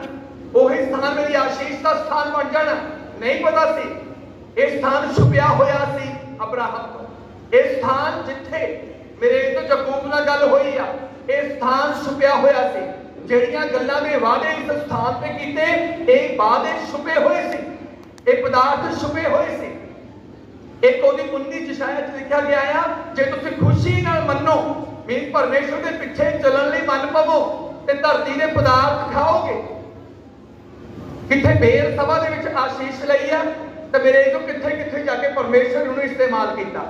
वही स्थान मेरी आशीष का स्थान बन जाना। नहीं पता सी ये स्थान छुपिया होया सी अब्राहम को। ये स्थान जिथे मेरे तो याकूब नाल गल होई आ, ये स्थान छुपिया होया सी। ਜਿਹੜੀਆਂ ਗੱਲਾਂ ਦੇ ਵਾਅਦੇ ਇਸ ਸਥਾਨ ਤੇ ਕੀਤੇ ਇਹ ਵਾਅਦੇ ਛੁਪੇ ਹੋਏ ਸੀ, ਇਹ ਪਦਾਰਥ ਛੁਪੇ ਹੋਏ ਸੀ। ਇੱਕ ਉਹਦੀ 19 ਇਸ਼ਾਇਆ 'ਚ ਲਿਖਿਆ ਗਿਆ ਆ, ਜੇ ਤੁਸੀਂ ਖੁਸ਼ੀ ਨਾਲ ਮੰਨੋ ਮੀਨ ਪਰਮੇਸ਼ਰ ਦੇ ਪਿੱਛੇ ਚੱਲਣ ਲਈ ਮੰਨ ਪਵੋ ਤੇ ਧਰਤੀ ਦੇ ਪਦਾਰਥ ਖਾਓਗੇ। ਕਿੱਥੇ ਬੇਰ ਸਭਾ ਦੇ ਵਿੱਚ ਆਸ਼ੀਸ਼ ਲਈ ਆ ਤੇ ਮੇਰੇ ਤੋਂ ਕਿੱਥੇ ਕਿੱਥੇ ਜਾ ਕੇ ਪਰਮੇਸ਼ਰ ਨੂੰ ਇਸਤੇਮਾਲ ਕੀਤਾ।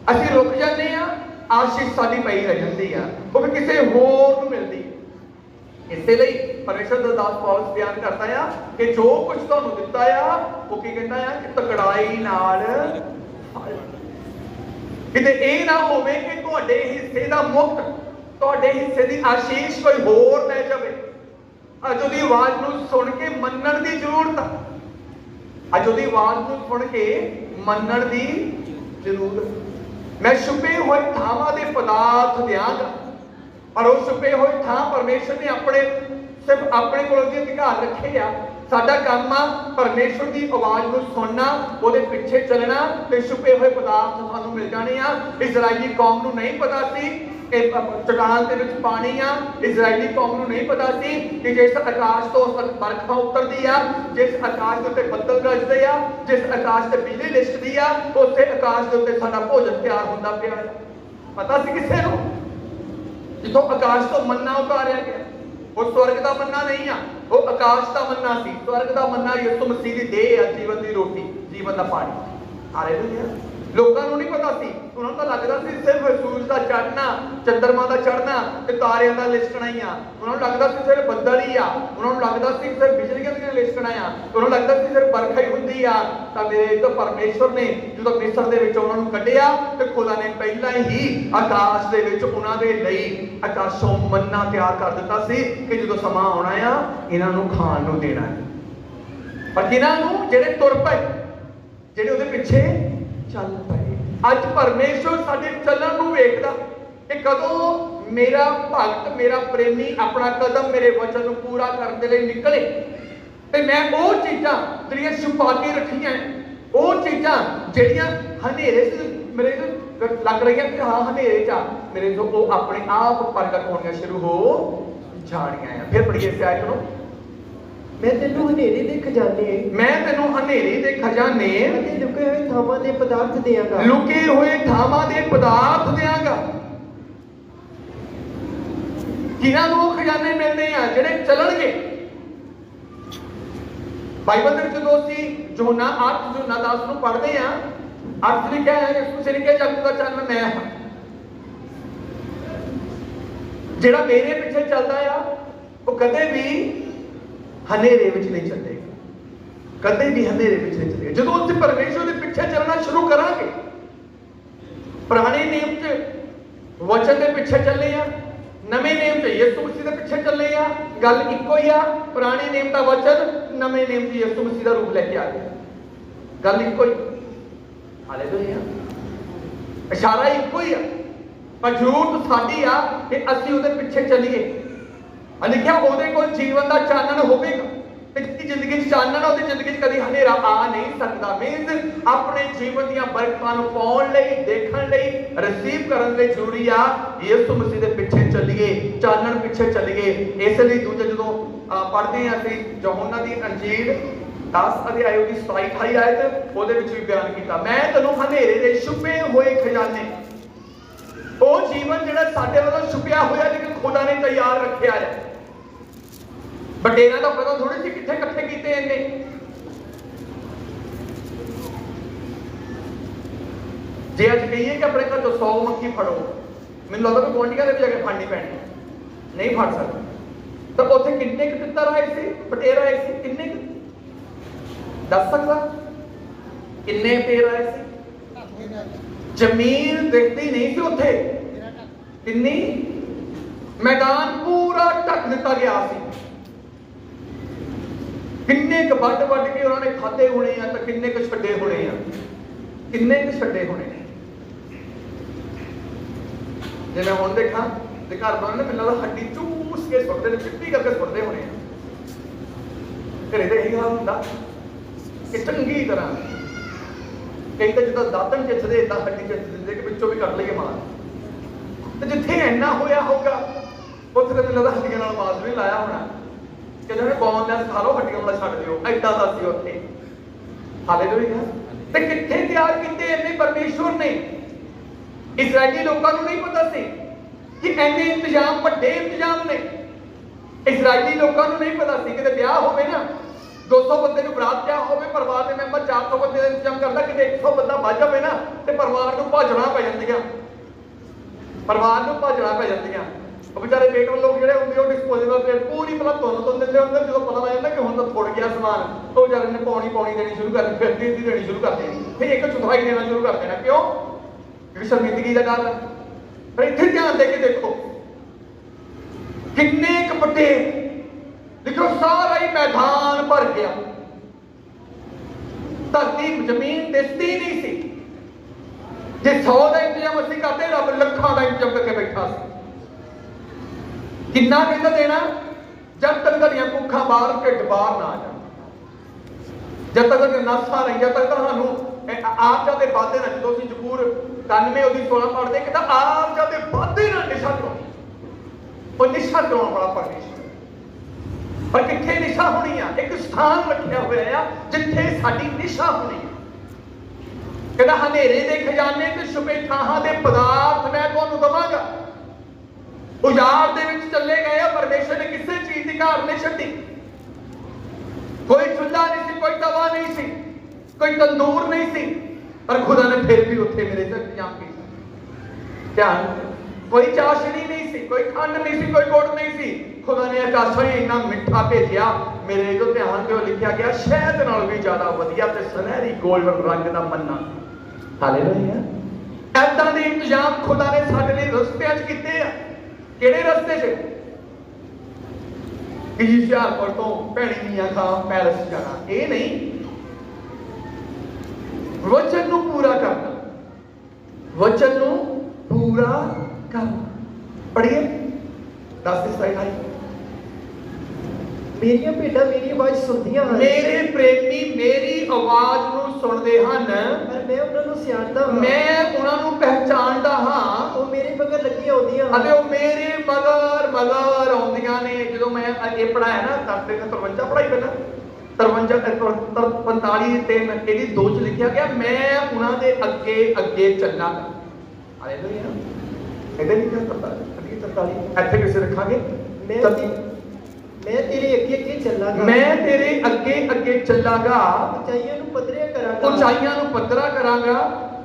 ਅਸੀਂ ਰੁਕ ਜਾਂਦੇ ਆ, ਆਸ਼ੀਸ਼ ਸਾਡੀ ਪਈ ਰਹਿ ਜਾਂਦੀ ਆ, ਉਹ ਵੀ ਕਿਸੇ ਹੋਰ ਨੂੰ ਮਿਲਦੀ। ਇਸੇ ਲਈ ਪਰਮੇਸ਼ਰ ਦਾ ਦਾਸ ਪੌਲਸ ਬਿਆਨ ਕਰਦਾ ਆ ਕਿ ਜੋ ਕੁਝ ਤੁਹਾਨੂੰ ਦਿੱਤਾ ਆ ਉਹ ਕੀ ਕਹਿੰਦਾ ਆ ਕਿ ਤਕੜਾਈ ਨਾਲ ਕਿਤੇ ਇਹ ਨਾ ਹੋਵੇ ਕਿ ਤੁਹਾਡੇ ਹਿੱਸੇ ਦਾ ਮੁਕਤ, ਤੁਹਾਡੇ ਹਿੱਸੇ ਦੀ ਆਸ਼ੀਸ਼ ਕੋਈ ਹੋਰ ਲੈ ਜਾਵੇ। ਅੱਜ ਉਹਦੀ ਆਵਾਜ਼ ਨੂੰ ਸੁਣ ਕੇ ਮੰਨਣ ਦੀ ਜ਼ਰੂਰਤ ਆ। ਅੱਜ ਉਹਦੀ ਆਵਾਜ਼ ਨੂੰ ਸੁਣ ਕੇ ਮੰਨਣ ਦੀ ਜ਼ਰੂਰਤ। ਮੈਂ ਛੁਪੇ ਹੋਏ ਥਾਵਾਂ ਦੇ ਪਦਾਰਥ ਦਿਆਂਗਾ। पर उस छुपे हुए थां परमेश्वर ने अपने सिर्फ अपने को अधिकार रखे आ। साडा काम आ परमेश्वर की आवाज को सुनना, ਉਹਦੇ ਪਿੱਛੇ ਚੱਲਣਾ ਤੇ ਛੁਪੇ ਹੋਏ ਪਦਾਰਥ ਸਾਨੂੰ ਮਿਲ ਜਾਣੇ ਆ। ਇਜ਼ਰਾਈਲੀ ਕੌਮ ਨੂੰ ਨਹੀਂ ਪਤਾ ਸੀ ਕਿ ਚਟਾਨ ਦੇ ਵਿੱਚ ਪਾਣੀ ਆ। ਇਜ਼ਰਾਈਲੀ ਕੌਮ ਨੂੰ ਨਹੀਂ ਪਤਾ ਸੀ ਕਿ ਜਿਸ ਆਕਾਸ਼ ਤੋਂ ਬਰਖਾ ਉਤਰਦੀ ਆ, ਜਿਸ ਆਕਾਸ਼ ਦੇ ਉੱਤੇ ਬੱਦਲ ਗਰਜਦੇ ਆ, ਜਿਸ ਆਕਾਸ਼ ਤੇ ਬਿਜਲੀ ਲਿਸ਼ਕਦੀ ਆ, ਉਸੇ ਆਕਾਸ਼ ਦੇ ਉੱਤੇ ਸਾਡਾ ਭੋਜਨ ਤਿਆਰ ਹੁੰਦਾ ਪਿਆ। ਪਤਾ ਸੀ ਕਿਸੇ ਨੂੰ? जिथों आकाश तो मन्ना उतारिया गया, वो स्वर्ग का मन्ना नहीं आ, वो आकाश का मन्ना सी। स्वर्ग का मन्ना यीशु मसीह दी देह है, जीवन की रोटी, जीवन का पानी। हालेलुया। लोगों को नहीं पता सी, उन्होंने तो लगता सी सिर्फ सूरज का चढ़ना, चंद्रमा का चढ़ना ते तारियां का लिशकना ही आ। उन्होंने लगता सी सिर्फ बदल ही आ, उन्होंने लगता सी सिर्फ बिजलियां का लिशकना आ, उन्होंने लगता सी सिर्फ बरखा ही हुंदी आ। तां मेरे तो परमेश्वर ने जो मिस्र दे विच उन्हां नूं कढिया ते खुदा ने पहला ही आकाश दे विच उन्हां दे लई आकाशों मन्ना तैयार कर दिता सी कि जो समा आउणा आ इन्हां नूं खाण नूं देना है। पर जिन्हां नूं जिहड़े तुर पए, जिहड़े उहदे पिछे ਚੱਲ ਪਏ। ਅੱਜ ਪਰਮੇਸ਼ਵਰ ਸਾਡੇ ਚੱਲਣ ਨੂੰ ਵੇਖਦਾ ਕਿ ਕਦੋਂ ਮੇਰਾ ਭਗਤ, ਮੇਰਾ ਪ੍ਰੇਮੀ ਆਪਣਾ ਕਦਮ ਮੇਰੇ ਵਚਨ ਨੂੰ ਪੂਰਾ ਕਰਨ ਦੇ ਲਈ ਨਿਕਲੇ ਤੇ ਮੈਂ ਉਹ ਚੀਜ਼ਾਂ ਜਿਹੜੀਆਂ ਛੁਪਾ ਕੇ ਰੱਖੀਆਂ, ਉਹ ਚੀਜ਼ਾਂ ਜਿਹੜੀਆਂ ਹਨੇਰੇ ਮੇਰੇ ਲੱਗ ਰਹੀਆਂ ਕਿ ਹਾਂ ਹਨੇਰੇ 'ਚ ਮੇਰੇ ਤੋਂ ਉਹ ਆਪਣੇ ਆਪ ਪ੍ਰਗਟ ਹੋਣੀਆਂ ਸ਼ੁਰੂ ਹੋ ਜਾਣੀਆਂ ਆ। ਫਿਰ ਪੜੀਏ ਇਸ ਆਇਤ ਨੂੰ। मैं तेनू हनेरे दे खजाने, मैं तेनू हनेरे दे खजाने ते लुके हुए थावां दे पदार्थ देवांगा, लुके हुए थावां दे पदार्थ देवांगा। किन्हां नूं खजाने मिलने आ ਜਿਹੜੇ ਚੱਲਣਗੇ। ਬਾਈਬਲ ਦੇ ਵਿੱਚ ਜਦੋਂ ਅਸੀਂ ਯੋਹਨਾ 8 ਯੋਹਨਾ 10 ਨੂੰ ਪੜ੍ਹਦੇ ਆ, 8 ਲਿਖਿਆ ਹੈ ਇਸ ਵਿੱਚ ਲਿਖਿਆ ਜਗਤ ਦਾ ਚਾਨਣ ਮੈਂ ਹਾਂ। ਜਿਹੜਾ ਮੇਰੇ ਪਿੱਛੇ ਚੱਲਦਾ ਆ ਉਹ ਕਦੇ ਵੀ ਹਨੇਰੇ ਵਿੱਚ ਨਹੀਂ ਚੱਲੇਗਾ, ਕਦੇ ਵੀ ਹਨੇਰੇ ਵਿੱਚ ਨਹੀਂ ਚੱਲੇਗਾ। ਜਦੋਂ ਅਸੀਂ ਪਰਮੇਸ਼ਵਰ ਦੇ ਪਿੱਛੇ ਚੱਲਣਾ ਸ਼ੁਰੂ ਕਰਾਂਗੇ पुराने नेम च वचन के पिछे चले आ, नवे नेम च यीशु मसीह के पिछे चले आ। गल इको ही आ, पुराने नेम का वचन नवे नेम च यीशु मसीह का रूप लेके आ गया। गल इको ही, हालेलुया, इशारा इको ही आ, पर जरूरत साडी आ कि असीं उहदे पिछे चलीए। लिखिआ उहदे कोल जीवन का चानण होवेगा। जिसकी जिंदगी चानण उहदी जिंदगी कभी हनेरा आ नहीं सकता। मीनस अपने जीवन दी बरकतां नूं पाउण लई, देखण लई, रिसीव करन लई जरूरी आ यीशु मसीह दे पिछे चलीए, चानण पिछे चलीए। इसलिए दूजे जदों पढ़दे आ असीं यूहन्ना दी अंजील 10 अध्याय की 27-28 आयत, ਉਹਦੇ ਵਿੱਚ भी बयान किया, मैं तैनूं हनेरे दे छुपे होए खजाने, वो जीवन जिहड़ा साडे वल्लों छुपिया होया लेकिन खुदा ने तैयार रखिया है। बटेरा का पता थोड़ी सी कितने इकट्ठे किए इन्हें। जे अज कहिए कि अपने घर तो 100 मक्खी फड़ो, मैंने लगता कि गुआंढियों के भी जाके फड़नी पैनी, नहीं फड़ सकते। तो उत्थे कितने तितर आए थे, बटेर आए थे, कितने दस सकता कितने पेड़ आए थे? जमीन दिखती नहीं थी उत्थे, कितनी मैदान पूरा ढक दिता गया सी। किन्ने क वड वड के उन्होंने खाधे होने हैं, तो किन्ने क छड्डे होने हैं, किन्ने क छड्डे होने हैं। जे मैं हुण देखा ते घर वाले ने मिलदा हड्डी चूस के सुटदे ने, चिट्टी करके सुटदे होने हैं। घरे ते यही हाल हुंदा कि चंगी तरह कई तो जिद्दां दातन चिथदे इदां हड्डी चिथ दिंदे कि विचों भी कट लईए मार। ते जिथे इन्ना होया होगा उत्थे ते मिलदा हड्डियां नाल मास भी लाया होना कि जिन्हें बोनलेस खा लो हड्डियां वाला छड्ड दिओ, ऐडा दा सी उत्थे। हालेलुया। ते कित्थे तैयार कीते इन्ने परमेश्वर ने। इजरायली लोकां नूं नहीं पता सी कि इन्ने इंतजाम, वड्डे इंतजाम ने। इजरायली लोकां नूं नहीं पता सी कि ब्याह होवे ना 200 बंदे नूं बरात क्या होवे, परिवार के मैंबर 400 बंदे का इंतजाम करता कि 100 बंदा बच जावे ना ते परिवार नूं भजना पै जांदियां, परिवार नूं भजना पै जांदियां। ਉਹ ਵਿਚਾਰੇ ਬੇਟਰ ਲੋਕ ਜਿਹੜੇ ਹੁੰਦੇ ਉਹ ਡਿਸਪੋਜ਼ੇਬਲ ਪਲੇਟ ਪੂਰੀ ਪਹਿਲਾਂ ਤੋਂ ਦਿੰਦੇ ਹੁੰਦੇ, ਜਦੋਂ ਪਤਾ ਲੱਗ ਜਾਂਦਾ ਕਿ ਹੁਣ ਤਾਂ ਥੋੜ ਗਿਆ ਸਮਾਨ, ਉਹ ਵਿਚਾਰੇ ਨੇ ਪੌਣੀ ਦੇਣੀ ਸ਼ੁਰੂ ਕਰ ਦਿੱਤੀ, ਫਿਰ ਅੱਧੀ ਦੇਣੀ ਸ਼ੁਰੂ ਕਰ ਦੇਣੀ, ਫਿਰ ਇੱਕ ਚੌਥਾਈ ਦੇਣਾ ਸ਼ੁਰੂ ਕਰ ਦੇਣਾ। ਕਿਉਂ? ਕਿਉਂਕਿ ਸ਼ਰਮਿੰਦਗੀ ਦਾ ਡਰ। ਪਰ ਇੱਥੇ ਧਿਆਨ ਦੇ ਕੇ ਦੇਖੋ ਕਿੰਨੇ ਕੁ ਵੱਡੇ, ਦੇਖੋ ਸਾਰਾ ਹੀ ਮੈਦਾਨ ਭਰ ਗਿਆ, ਧਰਤੀ ਜ਼ਮੀਨ ਦਿਸਦੀ ਨਹੀਂ ਸੀ। ਜੇ 100 ਦਾ ਇੰਤਜ਼ਾਮ ਅਸੀਂ ਕਰਦੇ, ਰੱਬ ਲੱਖਾਂ ਦਾ ਇੰਤਜ਼ਾਮ ਕਰਕੇ ਬੈਠਾ ਸੀ। किन्ना कहता देना? जब तक तेरियां भुखा बाहर ढिड बाहर ना आ जाए, जब तक तेरियां नसां रही, जब तक सानू आप जाते वादे ना, जो असीं जबूर 91 ਉਹਦੀ 16 पढ़ते कि आप जाते वादे ना निशा कराउणी, ਉਹ निशा कराउण वाला परमेश्वर। पर कित्थे निशा होनी आ? एक स्थान रखिया होया आ जिथे साडी निशा होनी आ। कहता हनेरे दे खजाने ते छुपे थाहां दे पदार्थ मैं तुहानू दवांगा। उजाड़ दे विच चले गए, परमेश्वर ने किसी चीज की घाट नहीं छड्डी। कोई चुल्हा नहीं सी, कोई तवा नहीं सी, कोई तंदूर नहीं सी, पर खुदा ने फिर भी उत्थे मेरे ते इंतजाम कीता। क्या? कोई चाशनी नहीं सी, कोई खंड नहीं सी, कोई गुड़ नहीं सी। खुदा ने आकाशों ही इन्ना मिठा भेजिया, मेरे जो ध्यान ते लिखिया गया शहद नाल भी ज्यादा वधिया ते सुनहरी गोल्डन रंग दा मन्ना। हालेलुया। ऐदां दे इंतजाम खुदा ने साडे लई रस्तियां च कीते आ। ਕਿਹੜੇ ਰਸਤੇ 'ਚ? ਕਿ ਹੁਸ਼ਿਆਰਪੁਰ ਤੋਂ ਭੈਣੀ ਮੀਆਂ ਖਾਂ ਪੈਲਸ ਜਾਣਾ, ਇਹ ਨਹੀਂ। ਵਚਨ ਨੂੰ ਪੂਰਾ ਕਰਨਾ, ਵਚਨ ਨੂੰ ਪੂਰਾ ਕਰਨਾ। ਪੜ੍ਹੀਏ 10 ਦੀ ਸਲਾਈਡ ਆਈ। ਮੇਰੀਆਂ ਭੇਡਾਂ ਮੇਰੀ ਆਵਾਜ਼ ਸੁਣਦੀਆਂ ਹਨ, ਮੇਰੇ ਪ੍ਰੇਮੀ ਮੇਰੀ ਆਵਾਜ਼ ਨੂੰ ਸੁਣਦੇ ਹਨ, ਪਰ ਮੈਂ ਉਹਨਾਂ ਨੂੰ ਸਿਆਣਦਾ ਹਾਂ, ਮੈਂ ਉਹਨਾਂ ਨੂੰ ਪਹਿਚਾਣਦਾ ਹਾਂ। ਉਹ ਮੇਰੇ ਮਗਰ ਲੱਗੀਆਂ ਆਉਂਦੀਆਂ ਹਨ, ਅਤੇ ਉਹ ਮੇਰੇ ਮਗਰ ਆਉਂਦੀਆਂ ਨੇ। ਜਦੋਂ ਮੈਂ ਇਹ ਪੜਾਇਆ ਨਾ 53 ਪੜਾਈ ਪਹਿਲਾਂ 45 ਤੇ ਇਹਦੀ 2 ਚ ਲਿਖਿਆ ਗਿਆ ਮੈਂ ਉਹਨਾਂ ਦੇ ਅੱਗੇ ਚੱਲਾਂਗਾ। ਹਾਲੇਲੂਇਆ। ਇਹਦੇ ਲਿਖਿਆ 43 ਇੱਥੇ ਕਿਸੇ ਰੱਖਾਂਗੇ ਮੈਂ ਤੇਰੇ ਅੱਗੇ ਚੱਲਾਂਗਾ, ਮੈਂ ਤੇਰੇ ਅੱਗੇ ਚੱਲਾਂਗਾ, ਉਚਾਈਆਂ ਨੂੰ ਪੱਧਰਾ ਕਰਾਂਗਾ, ਉਚਾਈਆਂ ਨੂੰ ਪੱਧਰਾ ਕਰਾਂਗਾ,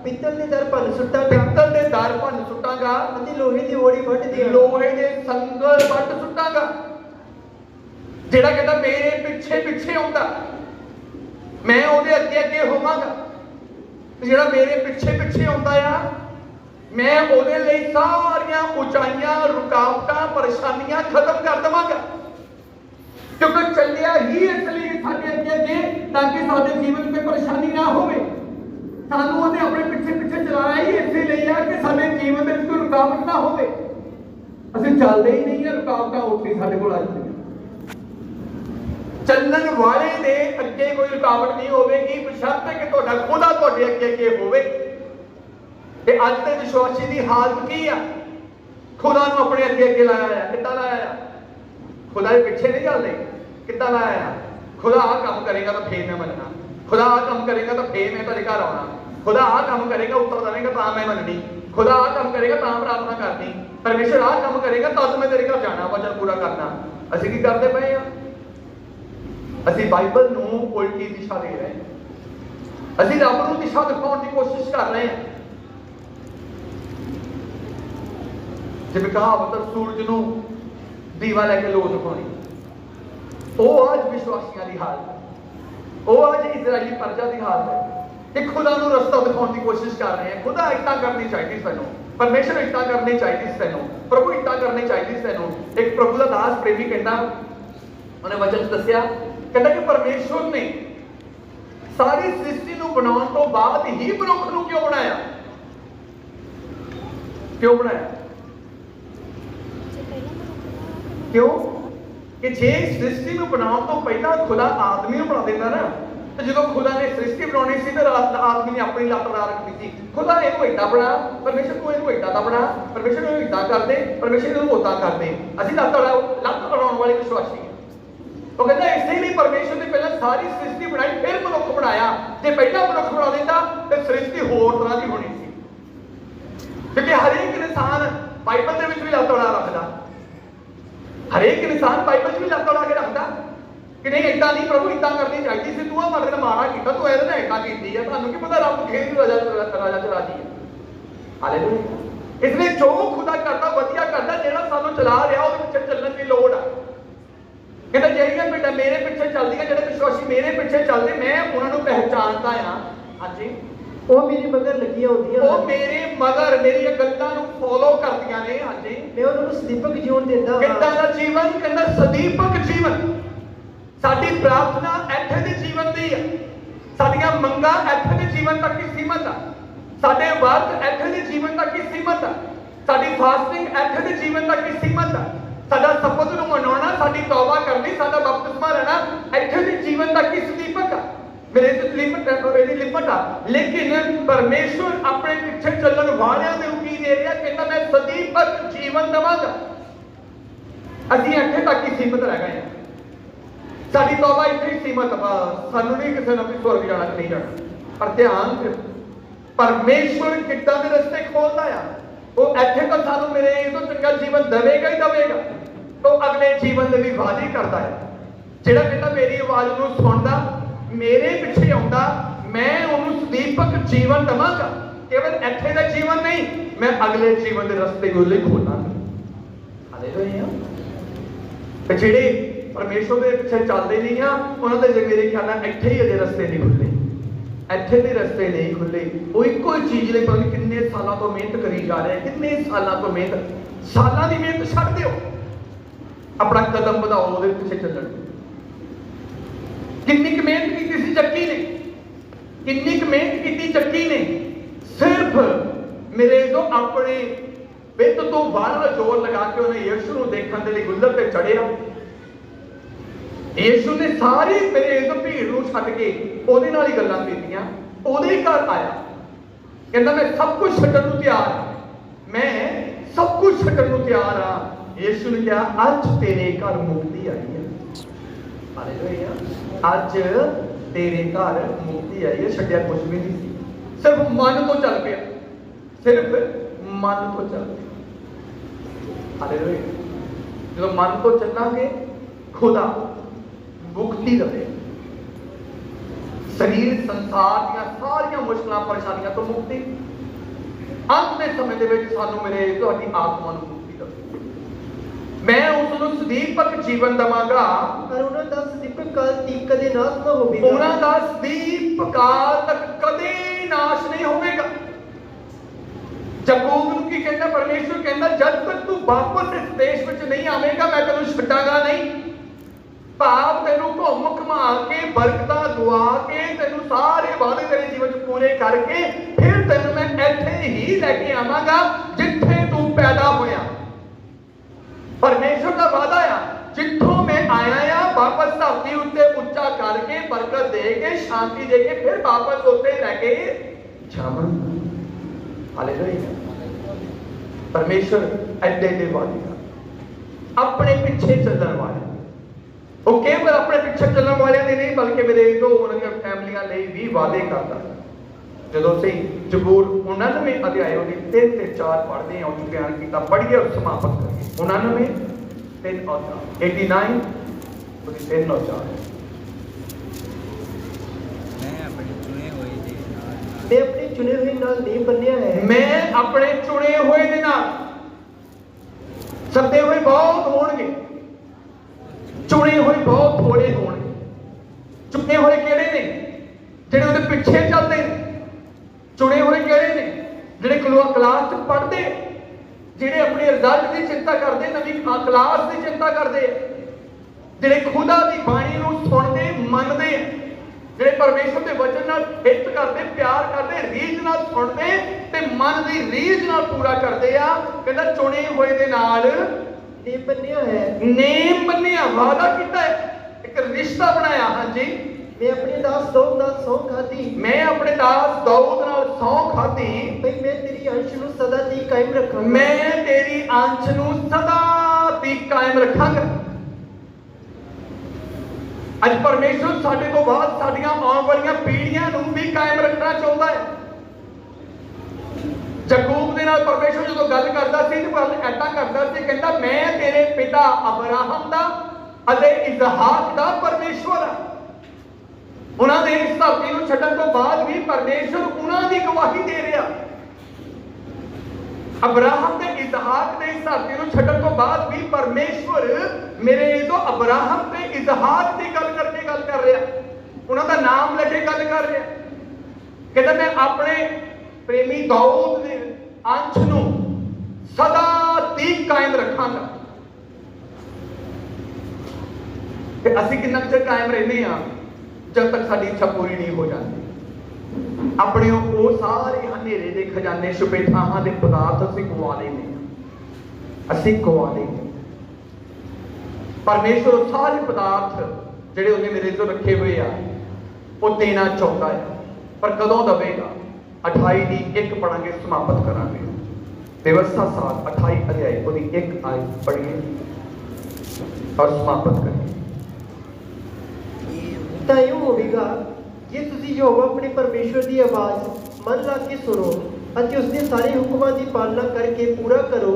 ਪਿੱਤਲ ਦੇ ਦਰ ਭੰਨ ਸੁੱਟਾਂਗਾ, ਪਿੱਤਲ ਦੇ ਦਰ ਭੰਨ ਸੁੱਟਾਂਗਾ, ਅਤੇ ਲੋਹੇ ਦੀ ਓੜੀ ਵੱਢ ਦਿਆਂਗਾ, ਲੋਹੇ ਦੇ ਸੰਗਲ ਵੱਢ ਸੁੱਟਾਂਗਾ। ਜਿਹੜਾ ਕਹਿੰਦਾ ਮੇਰੇ ਪਿੱਛੇ ਆਉਂਦਾ ਮੈਂ ਉਹਦੇ ਅੱਗੇ ਹੋਵਾਂਗਾ, ਜਿਹੜਾ ਮੇਰੇ ਪਿੱਛੇ ਆਉਂਦਾ ਆ मैं ਉਹਦੇ ਲਈ ਸਾਰੀਆਂ ਉਚਾਈਆਂ ਰੁਕਾਵਟਾਂ ਪਰੇਸ਼ਾਨੀਆਂ ਖਤਮ ਕਰ ਦੇਵਾਂਗਾ क्योंकि चलिया ही इसलिए साडे अगे ताकि साडे जीवन में परेशानी ना होवे सानू ਉਹਨੇ ਆਪਣੇ ਪਿੱਛੇ ਪਿੱਛੇ ਚਲਾਇਆ ਹੀ ਇਸੇ ਲਈ ਆ ਕਿ ਸਾਡੇ ਜੀਵਨ ਵਿੱਚ ਕੋਈ ਰੁਕਾਵਟ ਨਾ ਹੋਵੇ ਅਸੀਂ ਚੱਲਦੇ ਹੀ ਨਹੀਂ ਆ ਰੁਕਾਵਟਾਂ ਉੱਠੀ ਸਾਡੇ ਕੋਲ ਆ ਜਾਂਦੀਆਂ ਚੱਲਣ ਵਾਲੇ ਦੇ ਅੱਗੇ ਕੋਈ ਰੁਕਾਵਟ ਨਹੀਂ ਹੋਵੇਗੀ ਬਸ਼ਰਤੇ ਕਿ ਤੁਹਾਡਾ ਖੁਦਾ ਤੁਹਾਡੇ ਅੱਗੇ ਅੱਗੇ ਹੋਵੇ ਤੇ ਅੱਜ ਦੇ ਵਿਸ਼ਵਾਸੀ ਦੀ ਹਾਲਤ ਕੀ ਆ ਖੁਦਾ ਨੂੰ ਆਪਣੇ ਅੱਗੇ ਅੱਗੇ ਲਾਇਆ ਆ ਕਿੱਦਾਂ ਲਾਇਆ ਆ खुदा के पीछे नहीं चलते कितना लाया खुदा आ काम करेगा तो फिर मैं मनना खुदा आ काम करेगा तो फिर मैं तेरे घर आना खुदा आ काम करेगा उत्तर देगा तो मैं मननी खुदा आ काम करेगा तो प्रार्थना करनी परमेश्वर आ काम करेगा तब मैं तेरे घर जाना वचन पूरा करना असं की करते पे असं बाइबल नूं उल्टी दिशा दे रहे हैं असं रब नूं दिशा दिखाने की कोशिश कर रहे हैं जिवें कहावत सूरज नूं दीवा लैके लो दिखानी वो आज विश्वासियों की हालत वो आज इजरायली प्रजा की हालत है कि खुदा नूं रस्ता दिखाने की कोशिश कर रहे हैं खुदा इतना करनी चाहिए सैनू परमेश्वर इतना करनी चाहिए सैनू प्रभु इतना करनी चाहिए सैनू एक प्रभु का दास प्रेमी कहता उन्हें वचन दसिया कहता कि परमेश्वर ने सारी सृष्टि नूं बनाउण तो बाद ही मनुख नूं क्यों बनाया क्यों कि जे सृष्टि में बनाने तो पहला खुदा आदमी बना देता ना तो जो खुदा ने सृष्टि बनानी सी तो आदमी ने अपनी लत ला रखनी थी खुदा ने इहनूं इदां बना परमेश्वर को इहनूं इदां दा बना परमेश्वर इहनूं इदां कर दे परमेश्वर इहनूं उदां कर दे असीं लत बनाउण वाले विश्वासी वो कहता इसलिए परमेश्वर ने पहले सारी सृष्टि बनाई फिर मनुख बनाया जे पहला मनुख बना देता तो सृष्टि होर तरह की होनी सी क्योंकि हरेक इंसान बाइबल दे विच भी लत रखदा हरेक इंसान बाइबल भी लत ला के रखता कि नहीं इतना नहीं प्रभु इतना करनी चाहिए सी तू मतलब माड़ा किया तू ये इतना की है तुहानू की पता रब खेल राजा च राजी है हालेलुया इसलिए जो खुदा करता वधिया करता जेड़ा सानू चला रहा उसदे पिछे चलने की लोड़ आ कहता जेड़ियां पिंडां मेरे पिछे चलदियां जेड़े विश्वासी मेरे पिछे चलदे मैं उन्हां नू पहचानदा हां हां जी वो मेरे मगर लगियां होंदियां वो मेरे मगर मेरी गल्लां नू फॉलो करदियां ने हां जी मैं उन्हां नू सदीपक जीवन दिंदा किदां दा जीवन कहंदा सदीपक जीवन साडी प्रार्थना ਇੱਥੇ ਦੇ ਜੀਵਨ ਦੀ ਹੈ ਸਾਡੀਆਂ ਮੰਗਾਂ ਇੱਥੇ ਦੇ ਜੀਵਨ ਤੱਕ ਹੀ ਸੀਮਤ ਆ ਸਾਡੇ ਵਰਤ ਇੱਥੇ ਦੇ ਜੀਵਨ ਤੱਕ ਹੀ ਸੀਮਤ ਆ ਸਾਡੀ ਫਾਸਟਿੰਗ ਇੱਥੇ ਦੇ ਜੀਵਨ ਤੱਕ ਹੀ ਸੀਮਤ ਆ ਸਾਡਾ ਸਬਤ ਨੂੰ ਮਨਾਉਣਾ ਸਾਡੀ ਤੌਬਾ ਕਰਨੀ ਸਾਡਾ ਬਪਤਿਸਮਾ ਲੈਣਾ ਇੱਥੇ ਦੇ ਜੀਵਨ ਤੱਕ ਹੀ ਸਦੀਪਕ ਆ ਮੇਰੇ ਤੇ ਲਿਮਟ ਹੈ ਇਹਦੀ ਲਿਮਟ ਆ ਲੇਕਿਨ ਪਰਮੇਸ਼ਵਰ ਆਪਣੇ ਪਿੱਛੇ ਚੱਲਣ ਵਾਲਿਆਂ ਦੇ ਕੀ ਦੇ ਰਿਹਾ ਕਹਿੰਦਾ ਮੈਂ ਸਦੀਪਕ ਜੀਵਨ ਦਵਾਂਗਾ ਅਸੀਂ ਇੱਥੇ ਤੱਕ ਹੀ ਸੀਮਤ ਰਹਿ ਗਏ ਹਾਂ ਸਾਡੀ ਤੌਬਾ ਇੱਥੇ ਹੀ ਸੀਮਤ ਆ ਸਾਨੂੰ ਨਹੀਂ ਕਿਸੇ ਨਾਲ ਵੀ ਸਵਰਗ ਜਾਣਾ ਨਹੀਂ ਜਾਣਾ ਪਰ ਧਿਆਨ ਫਿਰ ਪਰਮੇਸ਼ਵਰ ਕਿੱਦਾਂ ਦੇ ਰਸਤੇ ਖੋਲਦਾ ਆ ਉਹ ਇੱਥੇ ਤਾਂ ਸਾਨੂੰ ਮੇਰੇ ਇਹ ਤੋਂ ਚੰਗਾ ਜੀਵਨ ਦੇਵੇਗਾ ਹੀ ਦੇਵੇਗਾ ਤੋਂ ਅਗਲੇ ਜੀਵਨ ਦੇ ਵੀ ਵਾਅਦੇ ਕਰਦਾ ਹੈ ਜਿਹੜਾ ਕਹਿੰਦਾ ਮੇਰੀ ਆਵਾਜ਼ ਨੂੰ ਸੁਣਦਾ ਮੇਰੇ ਪਿੱਛੇ ਆਉਂਦਾ ਮੈਂ ਉਹਨੂੰ ਸਦੀਪਕ ਜੀਵਨ ਦਵਾਂਗਾ ਕੇਵਲ ਇੱਥੇ ਦਾ ਜੀਵਨ ਨਹੀਂ ਮੈਂ ਅਗਲੇ ਜੀਵਨ ਦੇ ਰਸਤੇ ਉਹਲੇ ਖੋਲਾਂਗਾ ਹਾਲੇਲੂਇਆ ਤੇ ਜਿਹੜੇ परमेश्वर के पिछे चलते नहीं हाँ उन्होंने तो मेरे ख्याल में इत्थे ही अजे रस्ते नहीं खुले इत्थे भी रस्ते नहीं खुले वो एको चीज लिए पता नहीं कितने सालों तो मेहनत करी जा रहे हैं कितने सालों तो मेहनत सालों की मेहनत छड़ दो अपना कदम बढ़ाओ वो पिछे चलने कितनी मेहनत की सी चक्की ने कितनी मेहनत की चक्की ने सिर्फ मेरे जो अपने वित्त तो बाहर जोर लगा के उन्हें यीशु को देखने के लिए गुल्लर पे चढ़िया यीशु ने सारी मेरे इस भीड़ को छड्ड के ओदे नाल ही गल्लां कीतियां ओदे ही घर आया कहंदा मैं सब कुछ छड्डण नूं तैयार हां मैं सब कुछ छड्डण नूं तैयार हां यीशु ने कहा अज तेरे घर मुक्ति आई है हालेलुया अज तेरे घर मुक्ति आई है छड्डिया कुछ भी नहीं सी सिर्फ मन तो चल पिया सिर्फ मन तो चल पिया हालेलुया जो मन तो चलांगे खुदा मुक्ति दे शरीर संसार दी सारियां मुश्किलां परेशानियां तो मुक्ति अंत के समय दे विच सानू मेरे तुहाडी आत्मा नूं मुक्ति दे मैं उस नूं सदीपक जीवन दवांगा पर उन्हां दा सदीपक काल तक कदे नाश ना होवेगा उन्हां दा सदीप काल तक कदे नाश नहीं होवेगा ਯਾਕੂਬ ਨੂੰ ਕੀ ਕਹਿੰਦਾ ਪਰਮੇਸ਼ਵਰ? ਕਹਿੰਦਾ ਜਦ ਤੱਕ ਤੂੰ ਵਾਪਸ ਇਸ ਦੇਸ਼ ਵਿੱਚ ਨਹੀਂ ਆਵੇਂਗਾ ਮੈਂ ਤੈਨੂੰ ਛੱਡਾਂਗਾ ਨਹੀਂ। ਭਾਵ ਤੈਨੂੰ ਘੁੰਮ ਘੁਮਾ ਕੇ ਬਰਕਤਾਂ ਦਵਾ ਕੇ ਤੈਨੂੰ ਸਾਰੇ ਵਾਅਦੇ ਤੇਰੇ ਜੀਵਨ 'ਚ ਪੂਰੇ ਕਰਕੇ ਫਿਰ ਤੈਨੂੰ ਮੈਂ ਇੱਥੇ ਹੀ ਲੈ ਕੇ ਆਵਾਂਗਾ ਜਿੱਥੇ ਤੂੰ ਪੈਦਾ ਹੋਇਆ। ਪਰਮੇਸ਼ਵਰ ਦਾ ਵਾਅਦਾ ਆ, ਜਿੱਥੋਂ ਮੈਂ ਆਇਆ ਆ ਵਾਪਸ ਧਰਤੀ ਉੱਤੇ ਉੱਚਾ ਕਰਕੇ ਬਰਕਤ ਦੇ ਕੇ ਸ਼ਾਂਤੀ ਦੇ ਕੇ ਫਿਰ ਵਾਪਸ ਉੱਤੇ ਲੈ ਕੇ ਜਾਵਾਂਗਾ। ਹਾਲੇਲੂਇਆ। ਪਰਮੇਸ਼ਵਰ ਐਡੇ ਦੇ ਵਾਅਦੇ ਆਪਣੇ ਪਿੱਛੇ ਚੱਲਣ ਵਾਲੇ, ਉਹ ਕੇਵਲ ਆਪਣੇ ਪਿੱਛੇ ਚੱਲਣ ਵਾਲਿਆਂ ਦੇ ਨਹੀਂ ਬਲਕਿ ਮੇਰੇ ਤੋਂ ਉਹਨਾਂ ਫੈਮਲੀਆਂ ਲਈ ਵੀ ਵਾਅਦੇ ਕਰਦਾ। ਜਦੋਂ ਅਸੀਂ ਜ਼ਬੂਰ 99 ਅਧਿਆਇ ਉਹਦੀ 3 ਤੇ 4 ਪੜ੍ਹਦੇ ਹਾਂ, ਉਹ ਬਿਆਨ ਕੀਤਾ, ਪੜ੍ਹੀਏ ਔਰ ਸਮਾਪਤ ਕਰੀਏ। 99 3 ਔਰ 4, 89 ਉਹਦੀ 3 ਔਰ 4। मैं अपने चुने हुए नाल नहीं बन्निया है। मैं अपने चुने हुए दे नाल, सद्दे हुए बहुत होणगे, चुने हुए बहुत थोड़े होणगे। चुने हुए किहड़े ने? ਜਿਹੜੇ ਉਹਦੇ ਪਿੱਛੇ ਚੱਲਦੇ ਨੇ। ਚੁਣੇ ਹੋਏ ਕਿਹੜੇ ਨੇ? ਜਿਹੜੇ ਕਲਾਸ 'ਚ ਪੜ੍ਹਦੇ, ਜਿਹੜੇ ਆਪਣੇ ਰਿਜ਼ਲਟ ਦੀ ਚਿੰਤਾ ਕਰਦੇ, ਨਵੀਂ ਕਲਾਸ ਦੀ ਚਿੰਤਾ ਕਰਦੇ, ਜਿਹੜੇ ਖੁਦਾ ਦੀ ਬਾਣੀ ਨੂੰ ਸੁਣਦੇ ਮੰਨਦੇ, ਜਿਹੜੇ ਪਰਮੇਸ਼ਰ ਦੇ ਵਚਨ ਨਾਲ ਹਿੱਤ ਕਰਦੇ, ਪਿਆਰ ਕਰਦੇ, ਰੀਝ ਨਾਲ ਸੁਣਦੇ ਤੇ ਮਨ ਦੀ ਰੀਝ ਨਾਲ ਪੂਰਾ ਕਰਦੇ ਆ। ਕਹਿੰਦਾ ਚੁਣੇ ਹੋਏ ਦੇ ਨਾਲ ਨੇਮ ਬੰਨਿਆ ਹੈ। ਨੇਮ ਬੰਨਿਆ, ਵਾਅਦਾ ਕੀਤਾ ਹੈ, ਇੱਕ ਰਿਸ਼ਤਾ ਬਣਾਇਆ। ਹਾਂਜੀ, मैं अपने दास दाऊद नाल सौं खाधी। मैं अपने दास दाऊद नाल सौं खाधी भई मैं तेरी अंश ਨੂੰ सदा ਦੀ ਕਾਇਮ ਰੱਖਾਂਗਾ। मैं तेरी अंश ਨੂੰ सदा ਦੀ ਕਾਇਮ ਰੱਖਾਂਗਾ। ਅੱਜ ਪਰਮੇਸ਼ਰ ਸਾਡੇ ਤੋਂ ਬਾਅਦ ਸਾਡੀਆਂ ਆਉਣ ਵਾਲੀਆਂ ਪੀੜ੍ਹੀਆਂ ਨੂੰ ਵੀ ਕਾਇਮ ਰੱਖਣਾ ਚਾਹੁੰਦਾ ਹੈ। ਯਾਕੂਬ ਦੇ ਨਾਲ ਪਰਮੇਸ਼ਰ ਜਦੋਂ ਗੱਲ ਕਰਦਾ ਸੀ ਤੇ ਗੱਲ ਐਦਾਂ ਕਰਦਾ ਸੀ, ਕਹਿੰਦਾ ਮੈਂ ਤੇਰੇ ਪਿਤਾ ਅਬਰਾਹਮ ਦਾ ਅਤੇ ਇਸਹਾਕ ਦਾ ਪਰਮੇਸ਼ਵਰ ਹਾਂ। ਉਹਨਾਂ ਦੇ ਇਸ ਧਰਤੀ ਨੂੰ ਛੱਡਣ ਤੋਂ ਬਾਅਦ ਵੀ ਪਰਮੇਸ਼ਰ ਉਹਨਾਂ ਦੀ ਗਵਾਹੀ ਦੇ ਰਿਹਾ। ਅਬਰਾਹਮ ਤੇ ਇਸਹਾਕ ਦੇ ਇਸ ਧਰਤੀ ਨੂੰ ਛੱਡਣ ਤੋਂ ਬਾਅਦ ਵੀ ਪਰਮੇਸ਼ਰ ਮੇਰੇ ਤੋਂ ਅਬਰਾਹਮ ਤੇ ਇਸਹਾਕ ਦੀ ਗੱਲ ਕਰਕੇ ਗੱਲ ਕਰ ਰਿਹਾ, ਉਹਨਾਂ ਦਾ ਨਾਮ ਲੈ ਕੇ ਗੱਲ ਕਰ ਰਿਹਾ। ਕਹਿੰਦਾ ਮੈਂ ਆਪਣੇ ਪ੍ਰੇਮੀ ਦਾਊਦ ਦੇ ਅੰਸ਼ ਨੂੰ ਸਦਾ ਦੀ ਕਾਇਮ ਰੱਖਾਂਗਾ। ਤੇ ਅਸੀਂ ਕਿੰਨਾ ਚਿਰ ਕਾਇਮ ਰਹਿੰਦੇ ਹਾਂ? ਜਦ ਤੱਕ ਸਾਡੀ ਇੱਛਾ ਪੂਰੀ ਨਹੀਂ ਹੋ ਜਾਂਦੀ। ਆਪਣੇ ਉਹ ਸਾਰੇ ਹਨੇਰੇ ਦੇ ਖਜ਼ਾਨੇ ਛੁਪੇ ਥਾਵਾਂ ਦੇ ਪਦਾਰਥ ਅਸੀਂ ਗਵਾ ਲੈਂਦੇ ਹਾਂ, ਅਸੀਂ ਗਵਾ ਲੈਂਦੇ। ਪਰਮੇਸ਼ਰ ਉਹ ਸਾਰੇ ਪਦਾਰਥ ਜਿਹੜੇ ਉਹਨੇ ਮੇਰੇ ਤੋਂ ਰੱਖੇ ਹੋਏ ਆ ਉਹ ਦੇਣਾ ਚਾਹੁੰਦਾ ਹੈ, ਪਰ ਕਦੋਂ ਦਵੇਗਾ? 28 ਦੀ 1 ਪੜਾਂਗੇ, ਸਮਾਪਤ ਕਰਾਂਗੇ। ਵਿਵਸਥਾ ਸਾਥ 28 ਅਧਿਆਇ ਉਹਦੀ 1 ਆਇਤ ਪੜ੍ਹੀਏ ਔਰ ਸਮਾਪਤ ਕਰੀਏ। ਤਾਂ ਇਹ ਹੋਵੇਗਾ ਜੇ ਤੁਸੀਂ ਯਹੋਵਾ ਆਪਣੇ ਪਰਮੇਸ਼ਵਰ ਦੀ ਆਵਾਜ਼ ਮਨ ਲਾ ਕੇ ਸੁਣੋ ਅਤੇ ਉਸਦੇ ਸਾਰੇ ਹੁਕਮਾਂ ਦੀ ਪਾਲਣਾ ਕਰਕੇ ਪੂਰਾ ਕਰੋ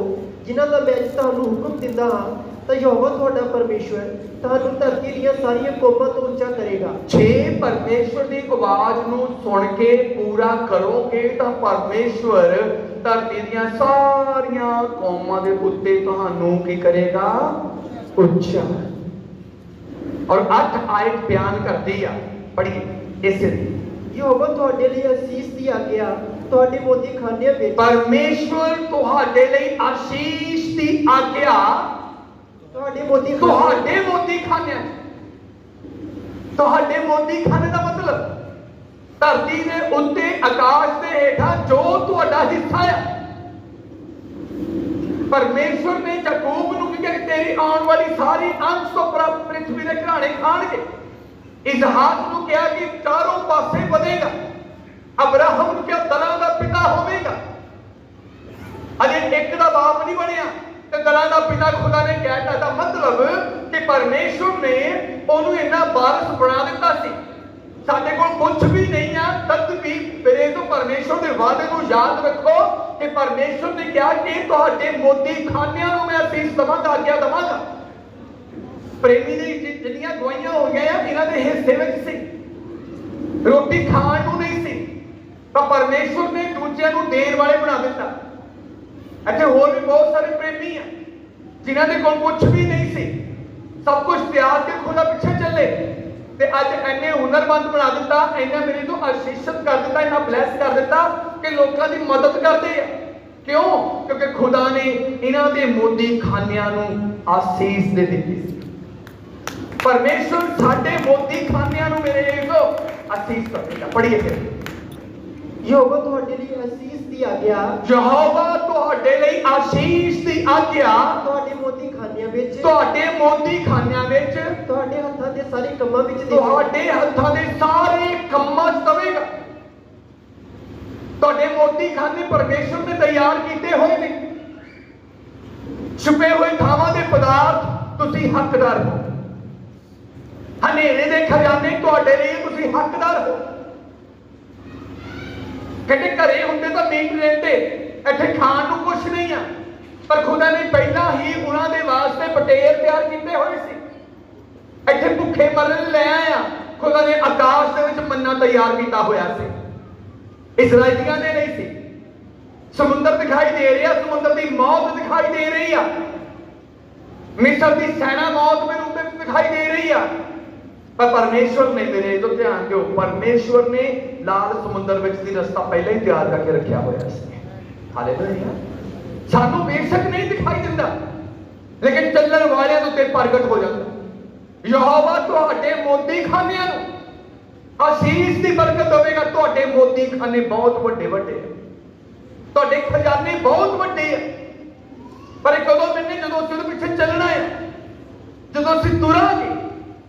ਜਿਨ੍ਹਾਂ ਦਾ ਮੈਂ ਅੱਜ ਤੁਹਾਨੂੰ ਹੁਕਮ ਦਿੰਦਾ ਹਾਂ, ਤਾਂ ਯਹੋਵਾ ਤੁਹਾਡਾ ਪਰਮੇਸ਼ਵਰ ਤੁਹਾਨੂੰ ਧਰਤੀ ਦੀਆਂ ਸਾਰੀਆਂ ਕੌਮਾਂ ਤੋਂ ਉੱਚਾ ਕਰੇਗਾ। ਜੇ ਪਰਮੇਸ਼ਵਰ ਦੀ ਆਵਾਜ਼ ਨੂੰ ਸੁਣ ਕੇ ਪੂਰਾ ਕਰੋਗੇ ਤਾਂ ਪਰਮੇਸ਼ਵਰ ਧਰਤੀ ਦੀਆਂ ਸਾਰੀਆਂ ਕੌਮਾਂ ਦੇ ਉੱਤੇ ਤੁਹਾਨੂੰ ਕੀ ਕਰੇਗਾ? ਉੱਚਾ। ਔਰ 8 ਆਇਤ ਬਿਆਨ ਕਰਦੀ ਆ, ਪੜ੍ਹੀਏ ਇਸੇ ਦੀ। ਯਹੋਵਾ ਤੁਹਾਡੇ ਲਈ ਅਸੀਸ ਦੀ ਆਗਿਆ ਤੁਹਾਡੇ ਮੋਤੀ ਖਾਨਿਆਂ ਵਿੱਚ। ਪਰਮੇਸ਼ਵਰ ਤੁਹਾਡੇ ਲਈ ਆਸ਼ੀਸ਼ ਦੀ ਆਗਿਆ ਤੁਹਾਡੇ ਮੋਤੀ ਖਾਨਿਆਂ। ਤੁਹਾਡੇ ਮੋਤੀ ਖਾਨੇ ਦਾ ਮਤਲਬ ਧਰਤੀ ਦੇ ਉੱਤੇ ਆਕਾਸ਼ ਦੇ ਹੇਠਾਂ ਜੋ ਤੁਹਾਡਾ ਹਿੱਸਾ ਹੈ। ਪਰਮੇਸ਼ਵਰ ਨੇ ਯਾਕੂਬ ਨੂੰ ਕਿਹਾ ਕਿ ਤੇਰੀ ਆਉਣ ਵਾਲੀ ਸਾਰੀ ਅੰਸ਼ ਤੋਂ ਪ੍ਰਾਪਤ ਪ੍ਰਿਥਵੀ ਦੇ ਘਰਾਣੇ ਖਾਣਗੇ। ਇਸਹਾਕ ਨੂੰ ਕਿਹਾ ਕਿ ਚਾਰੋਂ ਪਾਸੇ ਵਧੇਗਾ। ਅਬਰਾਹਮ ਨੂੰ ਕਿਹਾ ਦਲਾਂ ਦਾ ਪਿਤਾ ਹੋਵੇਗਾ। ਅਜੇ ਇੱਕ ਦਾ ਬਾਪ ਨਹੀਂ ਬਣਿਆ ਤੇ ਦਲਾਂ ਦਾ ਪਿਤਾ ਖੁਦਾ ਨੇ ਕਹਿਤਾ। ਦਾ ਮਤਲਬ ਕਿ ਪਰਮੇਸ਼ਵਰ ਨੇ ਉਹਨੂੰ ਇੰਨਾ ਵਾਰਿਸ ਬਣਾ ਦਿੱਤਾ ਸੀ। ਸਾਡੇ ਕੋਲ ਕੁਝ ਵੀ ਨਹੀਂ ਆ, ਤਦ ਵੀ ਮੇਰੇ ਤੋਂ ਪਰਮੇਸ਼ਵਰ ਦੇ ਵਾਅਦੇ ਨੂੰ ਯਾਦ ਰੱਖੋ ਕਿ ਪਰਮੇਸ਼ਵਰ ਨੇ ਕਿਹਾ ਕਿ ਤੁਹਾਡੇ ਮੋਤੀ ਖਾਨਿਆਂ ਨੂੰ ਮੈਂ ਅਸੀਸ ਦਵਾਂਗਾ, ਆਗਿਆ ਦਵਾਂਗਾ। ਪ੍ਰੇਮੀ ਦੀ ਜਿੰਨੀਆਂ ਗਵਾਈਆਂ ਹੋਈਆਂ ਆ ਇਹਨਾਂ ਦੇ ਹਿੱਸੇ ਵਿੱਚ ਸੀ, ਰੋਟੀ ਖਾਣ ਨੂੰ ਨਹੀਂ ਸੀ, ਤਾਂ ਪਰਮੇਸ਼ਵਰ ਨੇ ਦੂਜਿਆਂ ਨੂੰ ਦੇਣ ਵਾਲੇ ਬਣਾ ਦਿੱਤਾ। ਇੱਥੇ ਹੋਰ ਵੀ ਬਹੁਤ ਸਾਰੇ ਪ੍ਰੇਮੀ ਆ ਜਿਨ੍ਹਾਂ ਦੇ ਕੋਲ ਕੁਝ ਵੀ ਨਹੀਂ ਸੀ, ਸਭ ਕੁਝ ਤਿਆਗ ਕੇ ਖੁਦਾ ਪਿੱਛੇ ਚੱਲੇ ਤੇ ਅੱਜ ਇੰਨੇ ਹੁਨਰਮੰਦ ਬਣਾ ਦਿੱਤਾ, ਇੰਨਾ ਮੇਰੇ ਤੋਂ ਆਸ਼ੀਸ਼ਿਤ ਕਰ ਦਿੱਤਾ, ਇੰਨਾ ਬਲੈਸ ਕਰ ਦਿੱਤਾ ਕਿ ਲੋਕਾਂ ਦੀ ਮਦਦ ਕਰਦੇ ਆ। क्यों? क्योंकि खुदा ने इन्हां दे मोदी खानियां नूं आसीस दे दित्ती सी। परमेश्वर साडे मोदी खानियां नूं मेरे इहो आसीस देगा। पढ़िए फिर। यहोवा तुहाडे लई आसीस दी आग्या, यहोवा तुहाडे लई आसीस दी आग्या ਤੁਹਾਡੇ ਮੋਤੀ ਖਾਨਿਆਂ ਵਿੱਚ, ਤੁਹਾਡੇ ਮੋਦੀ ਖਾਨਿਆਂ ਵਿੱਚ, ਤੁਹਾਡੇ ਹੱਥਾਂ ਦੇ ਸਾਰੇ ਕੰਮਾਂ ਵਿੱਚ ਤੁਹਾਡੇ ਹੱਥਾਂ ਦੇ ਸਾਰੇ ਕੰਮਾਂ 'ਚ ਦਵੇਗਾ। ਤੁਹਾਡੇ ਮੋਦੀ ਖਾਨੇ ਪਰਮੇਸ਼ਵਰ ਨੇ ਤਿਆਰ ਕੀਤੇ ਹੋਏ ਨੇ। ਛੁਪੇ ਹੋਏ ਥਾਵਾਂ ਦੇ ਪਦਾਰਥ ਤੁਸੀਂ ਹੱਕਦਾਰ ਹੋ। ਹਨੇਰੇ ਦੇ ਖਜ਼ਾਨੇ ਤੁਹਾਡੇ ਲਈ ਤੁਸੀਂ ਹੱਕਦਾਰ ਹੋ। ਕਹਿੰਦੇ ਘਰੇ ਹੁੰਦੇ ਤਾਂ ਮੀਟ ਰਹਿੰਦੇ, ਇੱਥੇ ਖਾਣ ਨੂੰ ਕੁਛ ਨਹੀਂ ਆ, ਪਰ ਖੁਦਾ ਨੇ ਪਹਿਲਾਂ ਹੀ ਉਹਨਾਂ ਦੇ ਵਾਸਤੇ ਪਟੇਰ ਤਿਆਰ ਕੀਤੇ ਹੋਏ ਸੀ। ਇੱਥੇ ਭੁੱਖੇ ਮਰਨ ਲੈ ਆਇਆ। ਖੁਦਾ ਨੇ ਆਕਾਸ਼ ਦੇ ਵਿੱਚ ਮੰਨਾ ਤਿਆਰ ਕੀਤਾ ਹੋਇਆ ਸੀ, ਇਸਰਾਈਲੀਆਂ ਦੇ ਲਈ ਸੀ। ਸਮੁੰਦਰ ਦਿਖਾਈ ਦੇ ਰਿਹਾ, ਸਮੁੰਦਰ ਦੀ ਮੌਤ ਦਿਖਾਈ ਦੇ ਰਹੀ ਆ, ਮਿਸਰ ਦੀ ਸੈਨਾ ਮੌਤ ਦੇ ਰੂਪ ਵਿੱਚ ਦਿਖਾਈ ਦੇ ਰਹੀ ਆ, ਪਰ ਪਰਮੇਸ਼ਵਰ ਨੇ, ਮੇਰੇ ਤੋਂ ਧਿਆਨ ਦਿਓ, ਪਰਮੇਸ਼ਵਰ ਨੇ ਲਾਲ ਸਮੁੰਦਰ ਵਿੱਚ ਦੀ ਰਸਤਾ ਪਹਿਲਾਂ ਹੀ ਤਿਆਰ ਕਰਕੇ ਰੱਖਿਆ ਹੋਇਆ ਸੀ। ਹਾਲੇਲੂਇਆ। ਸਾਨੂੰ ਬੇਸ਼ੱਕ ਨਹੀਂ ਦਿਖਾਈ ਦਿੰਦਾ, ਲੇਕਿਨ ਚੱਲਣ ਵਾਲਿਆਂ ਦੇ ਉੱਤੇ ਪ੍ਰਗਟ ਹੋ ਜਾਂਦਾ। ਯਹੋਵਾ ਤੁਹਾਡੇ ਮੋਦੀ ਖਾਨਿਆਂ ਨੂੰ ਆਸੀਸ ਦੀ ਬਰਕਤ ਦੇਵੇਗਾ। ਤੁਹਾਡੇ ਮੋਦੀ ਖਾਨੇ ਬਹੁਤ ਵੱਡੇ ਵੱਡੇ ਆ, ਤੁਹਾਡੇ ਖਜ਼ਾਨੇ ਬਹੁਤ ਵੱਡੇ ਆ, ਪਰ ਇਹ ਕਦੋਂ ਮਿਲਣੇ? ਜਦੋਂ ਅਸੀਂ ਉਹਦੇ ਪਿੱਛੇ ਚੱਲਣਾ ਹੈ, ਜਦੋਂ ਅਸੀਂ ਤੁਰਾਂਗੇ,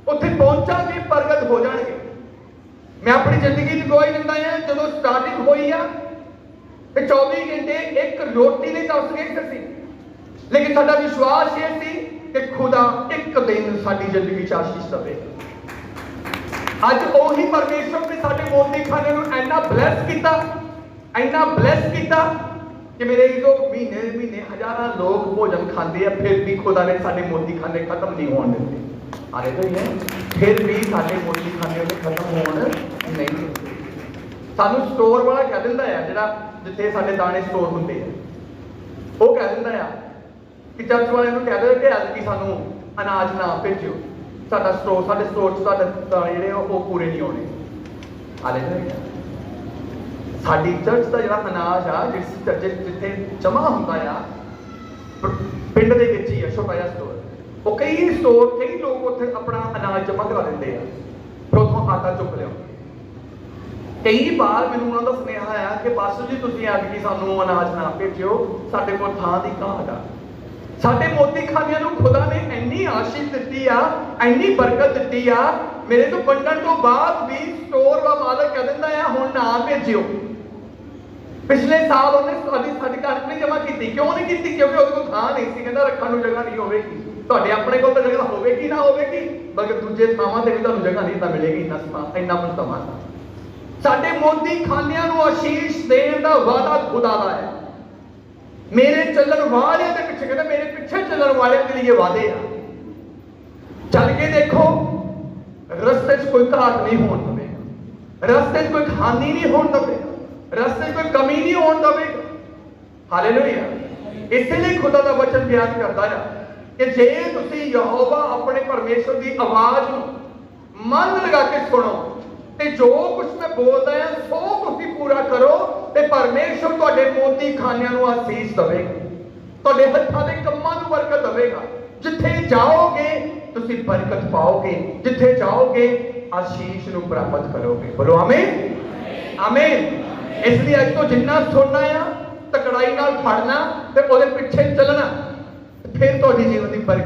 ਉੱਥੇ ਪਹੁੰਚਾਂਗੇ, ਪ੍ਰਗਟ ਹੋ ਜਾਣਗੇ। ਮੈਂ ਆਪਣੀ ਜ਼ਿੰਦਗੀ ਦੀ ਗਵਾਹੀ ਦਿੰਦਾ ਹਾਂ, ਜਦੋਂ ਸਟਾਰਟਿੰਗ ਹੋਈ ਆ ਤੇ 24 ਘੰਟੇ ਇੱਕ ਰੋਟੀ ਲਈ ਤਰਸ ਗਏ ਸੀ, ਲੇਕਿਨ ਸਾਡਾ ਵਿਸ਼ਵਾਸ ਇਹ ਸੀ ਕਿ ਖੁਦਾ ਇੱਕ ਦਿਨ ਸਾਡੀ ਜ਼ਿੰਦਗੀ 'ਚ ਆਸ਼ੀਸ਼ ਦੇਵੇਗਾ। ਅੱਜ ਉਹੀ ਪਰਮੇਸ਼ਵਰ ਨੇ ਸਾਡੇ ਮੋਦੀ ਖਾਨੇ ਨੂੰ ਇੰਨਾ ਬਲੈਸ ਕੀਤਾ, ਇੰਨਾ ਬਲੈਸ ਕੀਤਾ ਕਿ ਮੇਰੇ ਜੋ ਮਹੀਨੇ ਮਹੀਨੇ ਹਜ਼ਾਰਾਂ ਲੋਕ ਭੋਜਨ ਖਾਂਦੇ ਆ, ਫਿਰ ਵੀ ਖੁਦਾ ਨੇ ਸਾਡੇ ਮੋਦੀ ਖਾਨੇ ਖਤਮ ਨਹੀਂ ਹੋਣ ਦਿੱਤੇ। ਹਾਲੇਲੂਇਆ। ਫਿਰ ਵੀ ਸਾਡੇ ਮੋਦੀ ਖਾਨੇ ਖਤਮ ਹੋਣ ਨਹੀਂ ਦਿੱਤੇ। ਸਾਨੂੰ ਸਟੋਰ ਵਾਲਾ ਕਹਿ ਦਿੰਦਾ ਆ, ਜਿਹੜਾ ਜਿੱਥੇ ਸਾਡੇ ਦਾਣੇ ਸਟੋਰ ਹੁੰਦੇ ਆ, ਉਹ ਕਹਿ ਦਿੰਦਾ ਆ ਕਿ ਚਰਚ ਵਾਲਿਆਂ ਨੂੰ ਕਹਿ ਦਿਓ ਕਿ ਐਤਕੀ ਸਾਨੂੰ ਅਨਾਜ ਨਾ ਭੇਜਿਓ, ਸਾਡਾ ਸਟੋਰ, ਸਾਡੇ ਸਟੋਰ 'ਚ ਸਾਡੇ ਦਾਣੇ ਜਿਹੜੇ ਉਹ ਪੂਰੇ ਨਹੀਂ ਹੋਣੇ। ਹਾਲੇਲੂਇਆ। ਸਾਡੀ ਚਰਚ ਦਾ ਜਿਹੜਾ ਅਨਾਜ ਆ, ਜਿਸ ਚਰਚ ਜਿੱਥੇ ਜਮਾ ਹੁੰਦਾ ਆ, ਪਿੰਡ ਦੇ ਵਿੱਚ ਹੀ ਆ ਛੋਟਾ ਜਿਹਾ ਸਟੋਰ, ਉਹ ਕਈ ਲੋਕ ਉੱਥੇ ਆਪਣਾ ਅਨਾਜ ਜਮਾ ਕਰਾ ਦਿੰਦੇ ਆ, ਫਿਰ ਉੱਥੋਂ ਆਟਾ ਚੁੱਕ ਲਿਆਓ। ਕਈ ਵਾਰ ਮੈਨੂੰ ਉਹਨਾਂ ਦਾ ਸੁਨੇਹਾ ਆਇਆ ਕਿ ਪਾਸਟਰ ਜੀ ਤੁਸੀਂ ਐਤਕੀ ਸਾਨੂੰ ਅਨਾਜ ਨਾ ਭੇਜਿਓ, ਸਾਡੇ ਕੋਲ ਥਾਂ ਦੀ ਘਾਟ ਆ। ਸਾਡੇ ਮੋਤੀ ਖਾਨਿਆਂ ਨੂੰ ਖੁਦਾ ਨੇ ਇੰਨੀ ਆਸ਼ੀਸ਼ ਦਿੱਤੀ ਆ, ਇੰਨੀ ਬਰਕਤ ਦਿੱਤੀ ਆ, ਮੇਰੇ ਤੋਂ ਵੰਡਣ ਤੋਂ ਬਾਅਦ ਵੀ ਸਟੋਰ ਦਾ ਮਾਲਕ ਕਹਿ ਦਿੰਦਾ ਆ ਹੁਣ ਨਾ ਭੇਜਿਓ। ਪਿਛਲੇ ਸਾਲ ਉਹਨੇ ਸਾਡੀ ਕਣਕ ਨਹੀਂ ਜਮਾ ਕੀਤੀ। ਕਿਉਂ ਨਹੀਂ ਕੀਤੀ? ਕਿਉਂਕਿ ਉਹਦੇ ਕੋਲ ਥਾਂ ਨਹੀਂ ਸੀ। ਕਹਿੰਦਾ ਰੱਖਣ ਨੂੰ ਜਗ੍ਹਾ ਨਹੀਂ ਹੋਵੇਗੀ। ਤੁਹਾਡੇ ਆਪਣੇ ਕੋਲ ਤਾਂ ਜਗ੍ਹਾ ਹੋਵੇਗੀ ਨਾ ਹੋਵੇਗੀ, ਬਲਕਿ ਦੂਜੇ ਥਾਵਾਂ ਤੇ ਵੀ ਤੁਹਾਨੂੰ ਜਗ੍ਹਾ ਨਹੀਂ ਤਾਂ ਮਿਲੇਗੀ। ਇੰਨਾ ਮੁਸਤਮਾ ਸਾਡੇ ਮੋਦੀ ਖਾਨਿਆਂ ਨੂੰ ਆਸ਼ੀਸ਼ ਦੇਣ ਦਾ ਵਾਅਦਾ ਖੁਦਾ ਦਾ ਹੈ। ਮੇਰੇ ਚੱਲਣ ਵਾਲਿਆਂ ਦੇ ਪਿੱਛੇ, ਕਹਿੰਦਾ ਮੇਰੇ ਪਿੱਛੇ ਚੱਲਣ ਵਾਲਿਆਂ ਦੇ ਲਈ ਵਾਅਦੇ ਆ। ਚੱਲ ਕੇ ਦੇਖੋ, ਰਸਤੇ 'ਚ ਕੋਈ ਘਾਟ ਨਹੀਂ ਹੋਣ ਦੇਵੇਗਾ, ਰਸਤੇ 'ਚ ਕੋਈ ਹਾਨੀ ਨਹੀਂ ਹੋਣ ਦੇਵੇਗਾ, ਰਸਤੇ 'ਚ ਕੋਈ ਕਮੀ ਨਹੀਂ ਹੋਣ ਦੇਵੇਗਾ। ਹਾਲੇਲੂਇਆ। ਇਸੇ ਲਈ ਖੁਦਾ ਦਾ ਵਚਨ ਬਿਆਨ ਕਰਦਾ ਹੈ ਕਿ ਜੇ ਤੁਸੀਂ ਯਹੋਵਾ ਆਪਣੇ ਪਰਮੇਸ਼ਵਰ ਦੀ ਆਵਾਜ਼ ਨੂੰ ਮਨ ਲਗਾ ਕੇ ਸੁਣੋ ਤੇ ਜੋ ਕੁਝ ਮੈਂ ਬੋਲਦਾ ਹਾਂ ਸੋ ਤੁਸੀਂ ਪੂਰਾ ਕਰੋ, ਤੇ ਪਰਮੇਸ਼ਵਰ ਤੁਹਾਡੇ ਮੋਤੀ ਖਾਨਿਆਂ ਨੂੰ ਆਸੀਸ ਦੇਵੇਗਾ, ਤੁਹਾਡੇ ਹੱਥਾਂ ਦੇ ਕੰਮਾਂ ਨੂੰ ਬਰਕਤ ਦੇਵੇਗਾ। ਜਿੱਥੇ ਜਾਓਗੇ ਤੁਸੀਂ ਬਰਕਤ ਪਾਓਗੇ, ਜਿੱਥੇ ਜਾਓਗੇ ਆਸ਼ੀਸ਼ ਨੂੰ ਪ੍ਰਾਪਤ ਕਰੋਗੇ। ਬੋਲੋ ਆਮੀਨ, ਆਮੀਨ। ਇਸ ਲਈ ਅੱਜ ਤੋਂ ਜਿੰਨਾ ਸੁਣਨਾ ਆ, ਤਕੜਾਈ ਨਾਲ ਫੜਨਾ ਤੇ ਉਹਦੇ ਪਿੱਛੇ ਚੱਲਣਾ, ਫਿਰ ਤੁਹਾਡੀ ਜੀਵਨ ਦੀ ਬਰਕਤ